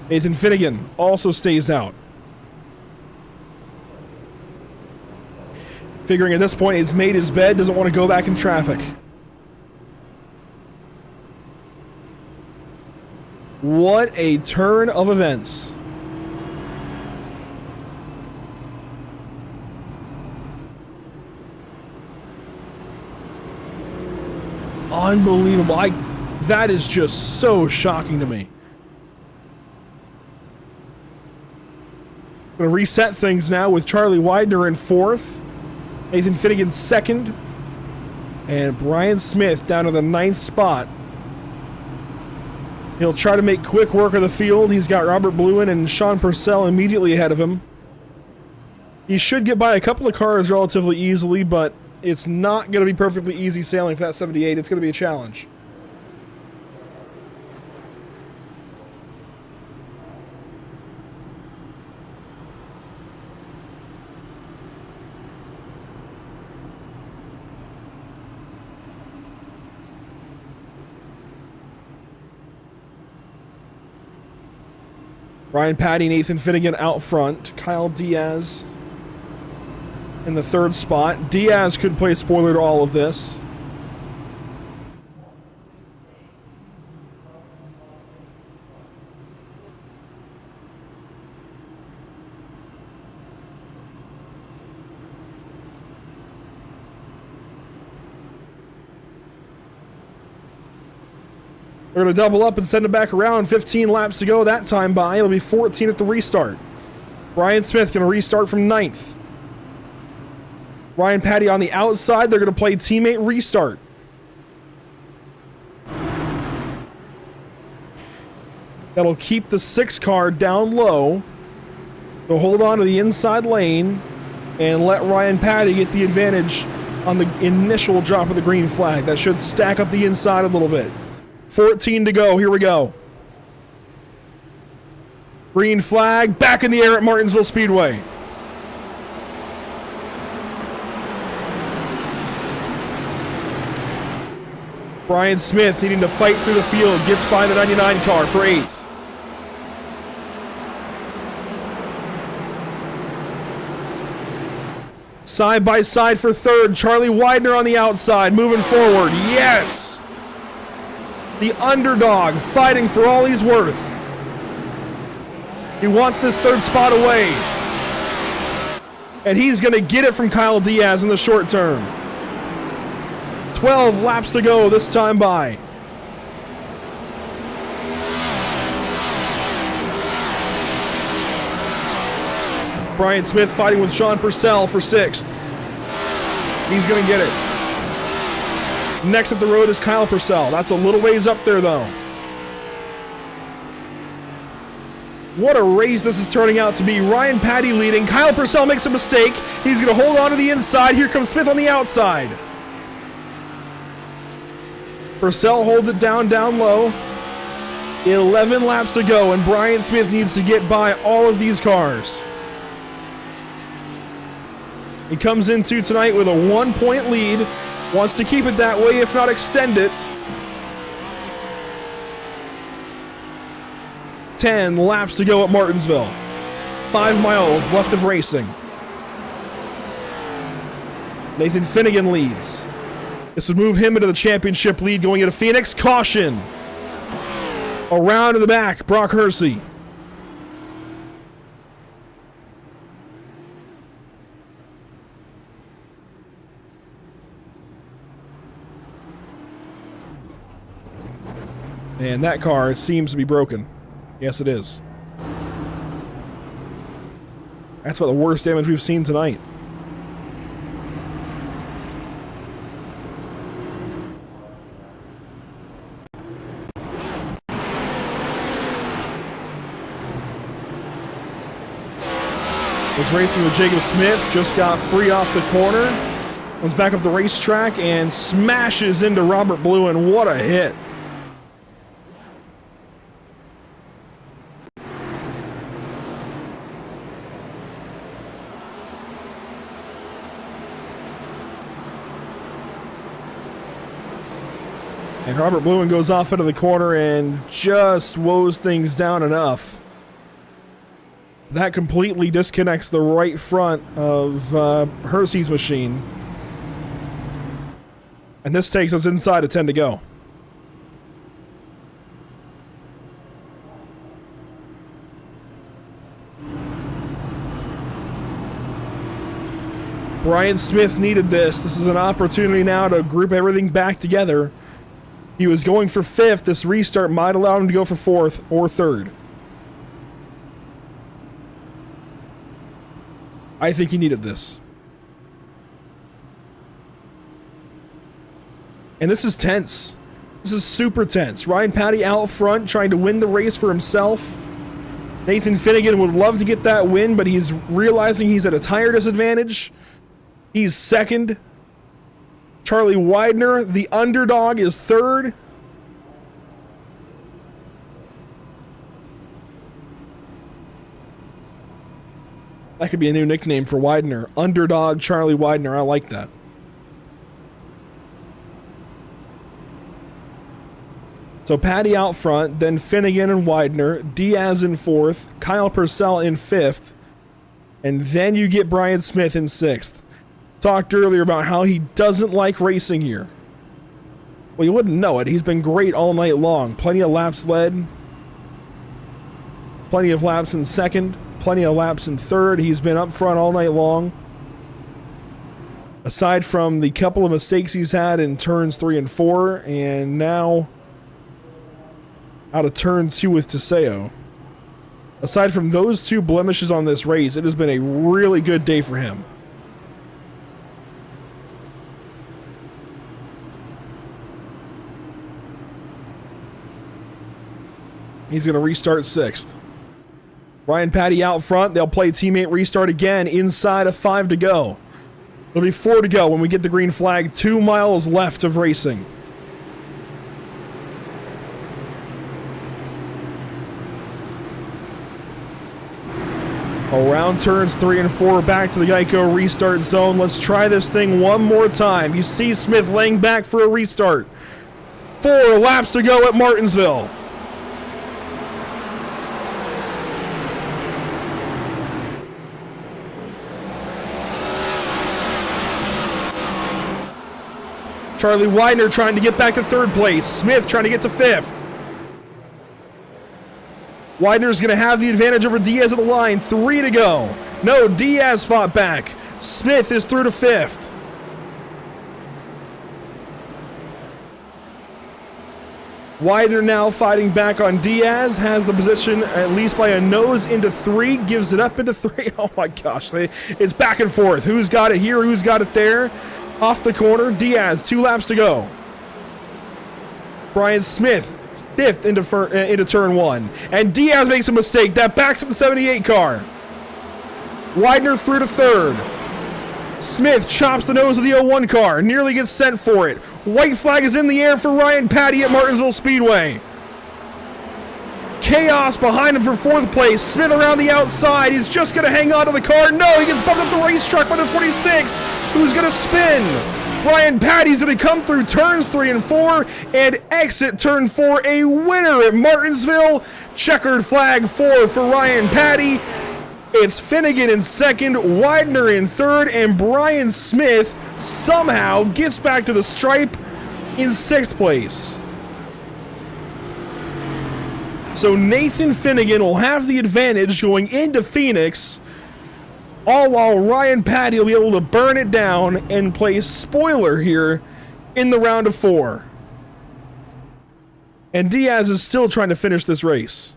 Nathan Finnegan also stays out. Figuring at this point he's made his bed, doesn't want to go back in traffic. What a turn of events. Unbelievable. That is just so shocking to me. Going to reset things now with Charlie Widener in 4th. Nathan Finnegan 2nd. And Brian Smith down to the 9th spot. He'll try to make quick work of the field. He's got Robert Bluen and Sean Purcell immediately ahead of him. He should get by a couple of cars relatively easily, but it's not going to be perfectly easy sailing for that 78. It's going to be a challenge. Ryan Patty, Nathan Finnegan out front. Kyle Diaz in the 3rd spot. Diaz could play spoiler to all of this. They're going to double up and send it back around. 15 laps to go that time by. It'll be 14 at the restart. Brian Smith going to restart from 9th. Ryan Patty on the outside. They're going to play teammate restart. That'll keep the 6 car down low. They'll hold on to the inside lane and let Ryan Patty get the advantage on the initial drop of the green flag. That should stack up the inside a little bit. 14 to go. Here we go. Green flag. Back in the air at Martinsville Speedway. Brian Smith needing to fight through the field. Gets by the 99 car for 8th. Side by side for third. Charlie Widener on the outside, moving forward. Yes! The underdog fighting for all he's worth. He wants this third spot away. And he's going to get it from Kyle Diaz in the short term. 12 laps to go this time by. Brian Smith fighting with Sean Purcell for 6th. He's going to get it. Next up the road is Kyle Purcell. That's a little ways up there, though. What a race this is turning out to be. Ryan Patty leading. Kyle Purcell makes a mistake. He's going to hold on to the inside. Here comes Smith on the outside. Purcell holds it down low. 11 laps to go, and Brian Smith needs to get by all of these cars. He comes into tonight with a 1-point lead. Wants to keep it that way, if not extend it. 10 laps to go at Martinsville. 5 miles left of racing. Nathan Finnegan leads. This would move him into the championship lead going into Phoenix. Caution. Around in the back, Brock Hersey. And that car seems to be broken. Yes, it is. That's about the worst damage we've seen tonight. Was racing with Jacob Smith, just got free off the corner. Comes back up the racetrack and smashes into Robert Blue, and what a hit. And Robert Bluen goes off into the corner and just woes things down enough. That completely disconnects the right front of Hersey's machine. And this takes us inside of 10 to go. Brian Smith needed this. This is an opportunity now to group everything back together. He was going for 5th. This restart might allow him to go for 4th or 3rd. I think he needed this. And this is tense. This is super tense. Ryan Patty out front trying to win the race for himself. Nathan Finnegan would love to get that win, but he's realizing he's at a tire disadvantage. He's 2nd. Charlie Widener, the underdog, is 3rd. That could be a new nickname for Widener. Underdog Charlie Widener. I like that. So Patty out front, then Finnegan and Widener, Diaz in 4th, Kyle Purcell in 5th, and then you get Brian Smith in 6th. Talked earlier about how he doesn't like racing here. Well, you wouldn't know it. He's been great all night long. Plenty of laps led. Plenty of laps in 2nd. Plenty of laps in 3rd. He's been up front all night long. Aside from the couple of mistakes he's had in turns 3 and 4, and now out of turn 2 with Teseo. Aside from those 2 blemishes on this race, it has been a really good day for him. He's going to restart 6th. Ryan Patty out front. They'll play teammate restart again inside of 5 to go. There'll be 4 to go when we get the green flag. 2 miles left of racing. Around turns 3 and 4, back to the Geico restart zone. Let's try this thing one more time. You see Smith laying back for a restart. 4 laps to go at Martinsville. Charlie Widener trying to get back to third place. Smith trying to get to fifth. Widener's going to have the advantage over Diaz at the line. 3 to go. No, Diaz fought back. Smith is through to fifth. Widener now fighting back on Diaz. Has the position at least by a nose into 3. Gives it up into 3. Oh my gosh. It's back and forth. Who's got it here? Who's got it there? Off the corner. Diaz. 2 laps to go. Brian Smith. 5th into turn 1. And Diaz makes a mistake. That backs up the 78 car. Widener through to 3rd. Smith chops the nose of the 01 car. Nearly gets sent for it. White flag is in the air for Ryan Patty at Martinsville Speedway. Chaos behind him for 4th place. Smith around the outside. He's just going to hang on to the car. No, he gets bumped up the racetrack by the 26. Who's going to spin? Ryan Patty's going to come through turns 3 and 4 and exit turn 4 a winner at Martinsville. Checkered flag 4 for Ryan Patty. It's Finnegan in 2nd, Widener in 3rd, and Brian Smith somehow gets back to the stripe in 6th place. So Nathan Finnegan will have the advantage going into Phoenix, all while Ryan Patty will be able to burn it down and play spoiler here in the round of 4. And Diaz is still trying to finish this race.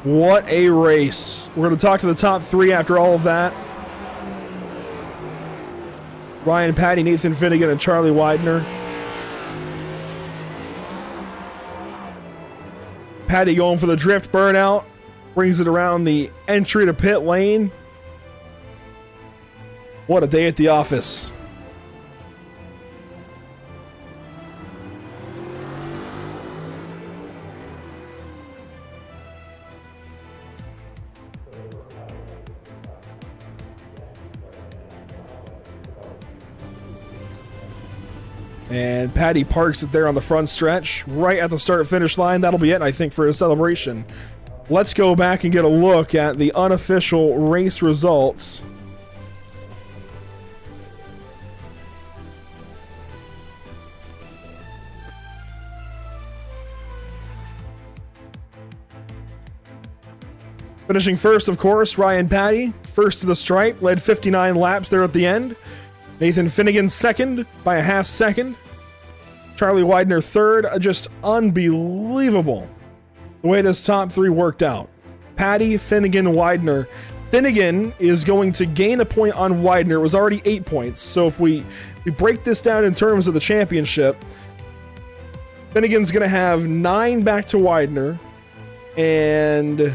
What a race. We're going to talk to the top 3 after all of that. Ryan Patty, Nathan Finnegan, and Charlie Widener. Patty going for the drift burnout. Brings it around the entry to pit lane. What a day at the office. And Patty parks it there on the front stretch, right at the start-finish line. That'll be it, I think, for a celebration. Let's go back and get a look at the unofficial race results. Finishing first, of course, Ryan Patty, first to the stripe, led 59 laps there at the end. Nathan Finnegan second by a half second. Charlie Widener third. Just unbelievable the way this top 3 worked out. Patty, Finnegan, Widener. Finnegan is going to gain a point on Widener. It was already 8 points. So if we break this down in terms of the championship, Finnegan's going to have 9 back to Widener. And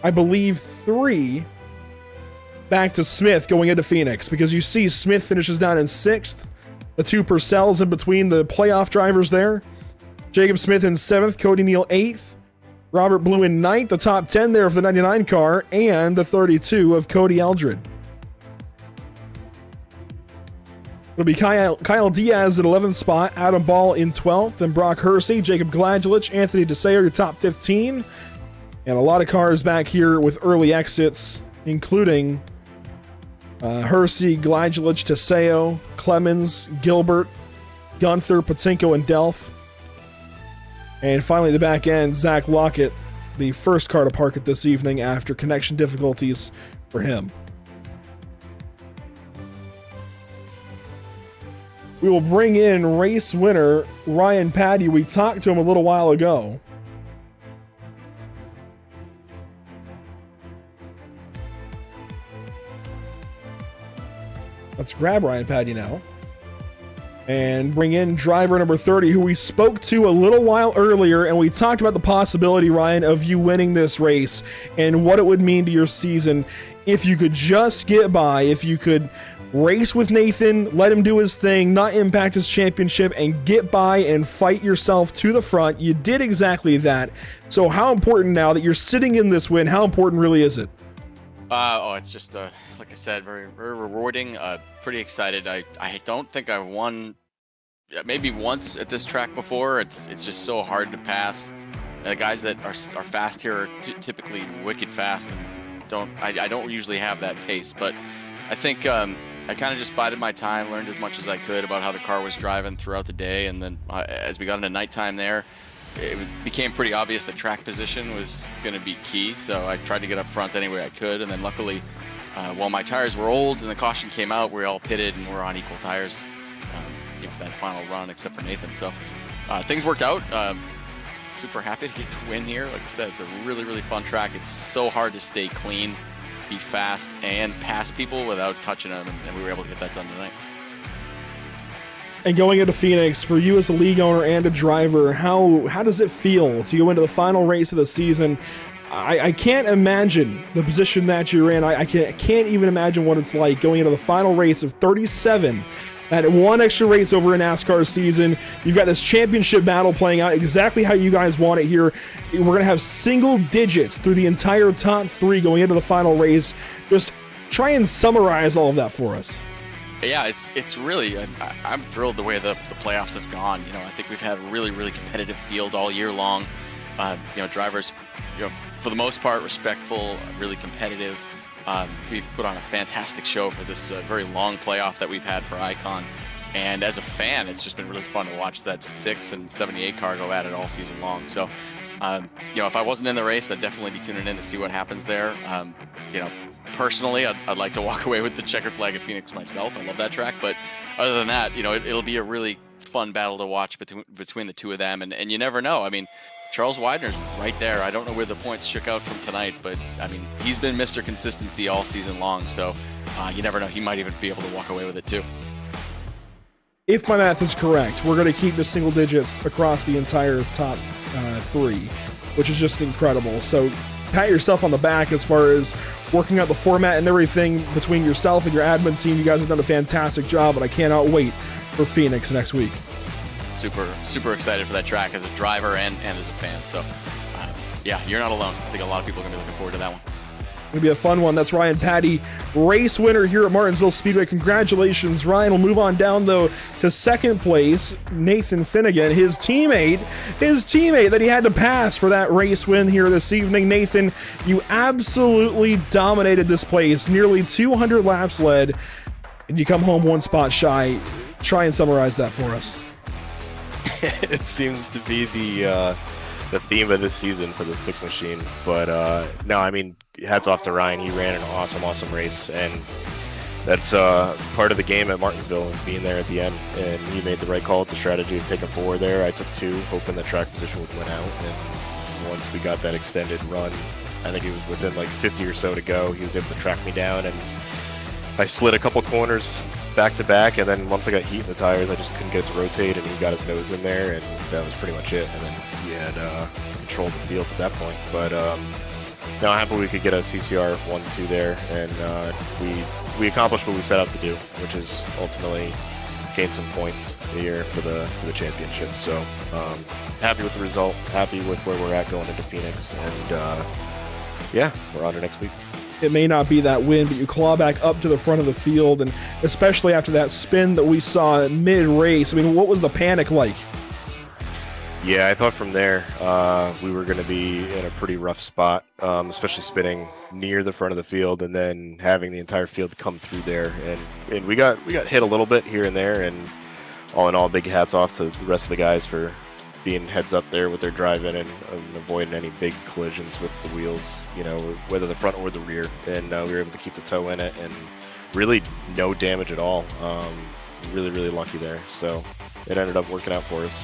I believe 3 back to Smith going into Phoenix, because you see Smith finishes down in 6th. The 2 Purcells in between the playoff drivers there. Jacob Smith in 7th, Cody Neal 8th, Robert Blue in 9th, the top 10 there of the 99 car, and the 32 of Cody Eldred. It'll be Kyle Diaz at 11th spot, Adam Ball in 12th, and Brock Hersey, Jacob Gladulich, Anthony DeSayer, your top 15. And a lot of cars back here with early exits, including Hersey, Gladulich, Teseo, Clemens, Gilbert, Gunther, Patinko, and Delph. And finally, the back end, Zach Lockett, the first car to park it this evening after connection difficulties for him. We will bring in race winner Ryan Patty. We talked to him a little while ago. Let's grab Ryan Patty now. and bring in driver number 30, who we spoke to a little while earlier, and we talked about the possibility, Ryan, of you winning this race and what it would mean to your season if you could just get by, if you could race with Nathan, let him do his thing, not impact his championship, and get by and fight yourself to the front. You did exactly that. So how important now that you're sitting in this win, how important really is it? It's just, like I said, very, very rewarding. Pretty excited. I don't think I've won maybe once at this track before. It's just so hard to pass. The guys that are fast here are typically wicked fast, and I don't usually have that pace. But I think I kind of just bided my time, learned as much as I could about how the car was driving throughout the day, and then as we got into nighttime there, it became pretty obvious that track position was going to be key, so I tried to get up front any way I could, and then luckily, while my tires were old and the caution came out, we all pitted and we're on equal tires for that final run, except for Nathan. So things worked out. Super happy to get the win here. Like I said, it's a really, really fun track. It's so hard to stay clean, be fast, and pass people without touching them, and we were able to get that done tonight. And going into Phoenix, for you as a league owner and a driver, how does it feel to go into the final race of the season? I can't imagine the position that you're in. I can't even imagine what it's like going into the final race of 37. That one extra race over a NASCAR season. You've got this championship battle playing out exactly how you guys want it here. We're going to have single digits through the entire top three going into the final race. Just try and summarize all of that for us. Yeah, it's really, I'm thrilled the way the playoffs have gone. I think we've had a really, really competitive field all year long. Drivers, for the most part, respectful, really competitive. We've put on a fantastic show for this very long playoff that we've had for Icon. And as a fan, it's just been really fun to watch that 6 and 78 car go at it all season long. So, if I wasn't in the race, I'd definitely be tuning in to see what happens there. Personally, I'd like to walk away with the checkered flag at Phoenix myself. I love that track. But other than that, it'll be a really fun battle to watch between the two of them. And you never know. I mean, Charles Widener's right there. I don't know where the points shook out from tonight, but I mean, he's been Mr. Consistency all season long. So you never know. He might even be able to walk away with it too. If my math is correct, we're going to keep the single digits across the entire top three, which is just incredible. So pat yourself on the back as far as working out the format and everything between yourself and your admin team. You guys have done a fantastic job, and I cannot wait for Phoenix next week. Super excited for that track as a driver and as a fan. So, you're not alone. I think a lot of people are going to be looking forward to that one. Going to be a fun one. That's Ryan Patty, race winner here at Martinsville Speedway. Congratulations, Ryan. We'll move on down, though, to second place, Nathan Finnegan, his teammate that he had to pass for that race win here this evening. Nathan, you absolutely dominated this place. Nearly 200 laps led, and you come home one spot shy. Try and summarize that for us. It seems to be the theme of this season for the Six Machine. But no, I mean, hats off to Ryan. He ran an awesome race, and that's part of the game at Martinsville, is being there at the end. And he made the right call with the strategy of taking 4 there. I took 2, hoping the track position would win out. And once we got that extended run, I think it was within like 50 or so to go, he was able to track me down, and I slid a couple corners back to back, and then once I got heat in the tires, I just couldn't get it to rotate, and he got his nose in there, and that was pretty much it. And then he had controlled the field at that point. But no, I'm happy we could get a CCR 1-2 there, and we accomplished what we set out to do, which is ultimately gain some points here for the championship. So happy with the result, happy with where we're at going into Phoenix, and we're on to next week. It may not be that win, but you claw back up to the front of the field, and especially after that spin that we saw mid-race. I mean, what was the panic like? Yeah, I thought from there we were going to be in a pretty rough spot, especially spinning near the front of the field and then having the entire field come through there. And we got hit a little bit here and there, and all in all, big hats off to the rest of the guys for being heads up there with their drive-in and avoiding any big collisions with the wheels, whether the front or the rear. And we were able to keep the toe in it, and really no damage at all. Really lucky there. So it ended up working out for us.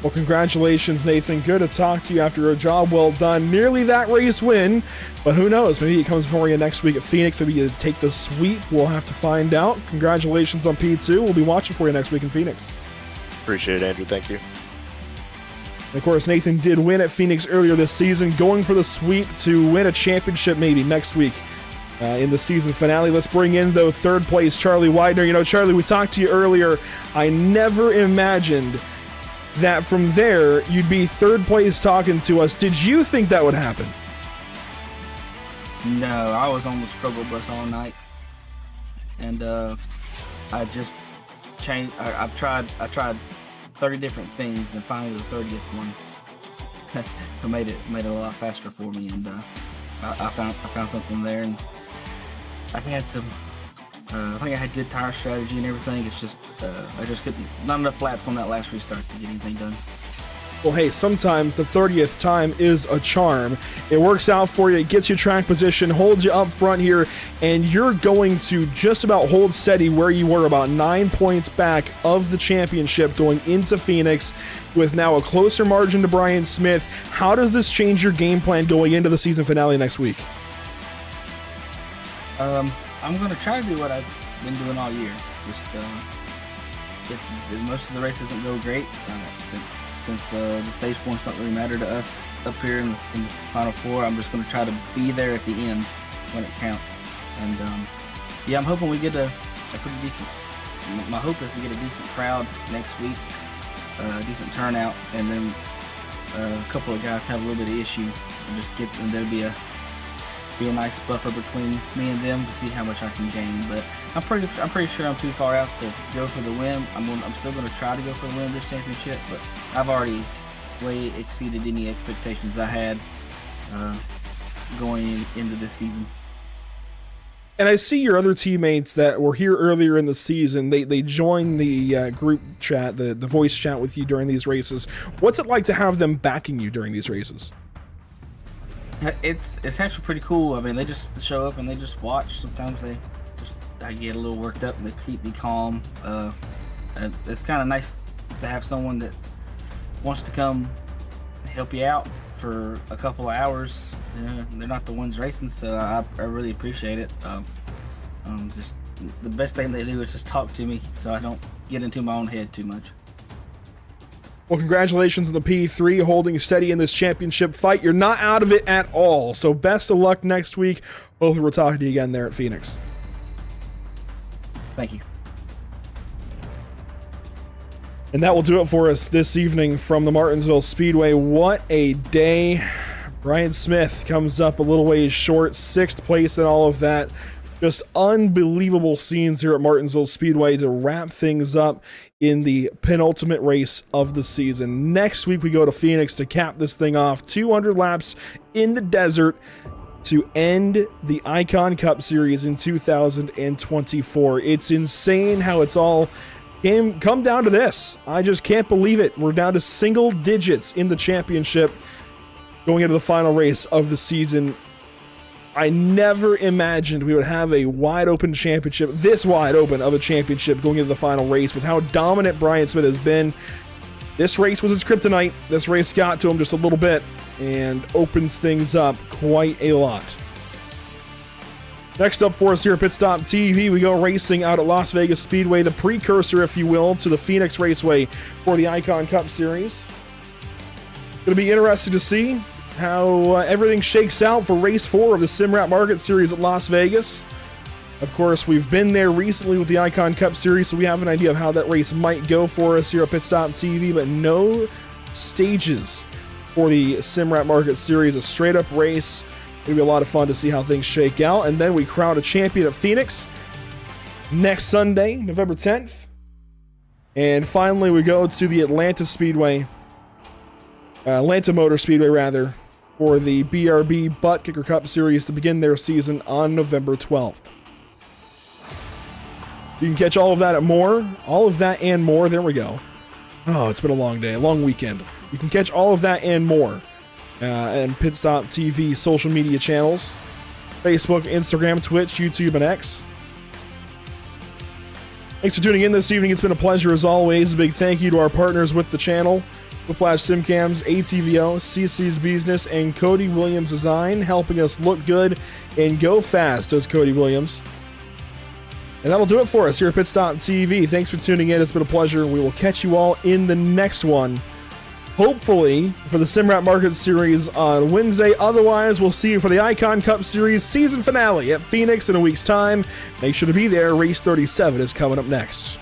Well, congratulations, Nathan. Good to talk to you after a job well done. Nearly that race win, but who knows? Maybe it comes for you next week at Phoenix. Maybe you take the sweep. We'll have to find out. Congratulations on P2. We'll be watching for you next week in Phoenix. Appreciate it, Andrew. Thank you. And of course, Nathan did win at Phoenix earlier this season, going for the sweep to win a championship maybe next week in the season finale. Let's bring in, though, third place Charlie Widener. You know, Charlie, we talked to you earlier. I never imagined that from there you'd be third place talking to us. Did you think that would happen? No, I was on the struggle bus all night, and I just changed. I tried 30 different things, and finally the 30th one made it a lot faster for me, and I found something there, and I think I had good tire strategy and everything. It's just I just couldn't, not enough laps on that last restart to get anything done. Well, hey, sometimes the 30th time is a charm. It works out for you. It gets you track position, holds you up front here, and you're going to just about hold steady where you were, about 9 points back of the championship going into Phoenix with now a closer margin to Brian Smith. How does this change your game plan going into the season finale next week? I'm going to try to do what I've been doing all year. Just if most of the race doesn't go great, since the stage points don't really matter to us up here in the Final Four, I'm just going to try to be there at the end when it counts. And yeah, I'm hoping we get a pretty decent. My hope is to get a decent crowd next week, a decent turnout, and then a couple of guys have a little bit of issue, and there'll be a nice buffer between me and them to see how much I can gain. But I'm pretty sure I'm too far out to go for the win. I'm still going to try to go for the win of this championship, but I've already way exceeded any expectations I had going into this season. And I see your other teammates that were here earlier in the season. They joined the group chat, the voice chat with you during these races. What's it like to have them backing you during these races? It's actually pretty cool. I mean, they just show up and they just watch. Sometimes I get a little worked up and they keep me calm. It's kind of nice to have someone that wants to come help you out for a couple of hours. They're not the ones racing, so I really appreciate it. Just the best thing they do is just talk to me, so I don't get into my own head too much. Well, congratulations on the P3 holding steady in this championship fight. You're not out of it at all, so best of luck next week. Hopefully we're talking to you again there at Phoenix. Thank you. And that will do it for us this evening from the Martinsville Speedway. What a day. Brian Smith comes up a little ways short, 6th place in all of that. Just unbelievable scenes here at Martinsville Speedway to wrap things up in the penultimate race of the season. Next week we go to Phoenix to cap this thing off. 200 laps in the desert to end the Icon Cup Series in 2024. It's insane how it's all come down to this. I just can't believe it. We're down to single digits in the championship going into the final race of the season. I never imagined we would have a wide open championship, this wide open of a championship going into the final race with how dominant Brian Smith has been. This race was his kryptonite. This race got to him just a little bit and opens things up quite a lot. Next up for us here at Pit Stop TV, we go racing out at Las Vegas Speedway, the precursor, if you will, to the Phoenix Raceway for the Icon Cup Series. Going to be interesting to see how everything shakes out for race 4 of the Simrat Market Series at Las Vegas. Of course, we've been there recently with the Icon Cup Series, so we have an idea of how that race might go for us here at Pit Stop TV, but no stages for the Simrat Market Series, a straight up race. It'll be a lot of fun to see how things shake out. And then we crown a champion at Phoenix next Sunday, November 10th. And finally, we go to the Atlanta Motor Speedway, rather, for the BRB Butt Kicker Cup Series to begin their season on November 12th. You can catch all of that and more. There we go. Oh, it's been a long day, a long weekend. You can catch all of that and more and Pit Stop TV social media channels: Facebook, Instagram, Twitch, YouTube, and X. Thanks for tuning in this evening. It's been a pleasure as always. A big thank you to our partners with the channel: Whiplash Simcams, ATVO, CC's Business, and Cody Williams Design, helping us look good and go fast as Cody Williams. And that'll do it for us here at Pit Stop TV. Thanks for tuning in. It's been a pleasure. We will catch you all in the next one. Hopefully for the Simrat Market Series on Wednesday. Otherwise, we'll see you for the Icon Cup Series season finale at Phoenix in a week's time. Make sure to be there. Race 37 is coming up next.